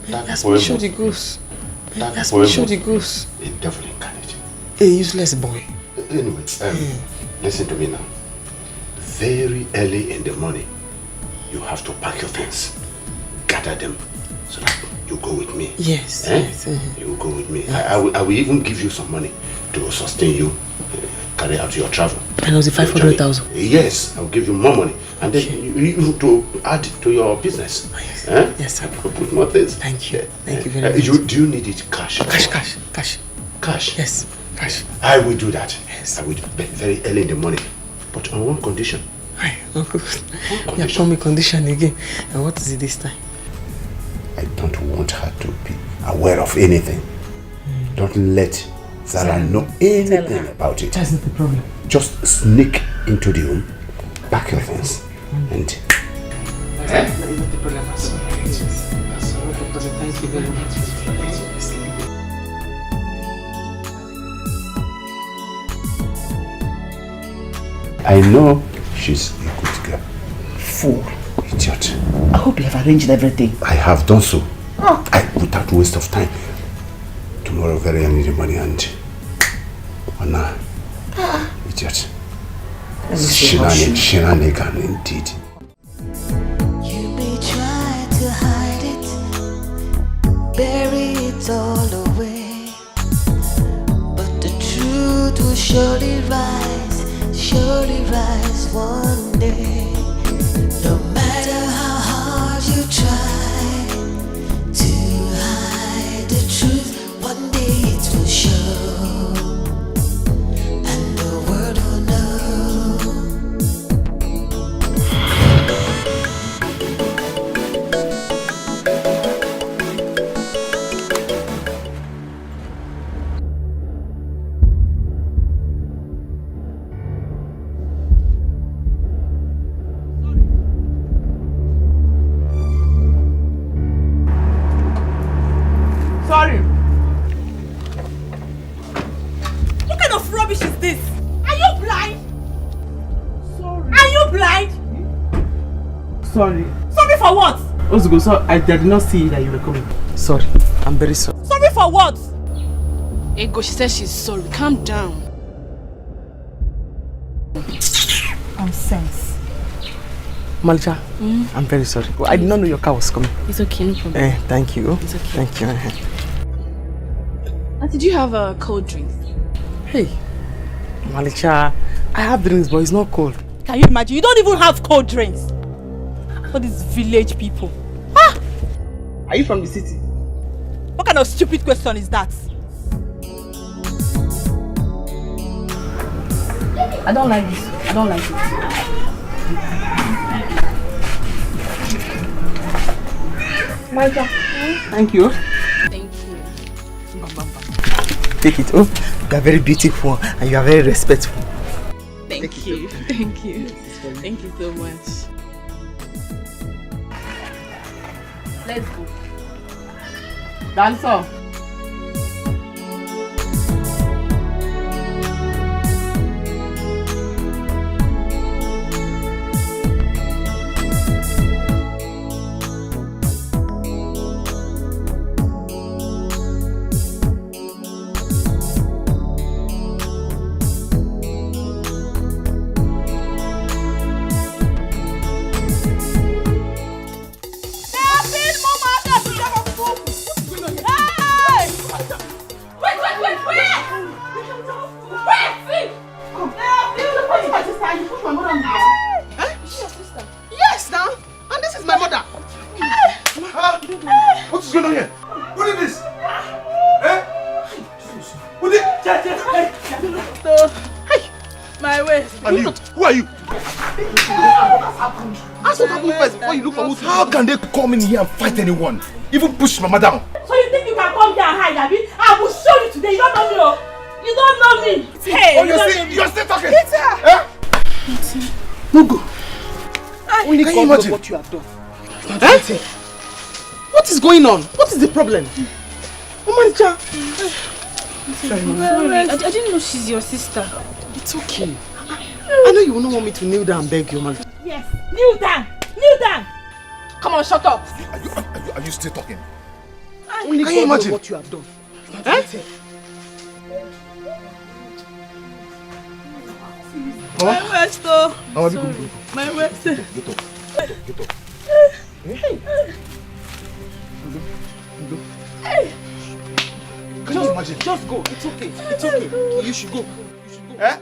He has
boy
finished all the goods. He has finished all the goods.
A devil incarnate.
A useless boy.
Anyway, listen to me now. Very early in the morning, you have to pack your things, gather them, so that you go with me.
Yes.
Yes. You will go with me. I will even give you some money to sustain you, carry out your travel.
And it was the 500,000.
Yes, I will give you more money, and then you to add to your business.
Yes.
Yes, I will put more things.
Thank you. Thank you very much.
Do you need it cash?
Cash.
Cash?
Yes, cash.
I will do that.
Yes.
I will do very early in the morning. But on one condition.
Hi, Uncle. You have told me condition again. And what is it this time?
I don't want her to be aware of anything. Don't let Zara know anything about it.
That's not the problem.
Just sneak into the room, pack your things, and...
That's not the problem. That's not the problem. Thank you very much.
I know she's a good girl. Fool, idiot.
I hope you have arranged everything.
I have done so. Without waste of time. Tomorrow very early in the morning and... Anna, idiot. Shenanigan indeed.
You may try to hide it, bury it all away, but the truth will surely rise one day. No matter how hard you try to hide the truth, one day it will show, and the world will know.
sorry.
Sorry for what?
Ozugo, so I did not see that you were coming.
Sorry, I'm very sorry.
Sorry for what?
Ego, she said she's sorry. Calm down.
Nonsense.
Malcha, I'm very sorry. I did not know your car was coming.
It's okay, no problem.
Thank you.
It's okay.
Thank you.
Did you have a cold drink?
Hey, Malcha, I have drinks, but it's not cold.
Can you imagine? You don't even have cold drinks. For these village people. Ah!
Are you from the city?
What kind of stupid question is that?
I don't like this. I don't like it.
Malcha. Thank you.
Thank you.
Take it. Oh, you are very beautiful and you are very respectful.
Thank you. Thank you. Thank you so much. Let's go.
Dancer.
Yes, now. And this is my mother. What is going on here? What is this? What is
My way.
And you? Who are you? Ask what happened first before you look for who's. How can they come in here and fight anyone? Even push Mama down?
So you think you can come here and hide, Abby? I will show you today. You don't know me, oh. You don't know me. Hey,
oh, you're still talking?
It's her.
Mugo.
Only
Can
God
you
knows
imagine?
what you have done. What is going on? What is the problem? Malcha.
Sorry. I didn't know she's your sister.
It's okay. I know you will not want me to kneel down and beg you, Malcha.
Yes. Kneel down. Kneel down. Come on, shut up.
Are you still talking?
Only
Can
God
you
knows
imagine?
what you have done.
My waist, oh.
Sorry.
My waist.
Get up. Can you imagine?
Just go. It's okay. It's okay. You should go.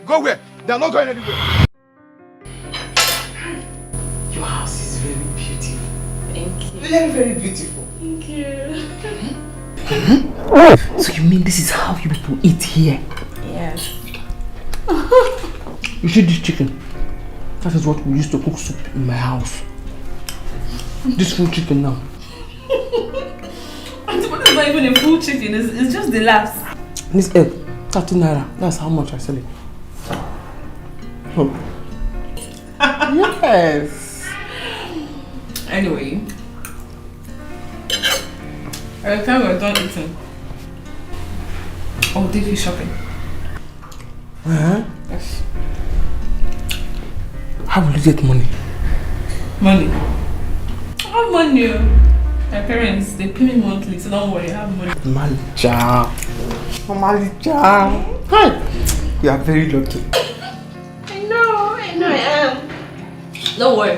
Go where? They are not going anywhere.
Your house is very beautiful.
Thank you.
Very, very beautiful.
Thank you.
So you mean this is how you people eat here?
Yes.
You see this chicken? That is what we used to cook soup in my house. This full chicken now.
It's not even a full chicken, it's just the last.
This egg, 30 naira. That's how much I sell it. Oh. Yes.
Anyway, by the time we're done eating, I'll take you shopping. Yes.
How will you get money?
Money? I have money. My parents, they pay me monthly, so don't worry, I have money.
Malcha. Malcha. Hi. You are very lucky.
I know I am. Don't worry,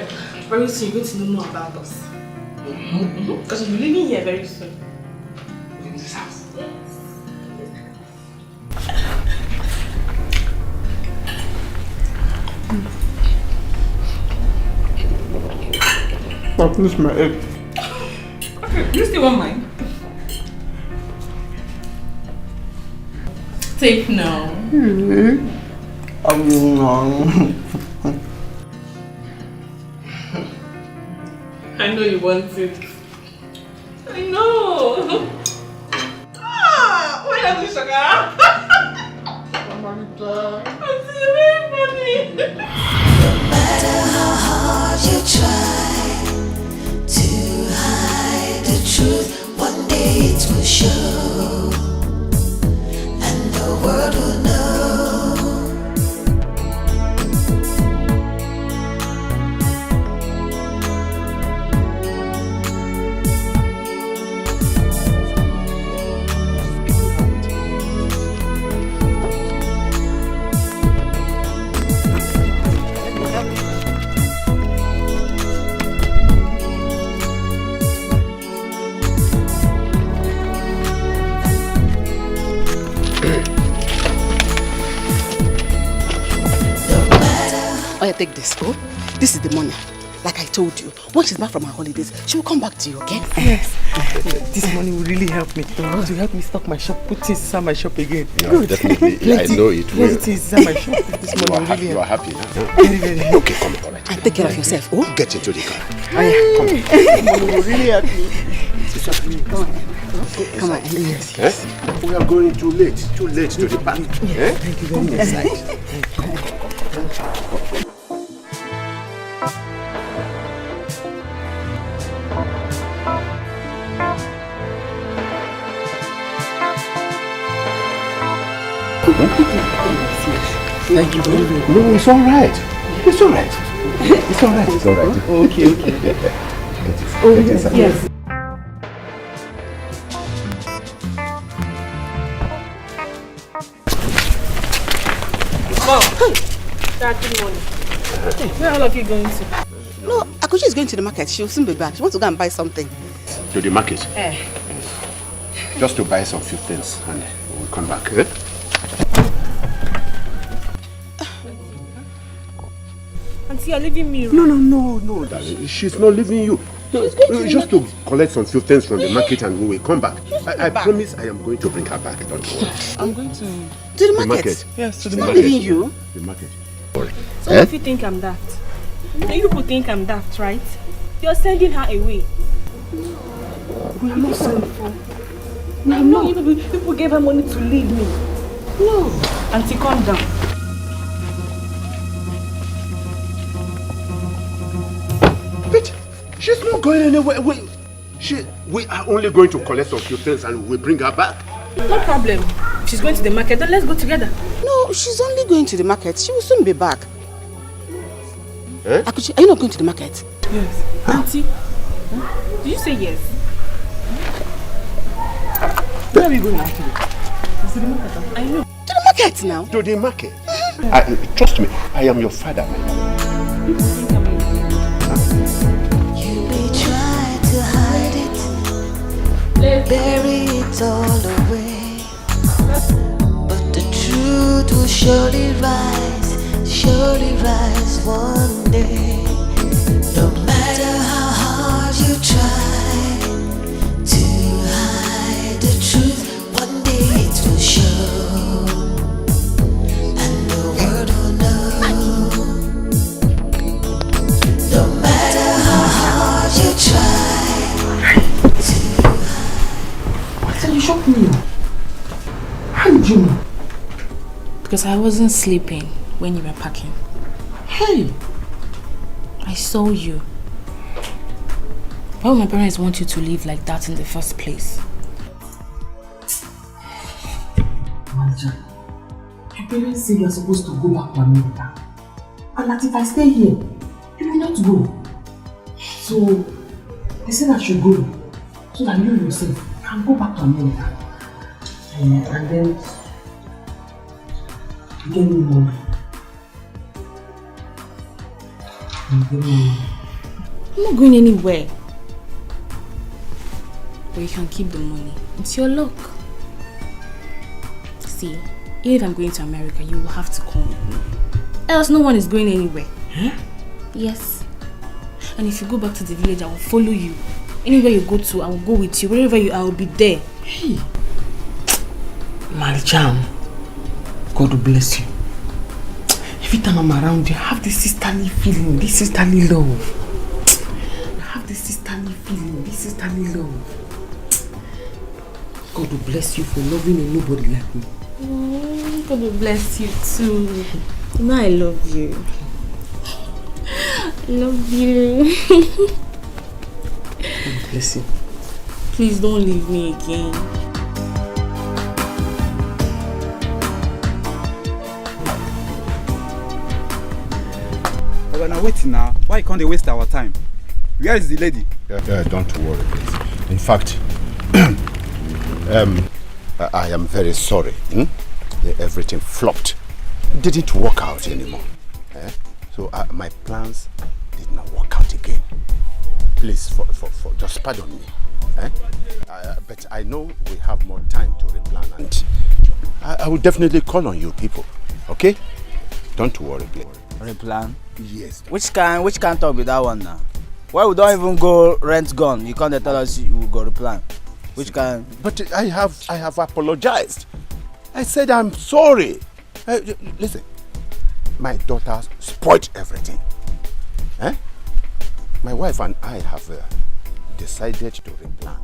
very soon you're going to know more about us. Because you'll be living here very soon. In this house? Yes.
Now finish my egg.
Okay, you still want mine? Take now. I know you want it. I know. Why are you sugar? I'm very funny.
No matter how hard you try to hide the truth, one day it will show, and the world will know.
yeah, take this. Oh, this is the money. Like I told you, when she's back from her holidays, she will come back to you, okay?
Yes. This money will really help me. To help me stock my shop, put things inside my shop again.
Yeah,
Good.
definitely. I know it will.
Put things inside my shop. This money will really
You are
help.
happy now.
Very, very happy.
Okay, come on, all right.
And take care of yourself, oh?
Get into the car.
Oh, yeah. Come. Money will really help me.
Come on.
Yes. We are going too late to the park.
Yes. Thank you very much.
Inside.
Thank you very much.
No, it's all right. It's all right. It's all right. It's all right.
Okay.
Get inside.
Yes.
Mom, Dad, good morning. Where are all of you going to?
No, Akuchi is going to the market. She'll soon be back. She wants to go and buy something.
To the market?
Eh.
Just to buy some few things and we'll come back. Eh?
Auntie, you're leaving me.
No, darling. She's not leaving you. Just to collect some few things from the market and we will come back. I promise I am going to bring her back. Don't worry.
I'm going to
the market.
Yes, to the
Not
market.
leaving you.
The market.
So if you think I'm daft, now you people think I'm daft, right? You're sending her away.
We are not sending her.
No, you people gave her money to leave me. No. Auntie, calm down.
But she's not going anywhere. We are only going to collect some few things and we'll bring her back.
No problem. She's going to the market, then let's go together.
No, she's only going to the market. She will soon be back.
Eh?
Akuchi, are you not going to the market?
Yes. Auntie, did you say yes?
Where are we going actually? To the market.
I know.
To the market now?
To the market? Trust me, I am your father, my darling.
You may try to hide it, bury it all away, but the truth will surely rise one day. No matter how hard you try to hide the truth, one day it will show, and the world will know. No matter how hard you try to
Why you shocked me? How did you know?
Because I wasn't sleeping when you were packing.
Hey!
I saw you. Why would my parents want you to leave like that in the first place?
Manager, your parents say you're supposed to go back to America. And that if I stay here, you will not go. So, they said I should go. So that you yourself can go back to America. And then, get me money.
I'm not going anywhere. But you can keep the money. It's your luck. See, even if I'm going to America, you will have to come with me. Else no one is going anywhere.
Huh?
Yes. And if you go back to the village, I will follow you. Anywhere you go to, I will go with you. Wherever you are, I will be there.
Hey! Maricham, God will bless you. Every time I'm around you, I have this sisterly feeling, this sisterly love. I have this sisterly feeling, this sisterly love. God will bless you for loving a nobody like me.
God will bless you too. You know I love you. I love you.
God will bless you.
Please don't leave me again.
We're not waiting now. Why can't they waste our time? Where is the lady?
Don't worry, please. In fact, I am very sorry. Everything flopped. It didn't work out anymore. So my plans did not work out again. Please, for just pardon me. But I know we have more time to replan, and I will definitely call on you people. Okay? Don't worry, please.
Replan?
Yes.
Which can talk with that one now? Why we don't even go rent gun? You can't tell us you will go to plan. Which can?
But I have apologized. I said I'm sorry. Listen, my daughter spoiled everything. Eh? My wife and I have decided to replan.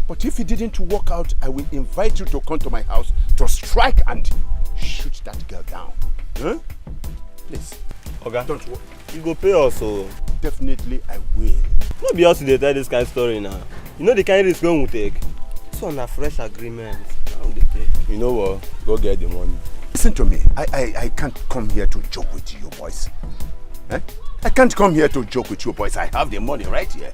But if it didn't work out, I will invite you to come to my house to strike and shoot that girl down. Huh? Please.
Okay.
Don't worry.
You go pay us, so.
Definitely I will.
No be us to tell this kind of story now. You know the kind of risk we take. This one a fresh agreement.
You know what? Go get the money.
Listen to me. I can't come here to joke with you boys. Eh? I can't come here to joke with you boys. I have the money right here.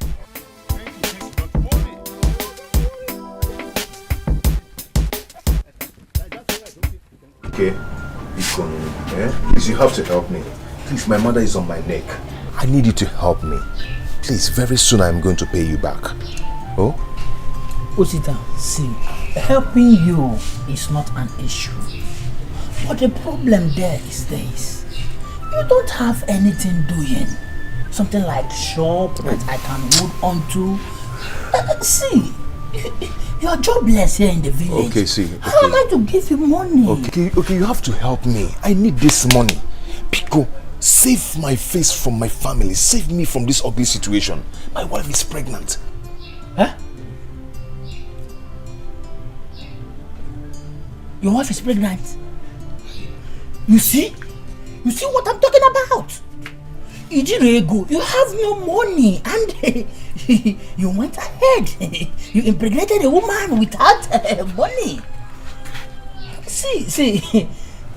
Okay, please, you have to help me. Please, my mother is on my neck. I need you to help me. Please, very soon I'm going to pay you back. Oh?
Osita, see, helping you is not an issue. But the problem there is this. You don't have anything doing. Something like shop that I can hold on to. See, you're jobless here in the village.
Okay, see. Okay.
How am I to give you money?
Okay, you have to help me. I need this money. Pico, save my face from my family. Save me from this ugly situation. My wife is pregnant.
Huh? Your wife is pregnant? You see? You see what I'm talking about? Ijirego, you have no money and you went ahead. You impregnated a woman without money. See,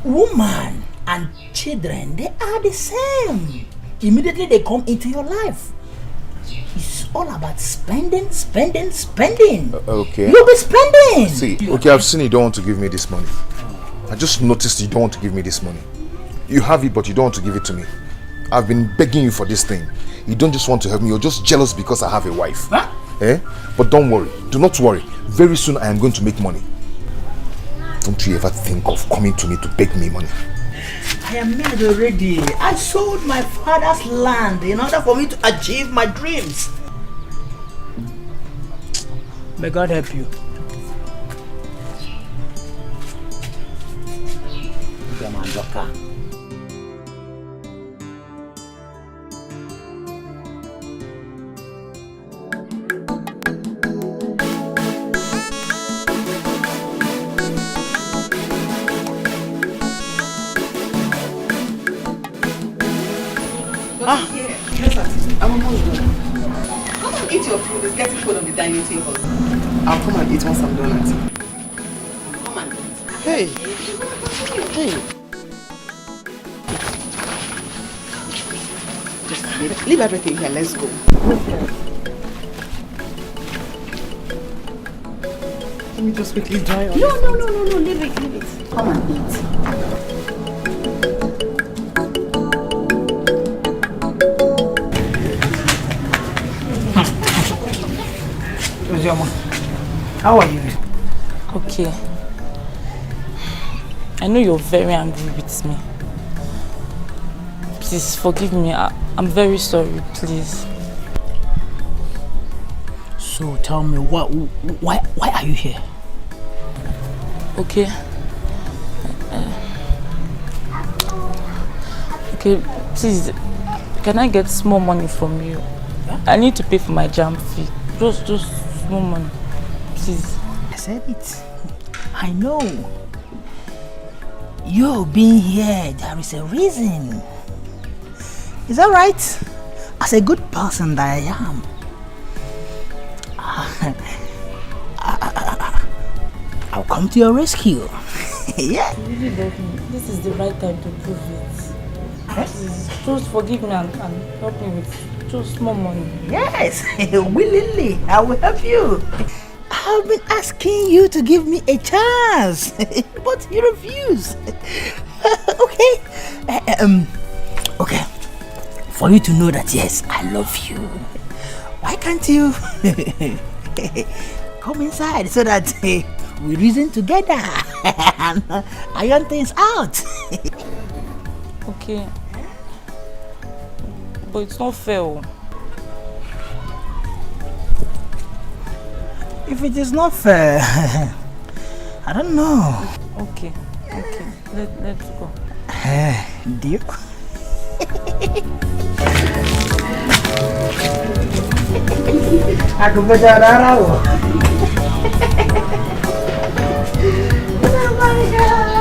woman and children, they are the same. Immediately they come into your life. It's all about spending.
Okay.
You'll be spending.
See, okay, I've seen you don't want to give me this money. I just noticed you don't want to give me this money. You have it, but you don't want to give it to me. I've been begging you for this thing. You don't just want to help me, you're just jealous because I have a wife.
Huh?
Eh? But don't worry, do not worry. Very soon I am going to make money. Don't you ever think of coming to me to beg me money.
I am married already. I sold my father's land in order for me to achieve my dreams. May God help you.
Yes, sir. I'm almost done. Come and eat your food. It's getting cold on the dining table. I'll come and eat once I'm done, auntie. Come and eat. Hey. Just leave everything here. Let's go. Let me just quickly dry on.
No. Leave it.
Come and eat.
How are you?
Okay. I know you're very angry with me. Please forgive me. I'm very sorry, please.
So tell me, why are you here?
Okay. Okay, please, can I get small money from you? I need to pay for my jam fee. Just small money, please.
I said it. I know. You being here, there is a reason. Is that right? As a good person that I am, I'll come to your rescue. Yeah.
You really love me. This is the right time to prove it. Please, just forgive me and help me with just small money.
Yes, willingly, I will help you. I've been asking you to give me a chance, but you refuse. Okay. Okay. For you to know that yes, I love you. Why can't you come inside so that we reason together and iron things out?
Okay. but it's not fair.
If it is not fair, I don't know.
Okay. Let's go.
Deal? Aku bercakap Oh my God.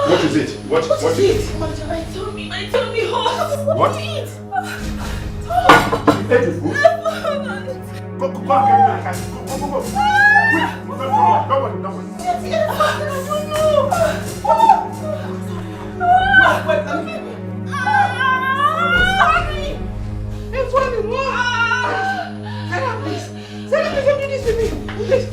What is it? What is it?
My tummy hurts.
What?
Eat.
You ate the food? Go and get me a cat. Go. Quick. Don't worry.
Yes, I don't know. Wait, let me. Sorry. It's running. Sarah, please. Sarah, please, don't do this to me. Please.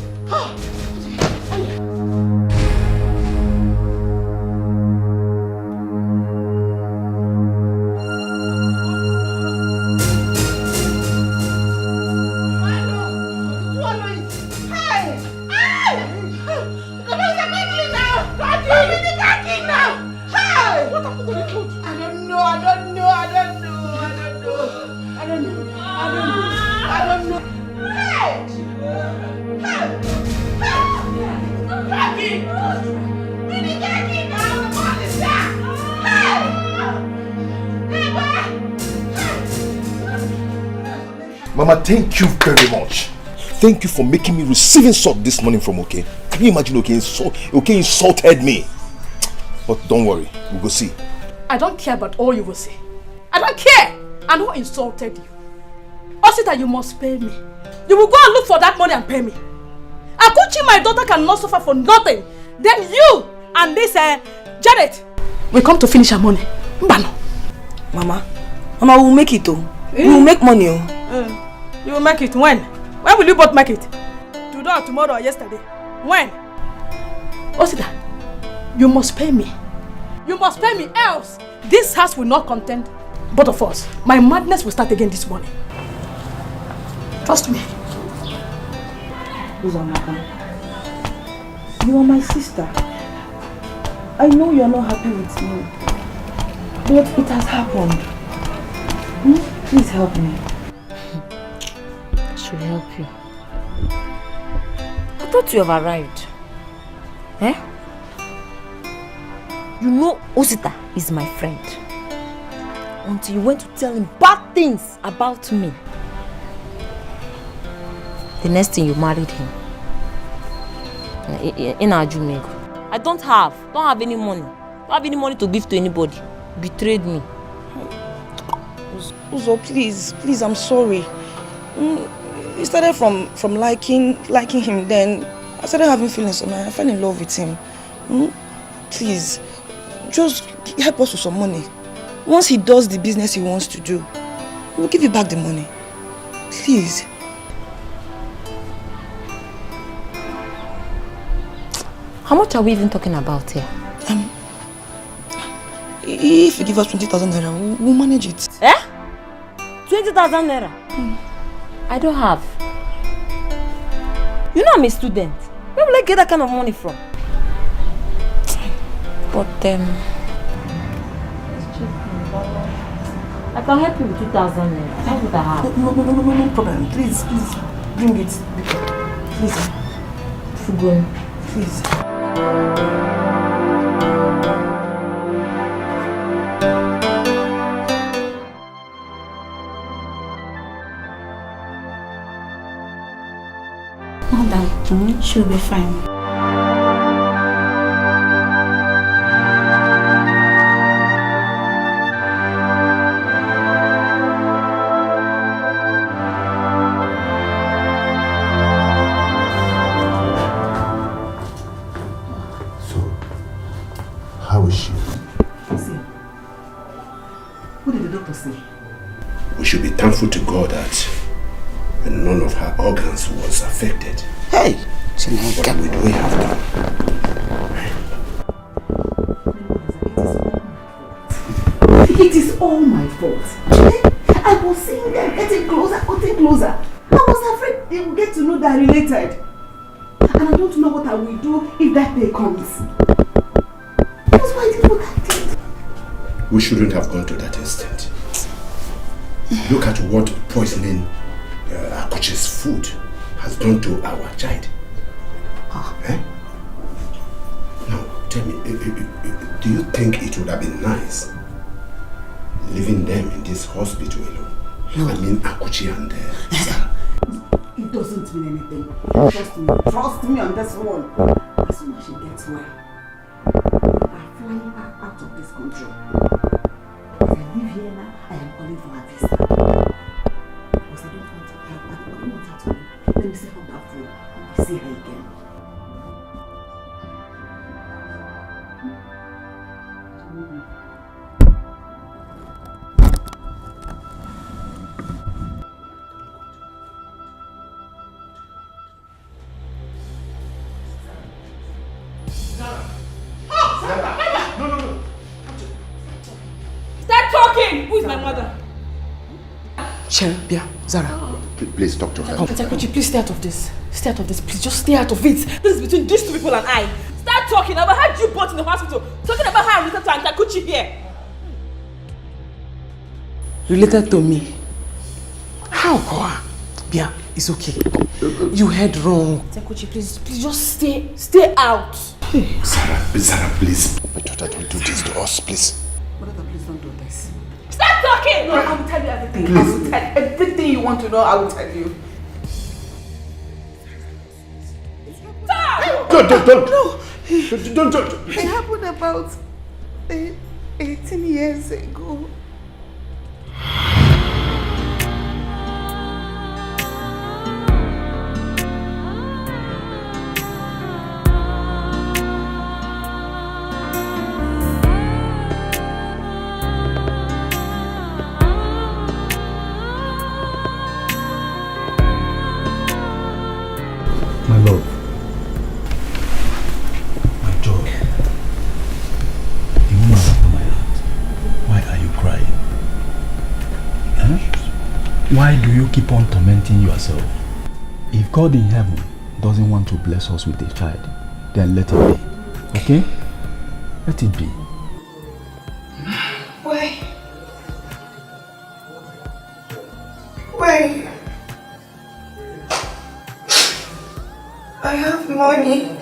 Mama, thank you very much. Thank you for making me receiving salt this morning from OK. Can you imagine OK insulted me? But don't worry, we'll go see.
I don't care about all you will say. I don't care. And who insulted you? Osita, you must pay me. You will go and look for that money and pay me. Akuchi, my daughter, cannot suffer for nothing. Then you and this Janet will come to finish her money. Mbano.
Mama, we'll make it though. We'll make money.
You will make it when? When will you both make it? Today or tomorrow or yesterday? When? Osita, you must pay me. You must pay me, else this house will not contain both of us. My madness will start again this morning. Trust me.
Uzamaka, you are my sister. I know you are not happy with me, but it has happened. Please help me.
I should help you. I thought you have arrived. You know Osita is my friend. Until you went to tell him bad things about me. The next thing you married him. In Ajumego. I don't have any money. Don't have any money to give to anybody. Betrayed me.
Uzo, please, I'm sorry. It started from liking him, then I started having feelings for him. I fell in love with him. Please, just help us with some money. Once he does the business he wants to do, we'll give you back the money. Please.
How much are we even talking about here?
If you give us 20,000 naira, we'll manage it.
20,000 naira? I don't have. You know I'm a student. Where will I get that kind of money from? But I can help you with 2,000 naira. That's what I have.
No problem. Please, bring it. Please.
Fugon.
Please.
Madam, she'll be fine.
How is she?
See, what did the doctor say?
We should be thankful to God that
and none of her organs was affected.
Hey!
What would we have done?
It is all my fault. I was seeing them getting closer. I was afraid they would get to know they're related. And I don't know what I will do if that day comes. That's why I did what I did.
We shouldn't have gone to that extent. Look at what poisoning Akuchi's food has done to our child. Eh? Now, tell me, do you think it would have been nice leaving them in this hospital alone?
No.
I mean, Akuchi and Sarah.
It doesn't mean anything. Trust me on this one. As soon as she gets well, I'm flying her out of this country. If I live here now, I am calling for her visa. Because I don't want her to leave. Let me see her back home. Let me see her again.
Start talking! Who is my mother?
Bia, Zara.
Please talk to her.
Could please stay out of this? Stay out of this, please. Just stay out of it. This is between these two people and I. Start talking. I've had you both in the hospital. Talking about how I'm related to Antakuchi here.
Related to me? How, Koa? Bia, it's okay. You heard wrong.
Antakuchi, please just stay out.
Zara, please. My daughter, don't do this to us, please.
Brother, please don't do this.
Stop talking!
No, I will tell you everything.
Please.
I will tell you everything you want to know. I will tell you.
Stop!
Don't.
No.
Don't.
It happened about 18 years ago.
My love, my joy, the woman of my heart, why are you crying? Huh? Why do you keep on tormenting yourself? If God in heaven doesn't want to bless us with a child, then let it be, okay? Let it be.
Why? Why? I have money.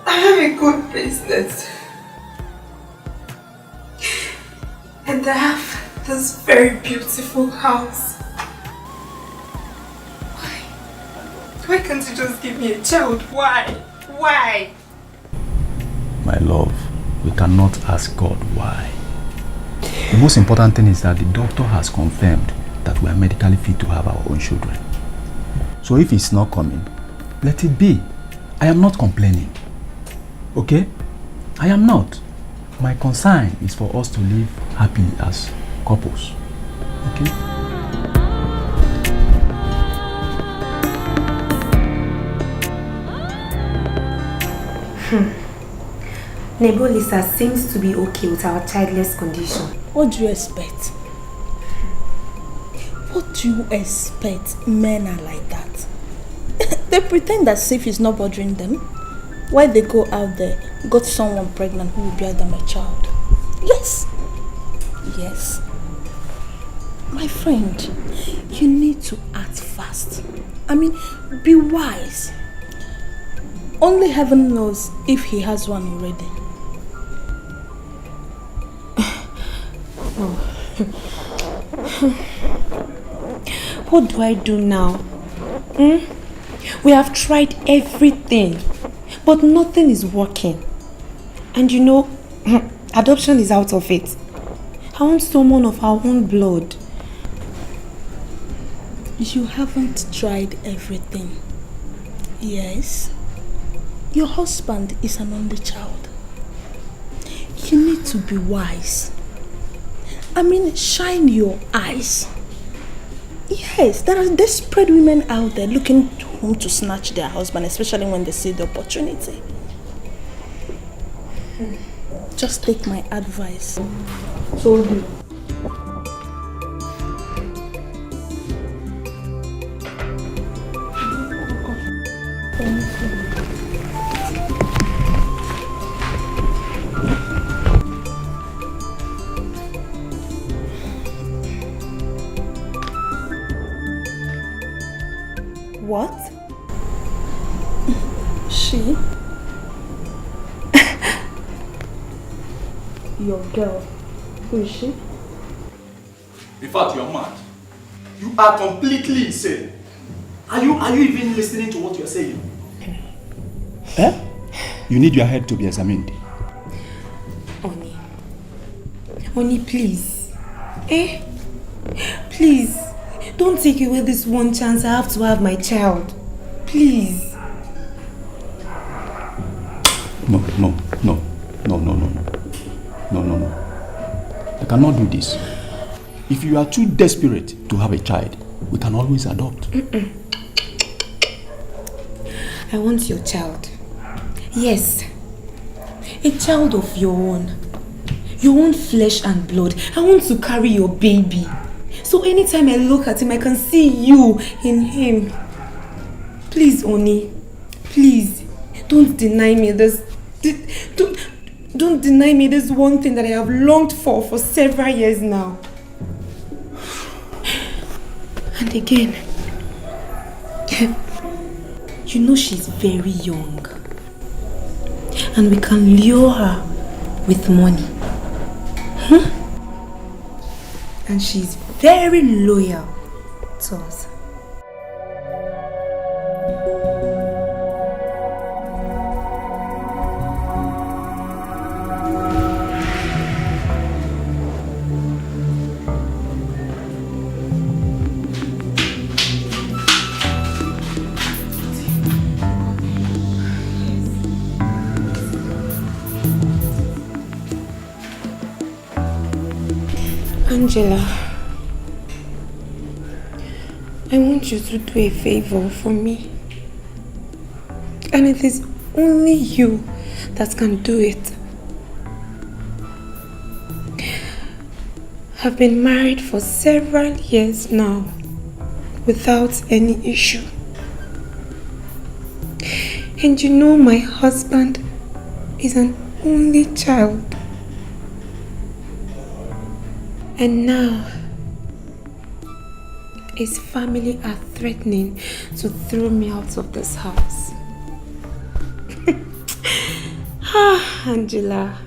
I have a good business. And I have this very beautiful house. Why can't you just give me a child? Why? Why?
My love, we cannot ask God why. The most important thing is that the doctor has confirmed that we are medically fit to have our own children. So if it's not coming, let it be. I am not complaining. Okay? I am not. My concern is for us to live happily as couples. Okay?
Neighbor Lisa seems to be okay with our childless condition.
What do you expect? What do you expect? Men are like that. They pretend that safe is not bothering them. Why they go out there, got someone pregnant who will bear them a child. Yes. Yes. My friend, you need to act fast. I mean, be wise. Only heaven knows if he has one already.
What do I do now? We have tried everything, but nothing is working. And you know, adoption is out of it. I want someone of our own blood.
You haven't tried everything. Yes. Your husband is an only child. You need to be wise. I mean, shine your eyes. Yes, there are desperate women out there looking to whom to snatch their husband, especially when they see the opportunity. Just take my advice. So do. What? She? Your girl. Who is she?
In fact, you're mad. You are completely insane. Are you even listening to what you're saying? Eh? You need your head to be examined.
Oni, please. Please. Don't take away this one chance I have to have my child. Please.
No. I cannot do this. If you are too desperate to have a child, we can always adopt.
I want your child. Yes. A child of your own. Your own flesh and blood. I want to carry your baby. So anytime I look at him, I can see you in him. Please, Oni. Please. Don't deny me this. Don't deny me this one thing that I have longed for several years now. And again, you know she's very young. And we can lure her with money. And she's very loyal to us. Angela, I want you to do a favor for me. And it is only you that can do it. I've been married for several years now without any issue. And you know my husband is an only child. And now, his family are threatening to throw me out of this house. Angela,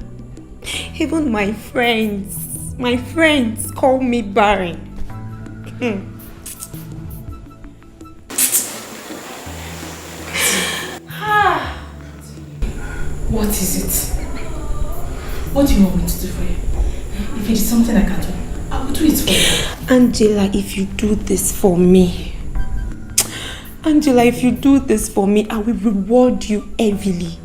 even my friends call me barren.
What is it? What do you want me to do for you? If it is something I can do, I will do it for you.
Angela, if you do this for me, I will reward you heavily.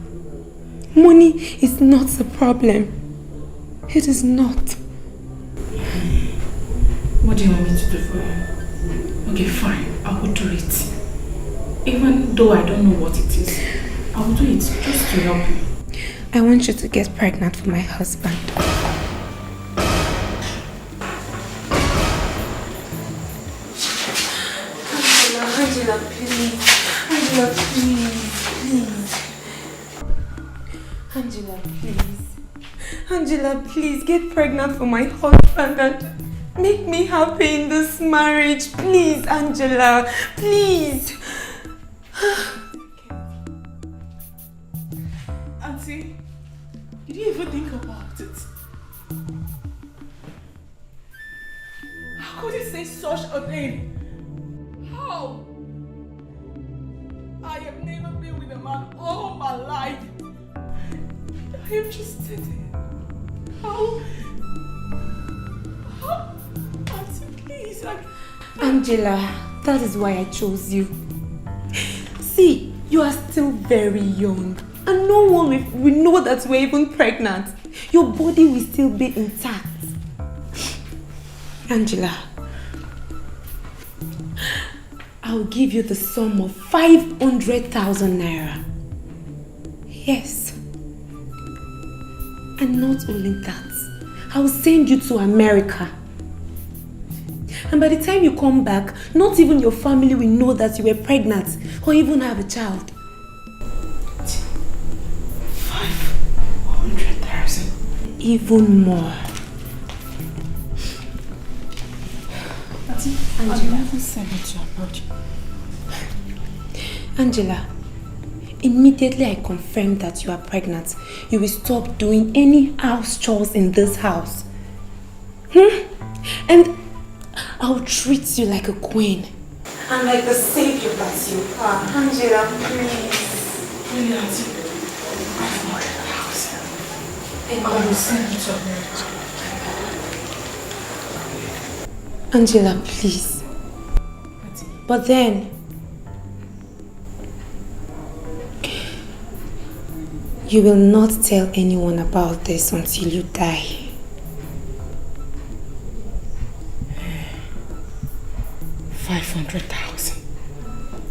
Money is not the problem. It is not.
What do you want me to do for you? Okay, fine, I will do it. Even though I don't know what it is, I will do it just to help you.
I want you to get pregnant for my husband. Angela, please. Angela, please. Angela, please get pregnant for my husband and make me happy in this marriage. Please, Angela, please.
Auntie, did you even think about it? How could you say such a thing? How? I have never been with a man all my life. I am just sitting. How? Auntie, please.
Angela, that is why I chose you. See, you are still very young. And no one will know that we're even pregnant. Your body will still be intact. Angela, I'll give you the sum of 500,000 naira. Yes. And not only that, I'll send you to America. And by the time you come back, not even your family will know that you were pregnant or even have a child.
500,000.
Even more.
Angela, never send me to abroad.
Angela, immediately I confirm that you are pregnant, you will stop doing any house chores in this house. And I'll treat you like a queen. And like the savior that you are. Angela, please.
Really, Auntie? 500,000. I will send you to abroad.
Angela, please. But then, you will not tell anyone about this until you die.
500,000.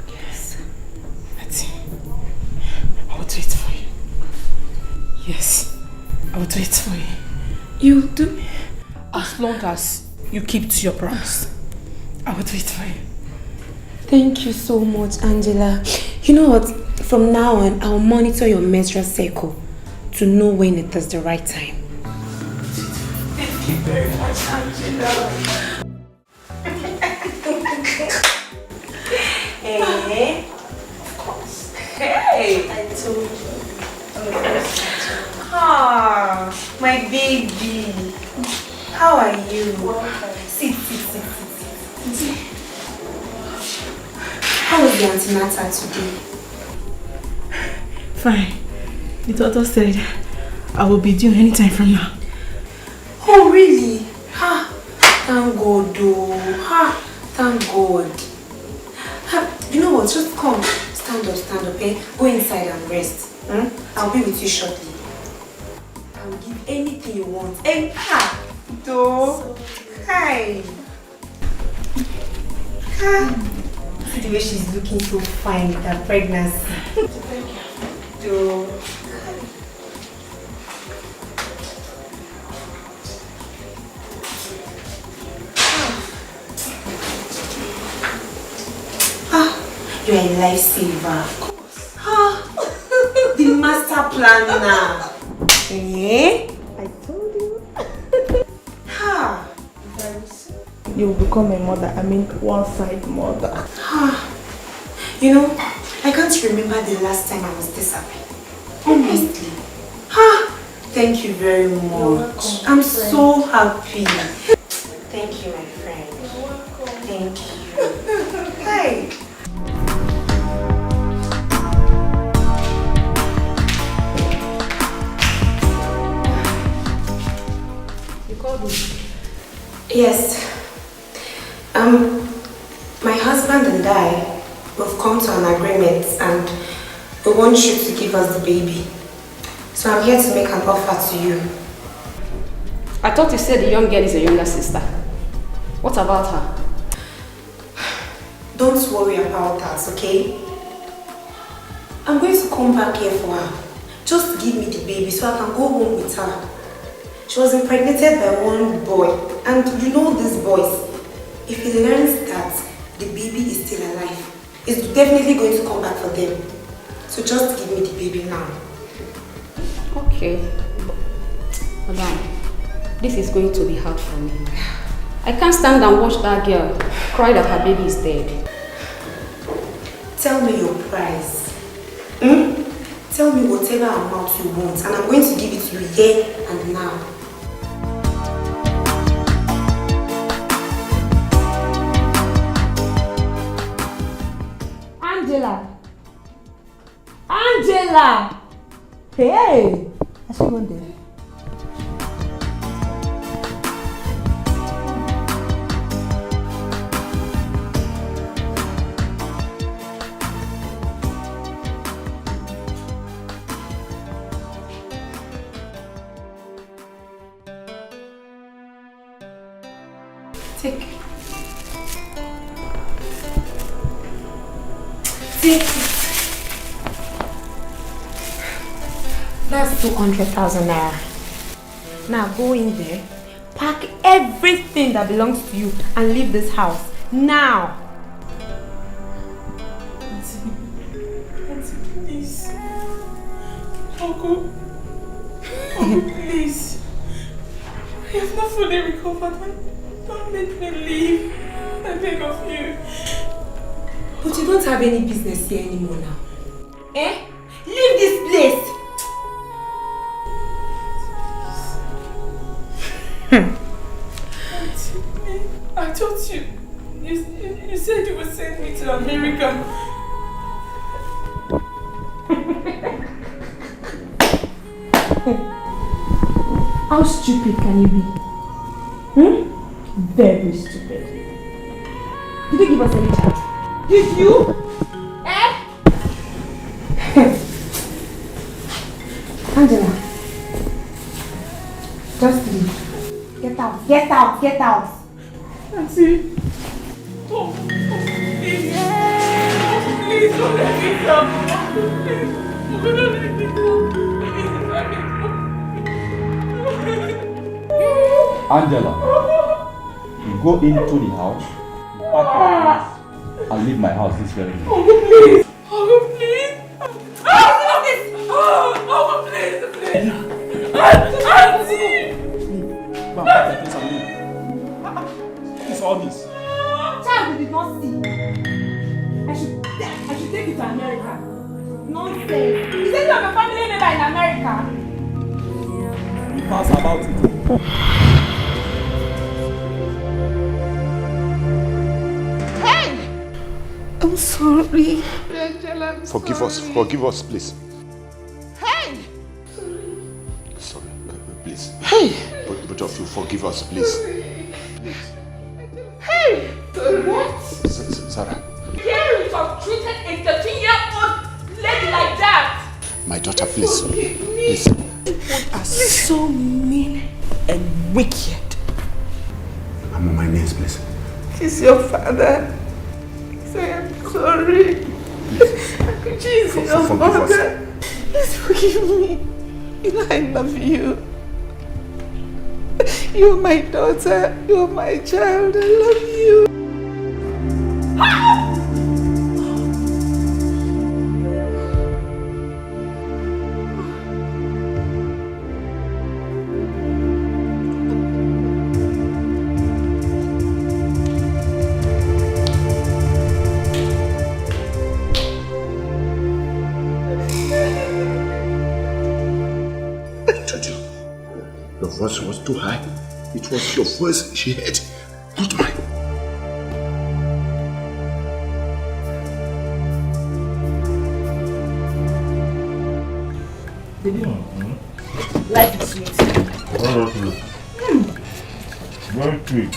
Yes. That's it. I will do it for you. Yes. I will do it for you.
You'll do?
As long as you keep to your promise. I will do it for you.
Thank you so much, Angela. You know what? From now on, I'll monitor your menstrual cycle to know when it is the right time.
Thank you very much, Angela.
Hey.
Of course.
Hey. I told you. Ah, my baby. How are you? Sit. How was the antenatal today?
Fine. The doctor said I will be due anytime from now.
Oh, really? Thank God, though. Thank God. You know what? Just come. Stand up, eh? Go inside and rest. I'll be with you shortly. I will give anything you want. And though. Hi. See the way she's looking so fine with her pregnancy. Thank you. Though. You're a lifesaver. Of course. The master planner. Yeah? I told you. Very soon.
You will become a mother. I mean, one-side mother.
You know, I can't remember the last time I was this happy. Honestly. Thank you very much. I'm so happy. Thank you, my friend. Thank you. Hi. Yes. My husband and I, we've come to an agreement and we want you to give us the baby. So I'm here to make an offer to you.
I thought you said the young girl is a younger sister. What about her?
Don't worry about that, okay? I'm going to come back here for her. Just give me the baby so I can go home with her. She was impregnated by one boy, and you know these boys. If he learns that the baby is still alive, he's definitely going to come back for them. So just give me the baby now.
Okay. Madam, this is going to be hard for me. I can't stand and watch that girl cry that her baby is dead.
Tell me your price. Tell me whatever amount you want, and I'm going to give it to you here and now.
Angela! Hey! I should go there.
Take. Take it. That's 200,000 naira. Now go in there, pack everything that belongs to you and leave this house. Now.
Auntie, please. Uncle, please. I have not fully recovered. Don't make me leave. I beg of you.
But you don't have any business here anymore now. Eh? Leave this place!
I told you. You said you would send me to America.
How stupid can you be? Very stupid. Did you give us any chance? Did you? Eh? Angela. Just leave. Get out. Get out. Get out.
Auntie. Oh, please. Please don't let me go. Please. Don't let me go.
Angela, you go into the house, pack your things, and leave my house this very minute.
Oh, please. Oh, please. Oh, please. Please. Auntie.
Go and pack your things and leave. It's all this.
Child, we did not see. I should take you to America. Nonsense. You said you have a family member in America.
Pass about it.
Hey! I'm sorry.
Forgive us, please.
Hey!
Sorry, please.
Hey!
Both of you, forgive us, please.
Hey! What?
Sarah.
Here you have treated a 13-year-old lady like that.
My daughter, please. Please.
You are so mean and wicked.
I'm on my knees, please.
He's your father. Say I'm sorry. Jesus, your father. Please forgive me. You know I love you. You're my daughter. You're my child. I love you.
Your voice was too high. It was your voice she heard, not mine.
Baby, life is sweet.
Very sweet.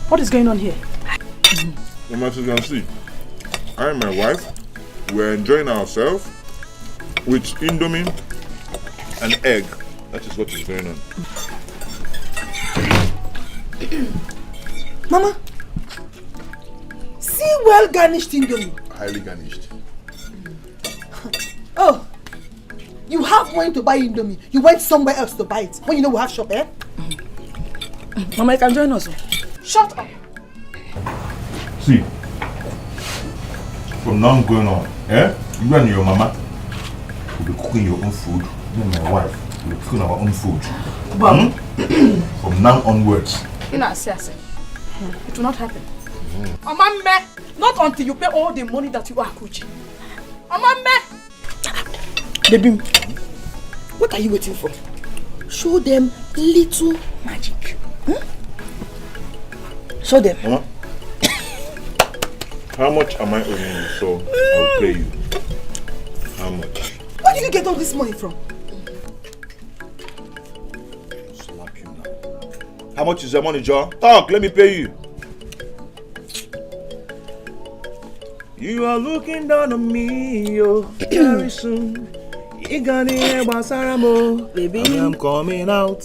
What is going on here?
As you can see, I and my wife were enjoying ourselves with Indomie and egg. That is what is going on.
Mama, see well garnished Indomie.
Highly garnished.
Oh, you have money to buy Indomie. You went somewhere else to buy it. When you know we have shop, eh? Mama, you can join us. Shut up.
See, from now going on, you and your mama will be cooking your own food. Me and my wife will be cooking our own food. From now onwards.
You know, it will not happen. Amame, not until you pay all the money that you are coaching. Amame! Baby, what are you waiting for? Show them little magic. Show them.
Mama, how much am I owing you? So I'll pay you. How much?
Where did you get all this money from?
Slap you now. How much is your money, Joe? Talk, let me pay you. You are looking down on me, yo. Very soon. You gonna hear Basaramo. Baby, I'm coming out.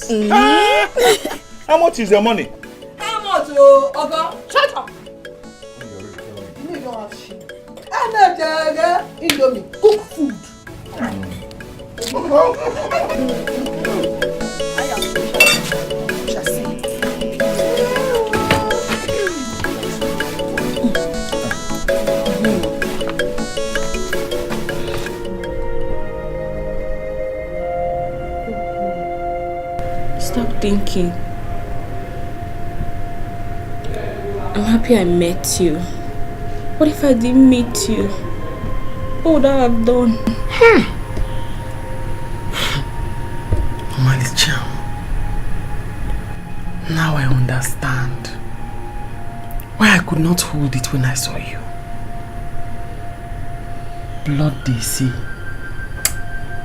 How much is your money?
How much, oh, Oga? Shut
Indomie, cook food.
Stop thinking. I'm happy I met you. What if I didn't meet you? What would I have done?
Malicham, now I understand why I could not hold it when I saw you. Blood they say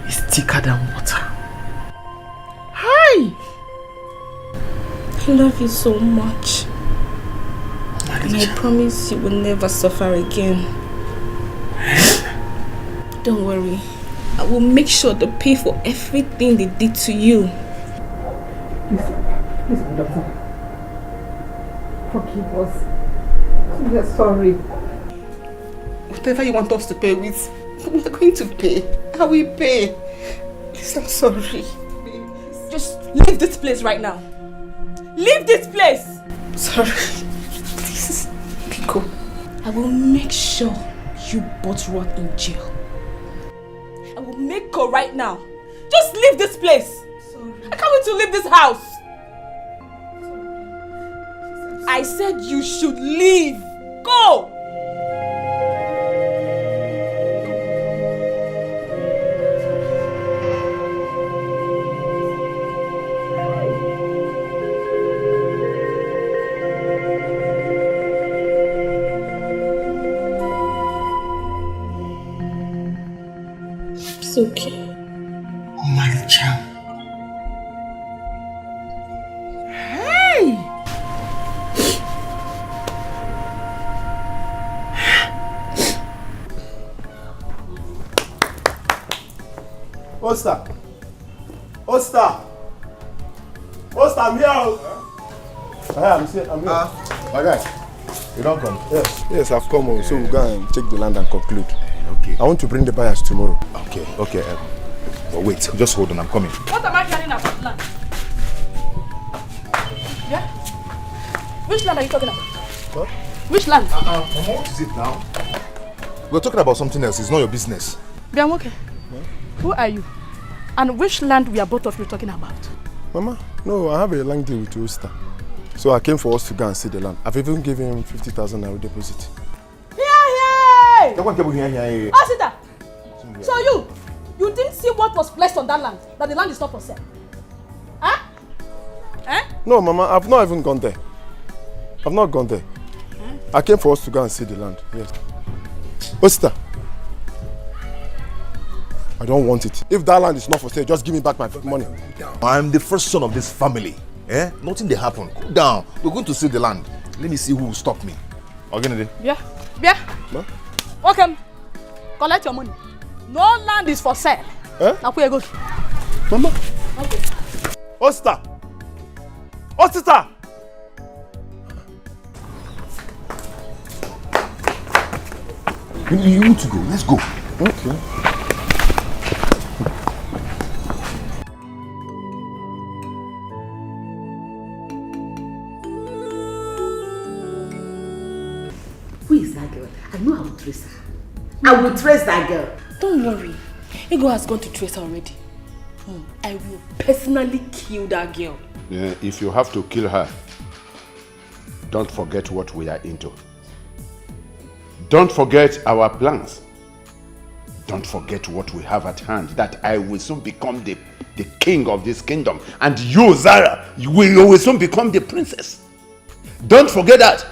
is thicker than water. Hi!
I love you so much. And I promise you will never suffer again. Don't worry. I will make sure to pay for everything they did to you.
Please, my doctor. Forgive us. We are sorry. Whatever you want us to pay with, we are going to pay. I will pay. Please, I'm sorry.
Just leave this place right now. Leave this place!
Sorry. Please, Pico.
I will make sure you both rot in jail.
I will make her right now. Just leave this place. Sorry. I can't wait to leave this house. I said you should leave. Go!
It's okay.
Oh my child. Hey!
Osta! Osta! Osta, I'm here! I'm here.
My guy, you don't come?
Yes, I've come. So we'll go and check the land and conclude. Okay. I want to bring the buyers tomorrow.
Okay. But wait, just hold on, I'm coming.
What am I hearing about land? Yeah? Which land are you talking about?
What?
Which land?
What is it now? We're talking about something else, it's not your business.
Biamoke, who are you? And which land we are both of you talking about?
Mama, no, I have a land deal with Osta. So I came for us to go and see the land. I've even given him 50,000 naira deposit.
Hey!
Hey!
Asita! So you didn't see what was placed on that land? That the land is not for sale? Huh? Eh?
No, Mama, I've not even gone there. I've not gone there. I came for us to go and see the land. Yes. Osta, I don't want it. If that land is not for sale, just give me back my money.
I'm the first son of this family. Nothing they happen. Cool down. We're going to see the land. Let me see who will stop me. Ogenede.
Yeah.
Ma?
Okay. Collect your money. No land is for sale. Now where you go?
Mama.
Okay.
Osta! Ostita!
You need to go. Let's go.
Okay.
Who is that girl? I know I will trace her. I will trace that girl.
Don't worry. Ego has gone to trace her already. I will personally kill that girl.
Yeah, if you have to kill her, don't forget what we are into. Don't forget our plans. Don't forget what we have at hand, that I will soon become the king of this kingdom. And you, Zara, you will soon become the princess. Don't forget that.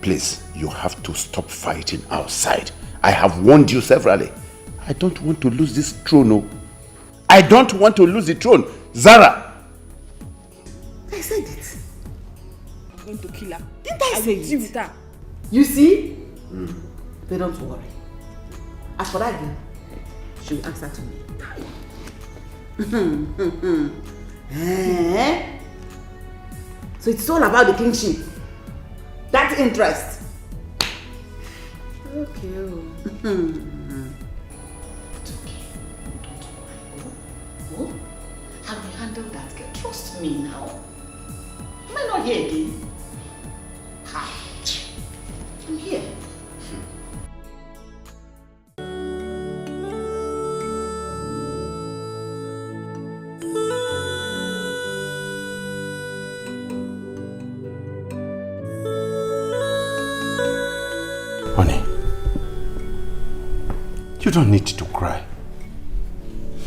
Please, you have to stop fighting outside. I have warned you severally. I don't want to lose this throne. No. I don't want to lose the throne. Zara!
I said it.
I'm going to kill her.
Didn't I say
deal
it?
with her.
You see? But don't worry. As for that girl, she will answer to me. So it's all about the kingship. That interest. okay. It's okay. Don't worry. Oh, I will handle that girl. Trust me now. Am I not here again? Ha! I'm here.
Honey, you don't need to cry.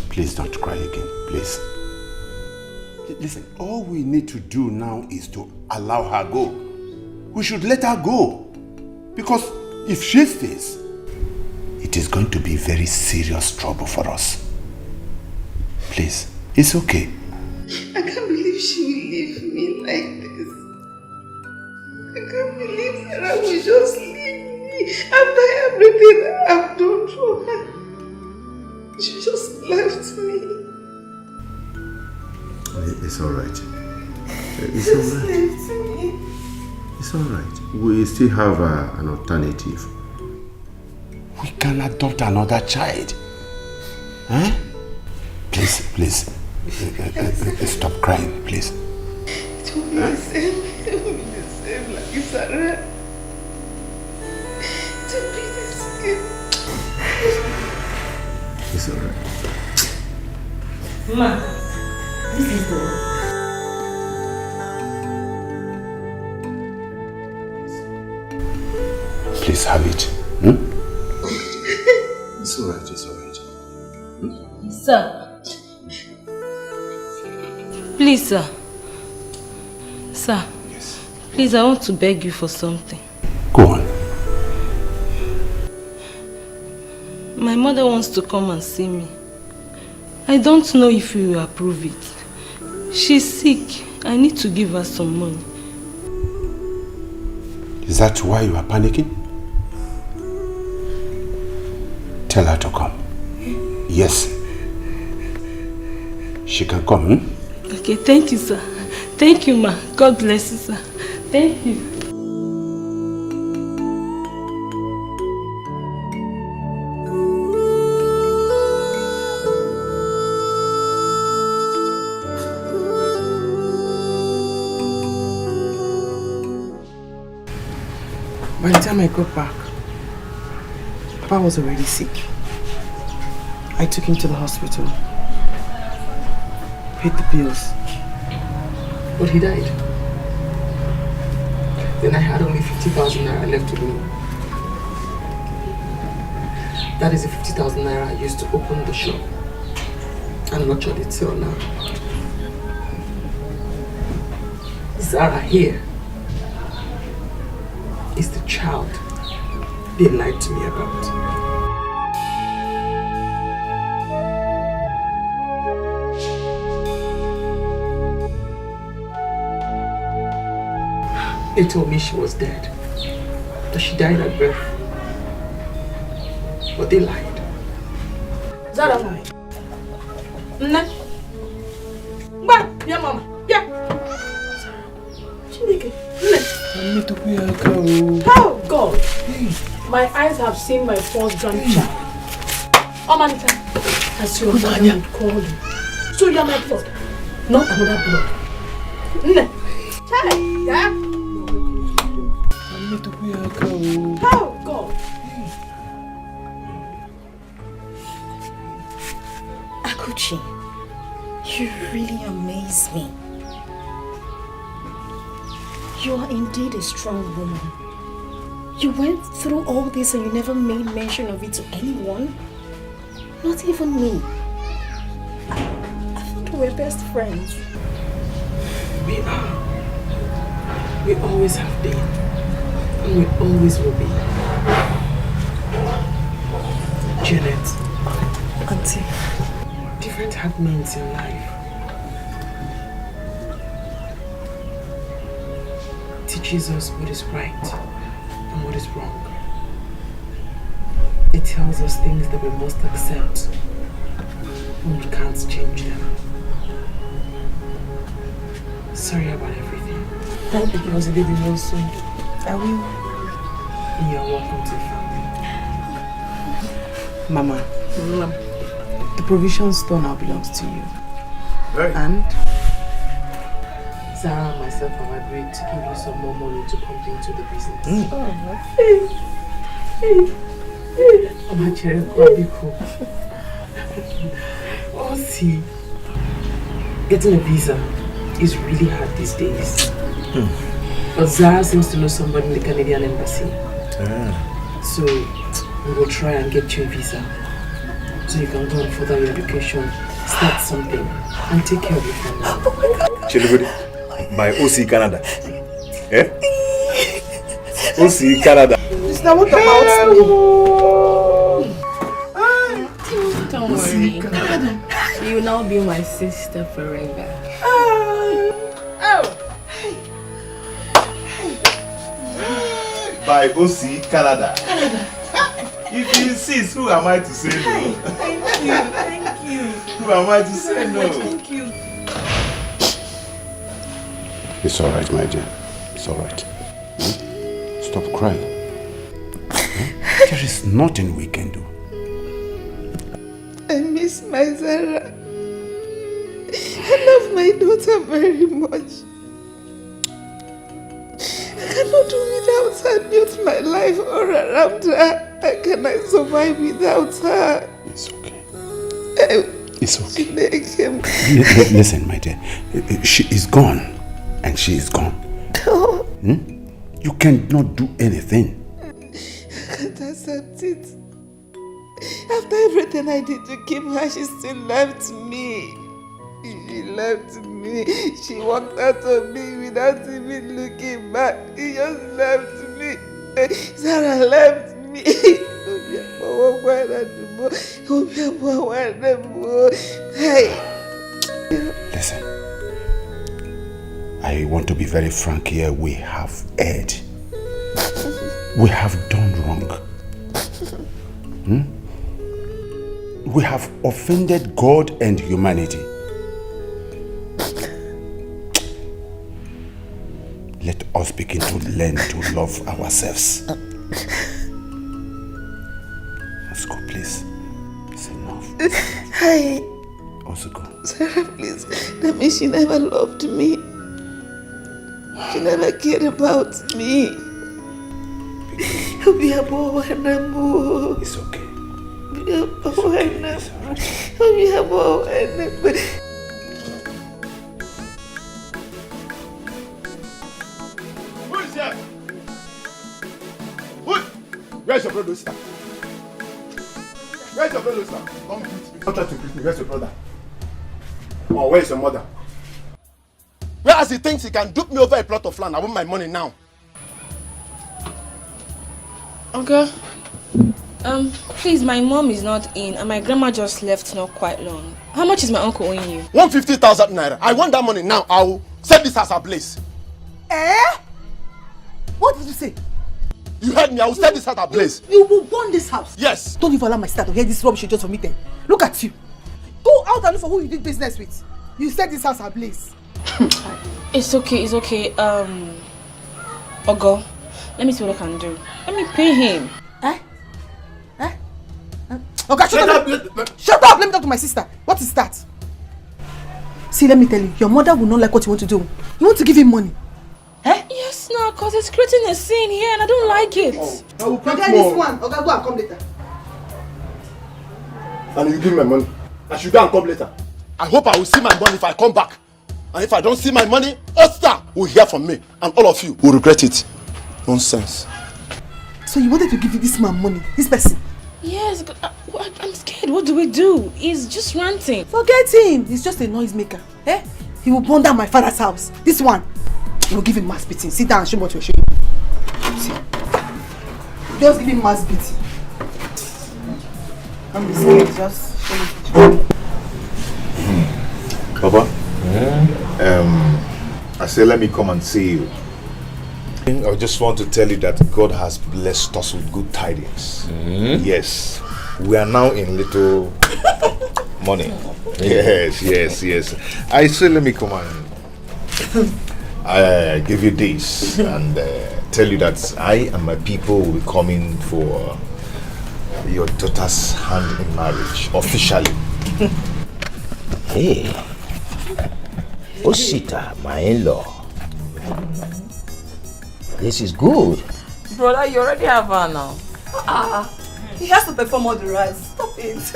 Please don't cry again, please. Listen, all we need to do now is to allow her go. We should let her go. Because if she stays, it is going to be very serious trouble for us. Please, it's okay.
I can't believe she will leave me like this. I can't believe Sarah will just leave me after everything I've done for her. She just left me.
It's alright. It's
Just
alright.
left me.
It's alright. We still have an alternative. We can adopt another child. Huh? Please. Stop crying, please.
It will be the same. It will be the same like Sarah. It will be the same.
It's alright.
Ma, this is the...
Please have it. Hmm? It's alright, it's alright.
Sir.
Please, sir. Sir. Yes. Please, I want to beg you for something.
Go on.
My mother wants to come and see me. I don't know if you will approve it. She's sick. I need to give her some money.
Is that why you are panicking? Tell her to come. Yes. She can come, hmm?
Okay, thank you, sir. Thank you, ma. God bless you, sir. Thank you.
By the time I got back, Papa was already sick. I took him to the hospital, paid the bills, but he died. Then I had only 50,000 naira left to go. That is the 50,000 naira I used to open the shop and nurture it till now. Zara here is the child they lied to me about. They told me she was dead, that she died at birth. But they lied.
Zara, Nne. Mba, yeah, mama, yeah. Chineke, Nne. Oh God, my eyes have seen my first grandchild. Omanita, as your mother would call you. So you are my blood, not another blood. Nne. Child, yeah. Oh God.
Akuchi, you really amaze me. You are indeed a strong woman. You went through all this and you never made mention of it to anyone? Not even me. I thought we were best friends.
We are. We always have been. And we always will be. Janet.
Auntie.
Different happenings in life teaches us what is right and what is wrong. It tells us things that we must accept when we can't change them. Sorry about everything.
Thank you.
It was a baby real soon.
I will.
And you're welcome to the family. Mama, the provision store now belongs to you.
Right.
And Zara and myself have agreed to give you some more money to pump into the business. I'm actually quite cool. Oh, see, getting a visa is really hard these days. But Zara seems to know somebody in the Canadian embassy. So we will try and get you a visa so you can go and further your education, start something, and take care of your family.
Chilibudi, my OC Canada. Eh? OC Canada.
Is that what about me?
Don't worry. You will now be my sister forever.
By OC Canada. If you insist, who am I to say no?
Thank you.
Who am I to say no?
Thank you.
It's all right, my dear. It's all right. Stop crying. There is nothing we can do.
I miss my Zara. I love my daughter very much. I cannot do without her. Build my life all around her. How can I survive without her?
It's okay.
It's okay.
Listen, my dear. She is gone. And she is gone. You cannot do anything.
I can't accept it. After everything I did to keep her, she still left me. She left me. She walked out of me without even looking back. She just left me. Sarah left me.
Listen. I want to be very frank here. We have erred. We have done wrong. We have offended God and humanity. Let us begin to learn to love ourselves. Let's go, please. It's enough.
Hi.
Also go.
Sarah, please. That means she never loved me. She never cared about me.
It's okay.
Who is here? Who? Where's your brother, sister? Where's your brother, sister? Come greet me. Don't try to greet me. Where's your brother? Or where's your mother? Whereas he thinks he can dupe me over a plot of land. I want my money now.
Okay. Please, my mom is not in and my grandma just left not quite long. How much is my uncle owing you?
150,000 naira. I want that money now. I will set this as a place.
What did you say?
You heard me. I will set this as a place.
You will burn this house.
Yes.
Don't even allow my sister to hear this rubbish you just vomited. Look at you. Go out and look for who you did business with. You set this house ablaze.
It's okay, it's okay. Ogo, let me see what I can do. Let me pay him.
Okay, shut up. Shut up. Let me talk to my sister. What is that? See, let me tell you. Your mother will not like what you want to do. You want to give him money.
Yes, no, because it's creating a scene here and I don't like it.
I will pay
this one. Okay, go and come later.
And you give me my money. I should go and come later. I hope I will see my money if I come back. And if I don't see my money, Oster will hear from me. And all of you will regret it. Nonsense.
So you wanted to give this man money? This person?
Yes, I'm scared. What do we do? He's just ranting.
Forget him. He's just a noisemaker. He will burn down my father's house. This one, you will give him mass beating. Sit down and show me what you're showing. See. Just give him mass beating. Don't be scared. Just show me.
Papa? I say let me come and see you. I just want to tell you that God has blessed us with good tidings. Yes. We are now in little money. Yes. I say let me come and I give you this and tell you that I and my people will be coming for your daughter's hand in marriage, officially.
Hey, Osita, my in-law. This is good.
Brother, you already have her now.
He has to perform all the rights. Stop it.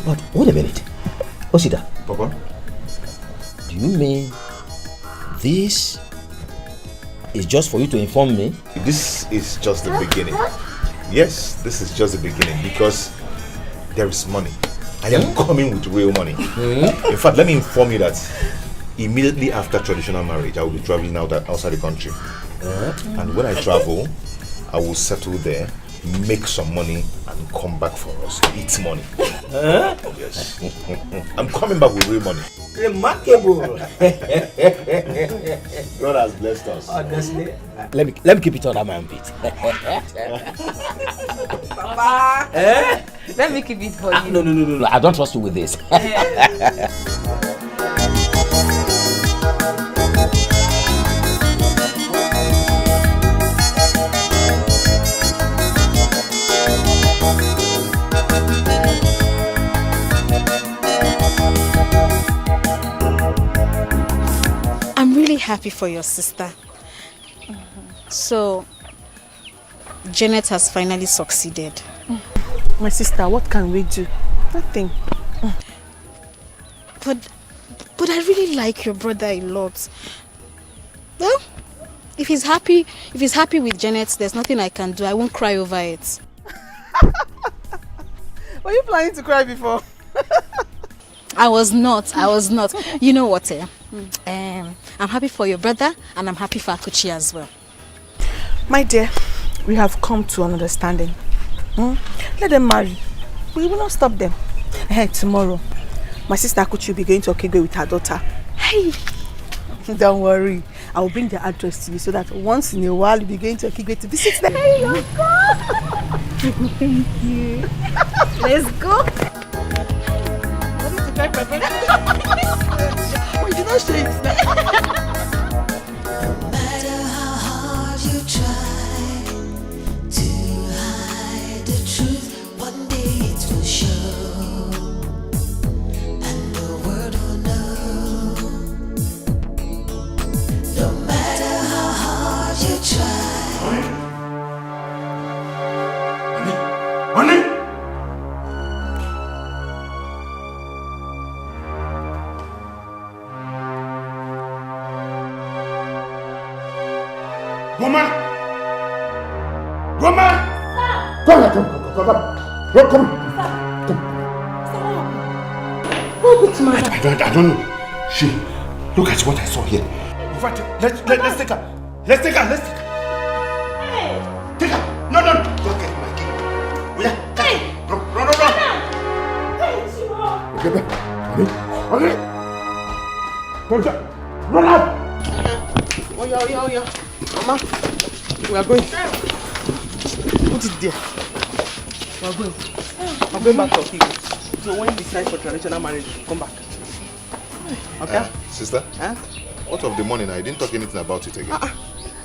But wait a minute. Osita.
Papa?
Do you mean this is just for you to inform me?
This is just the beginning. Yes, this is just the beginning because there is money. I am coming with real money. In fact, let me inform you that immediately after traditional marriage, I will be traveling outside the country. And when I travel, I will settle there, make some money, and come back for us to eat money. Yes. I'm coming back with real money.
Remarkable.
God has blessed us.
Honestly, let me keep it under my armpit.
Papa, let me keep it for you.
No. I don't trust you with this.
I'm really happy for your sister. So, Janet has finally succeeded.
My sister, what can we do? Nothing.
But I really like your brother a lot. Well, if he's happy with Janet, there's nothing I can do. I won't cry over it.
Were you planning to cry before?
I was not. You know what? I'm happy for your brother and I'm happy for Akuchi as well.
My dear, we have come to an understanding. Let them marry. We will not stop them. Hey, tomorrow, my sister Akuchi will be going to Okigwe with her daughter. Hey! Don't worry. I will bring the address to you so that once in a while you'll be going to Okigwe to visit them. Hey, your God! Thank you. Let's go. We did not say it.
No matter how hard you try to hide the truth, one day it will show, and the world will know. No matter how hard you try.
Honey? Woman! Woman! Come!
What happened to my
I don't know. She, look at what I saw here. In fact, let's take her. Let's take her. Hey. Take her. No. Don't get my key. Yeah. Hey. Run. Hey, run out.
Oh, yeah. Mama, we are going. Put it there. We are going. I'm going back to Okigwe. So when you decide for traditional marriage, come back. Okay?
Sister? What of the money now? I didn't talk anything about it again.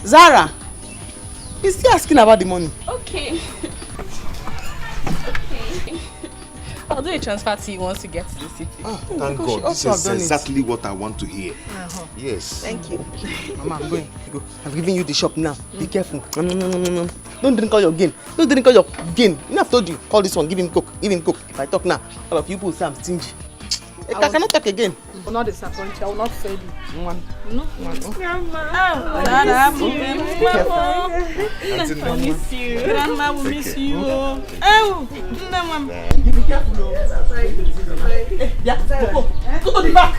Zara, he's still asking about the money.
Okay. I'll do a transfer to you once you get to the city.
Thank God. This is exactly what I want to hear. Yes.
Thank you. Mama, I'm going. Go. I've given you the shop now. Be careful. No. Don't drink all your gain. You know, I've told you. Call this one. Give him coke. If I talk now, all of you people say I'm stingy. I cannot talk again.
I will not disappoint you. I will not fail you.
One.
Grandma.
Grandma will miss you. Oh,
you be careful. Yeah, go to the back.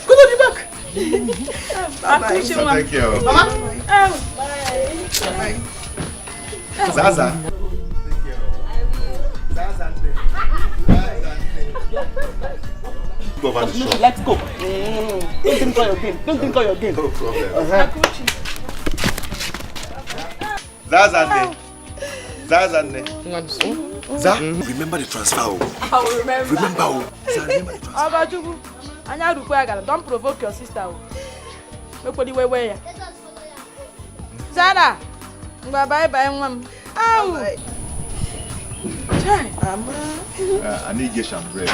Go to the back.
Thank you.
Mama.
Bye. Zaza. Go over the shop.
Let's go. Don't drink all your game.
No problem. Zazane. Remember the transfer.
I will remember.
Remember the transfer.
Don't provoke your sister.
Nobody where. Zara, bye bye, mom. Ow!
I need get some bread.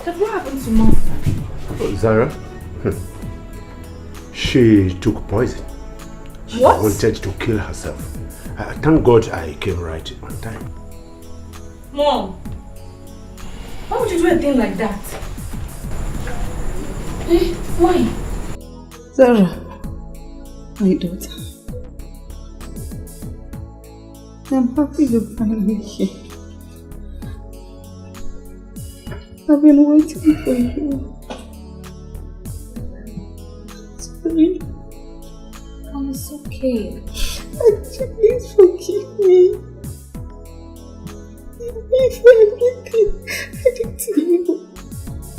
But what happened to Mom?
Oh, Zara? She took poison. She wanted to kill herself. Thank God I came right on time.
Mom! Why would you do a thing like that? Eh? Why?
Zara, my daughter. I'm happy you're finally here. I've been waiting for you. Sorry.
Mom, it's okay.
Please forgive me. Forgive me for everything I did to you.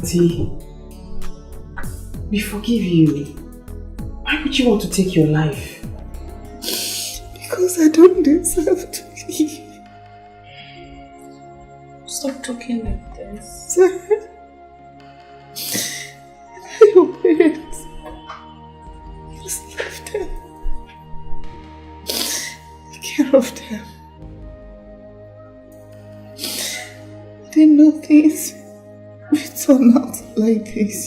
See, we forgive you. Why would you want to take your life?
Because I don't deserve to live.
Stop talking like this.
Sorry. Your parents. Just leave them. Take care of them. I didn't know things would turn out like this.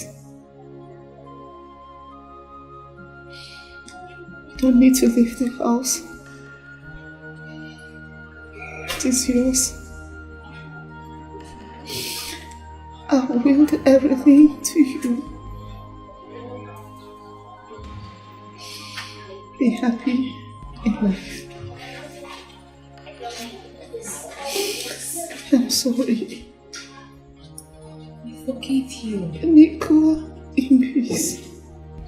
You don't need to leave the house. It is yours. I will everything to you. Be happy in life. I'm sorry.
I forgive you.
Nico, in peace.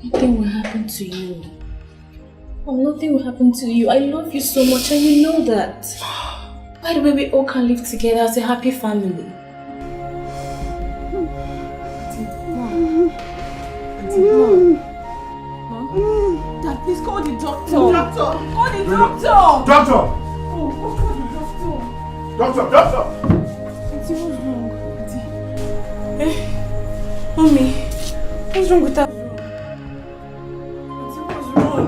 Nothing will happen to you. Oh, nothing will happen to you. I love you so much and you know that. By the way, we all can live together as a happy family.
Dad, please call the doctor.
Doctor!
Call the doctor!
Doctor!
Oh, call the doctor.
Doctor!
Auntie, what's wrong? Auntie.
Eh? Mommy, what's wrong with that?
Auntie, what's wrong?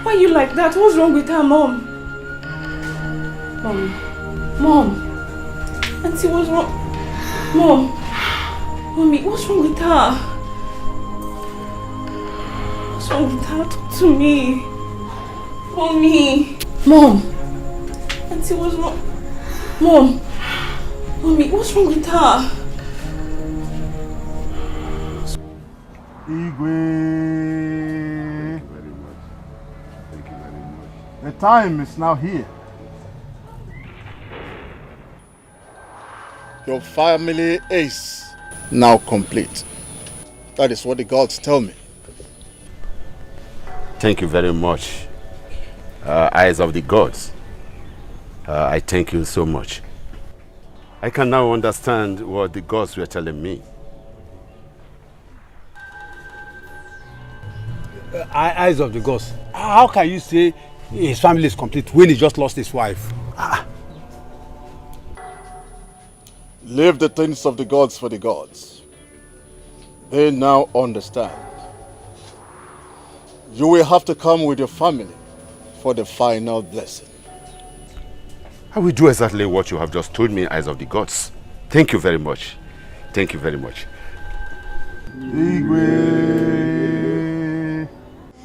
Why are you like that? What's wrong with her, Mom? Mom. Auntie, what's wrong? Mom. Mommy, what's wrong with her? What's wrong with her? Talk to me. Mommy. Mom. Auntie, what's wrong? Mom. Mommy, what's wrong with her?
Igwe. The time is now here.
Your family is now complete. That is what the gods tell me.
Thank you very much, eyes of the gods. I thank you so much. I can now understand what the gods were telling me.
Eyes of the gods. How can you say his family is complete when he just lost his wife?
Leave the things of the gods for the gods. They now understand. You will have to come with your family for the final blessing.
I will do exactly what you have just told me, eyes of the gods. Thank you very much. Thank you very much.
Igwe.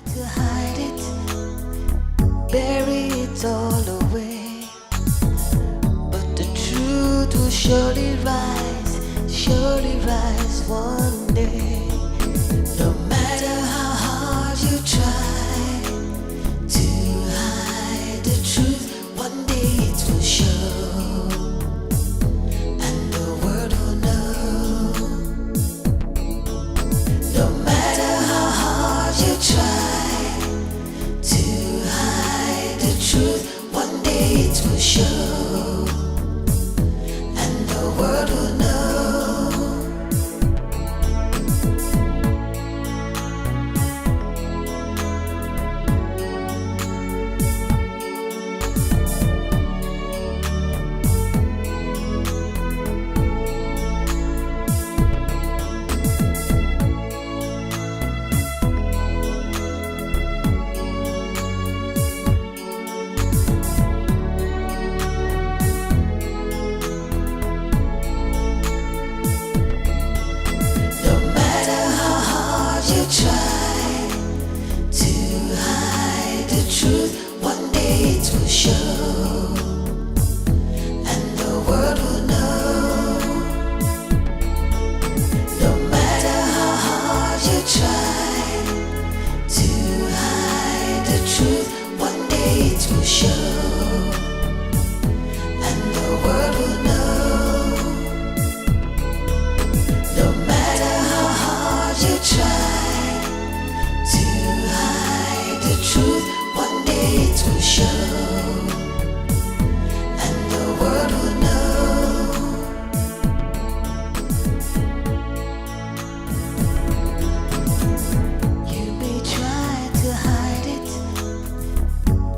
To hide it, bury it all away. But the truth will surely rise one day. No matter how hard you try to hide the truth, one day it will show, and the world will know. No you try to hide the truth, one day it will show, and the world will know. No matter how hard you try to hide the truth, one day it will show, and the world will know. No matter how hard you try to hide the truth, one day it will show, and the world will know. You may try to hide it,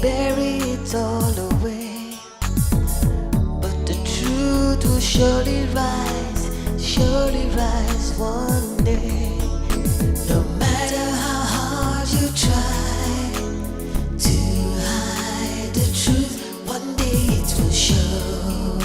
bury it all away, but the truth will surely rise one day. No matter how hard you try to hide the truth, one day it will show,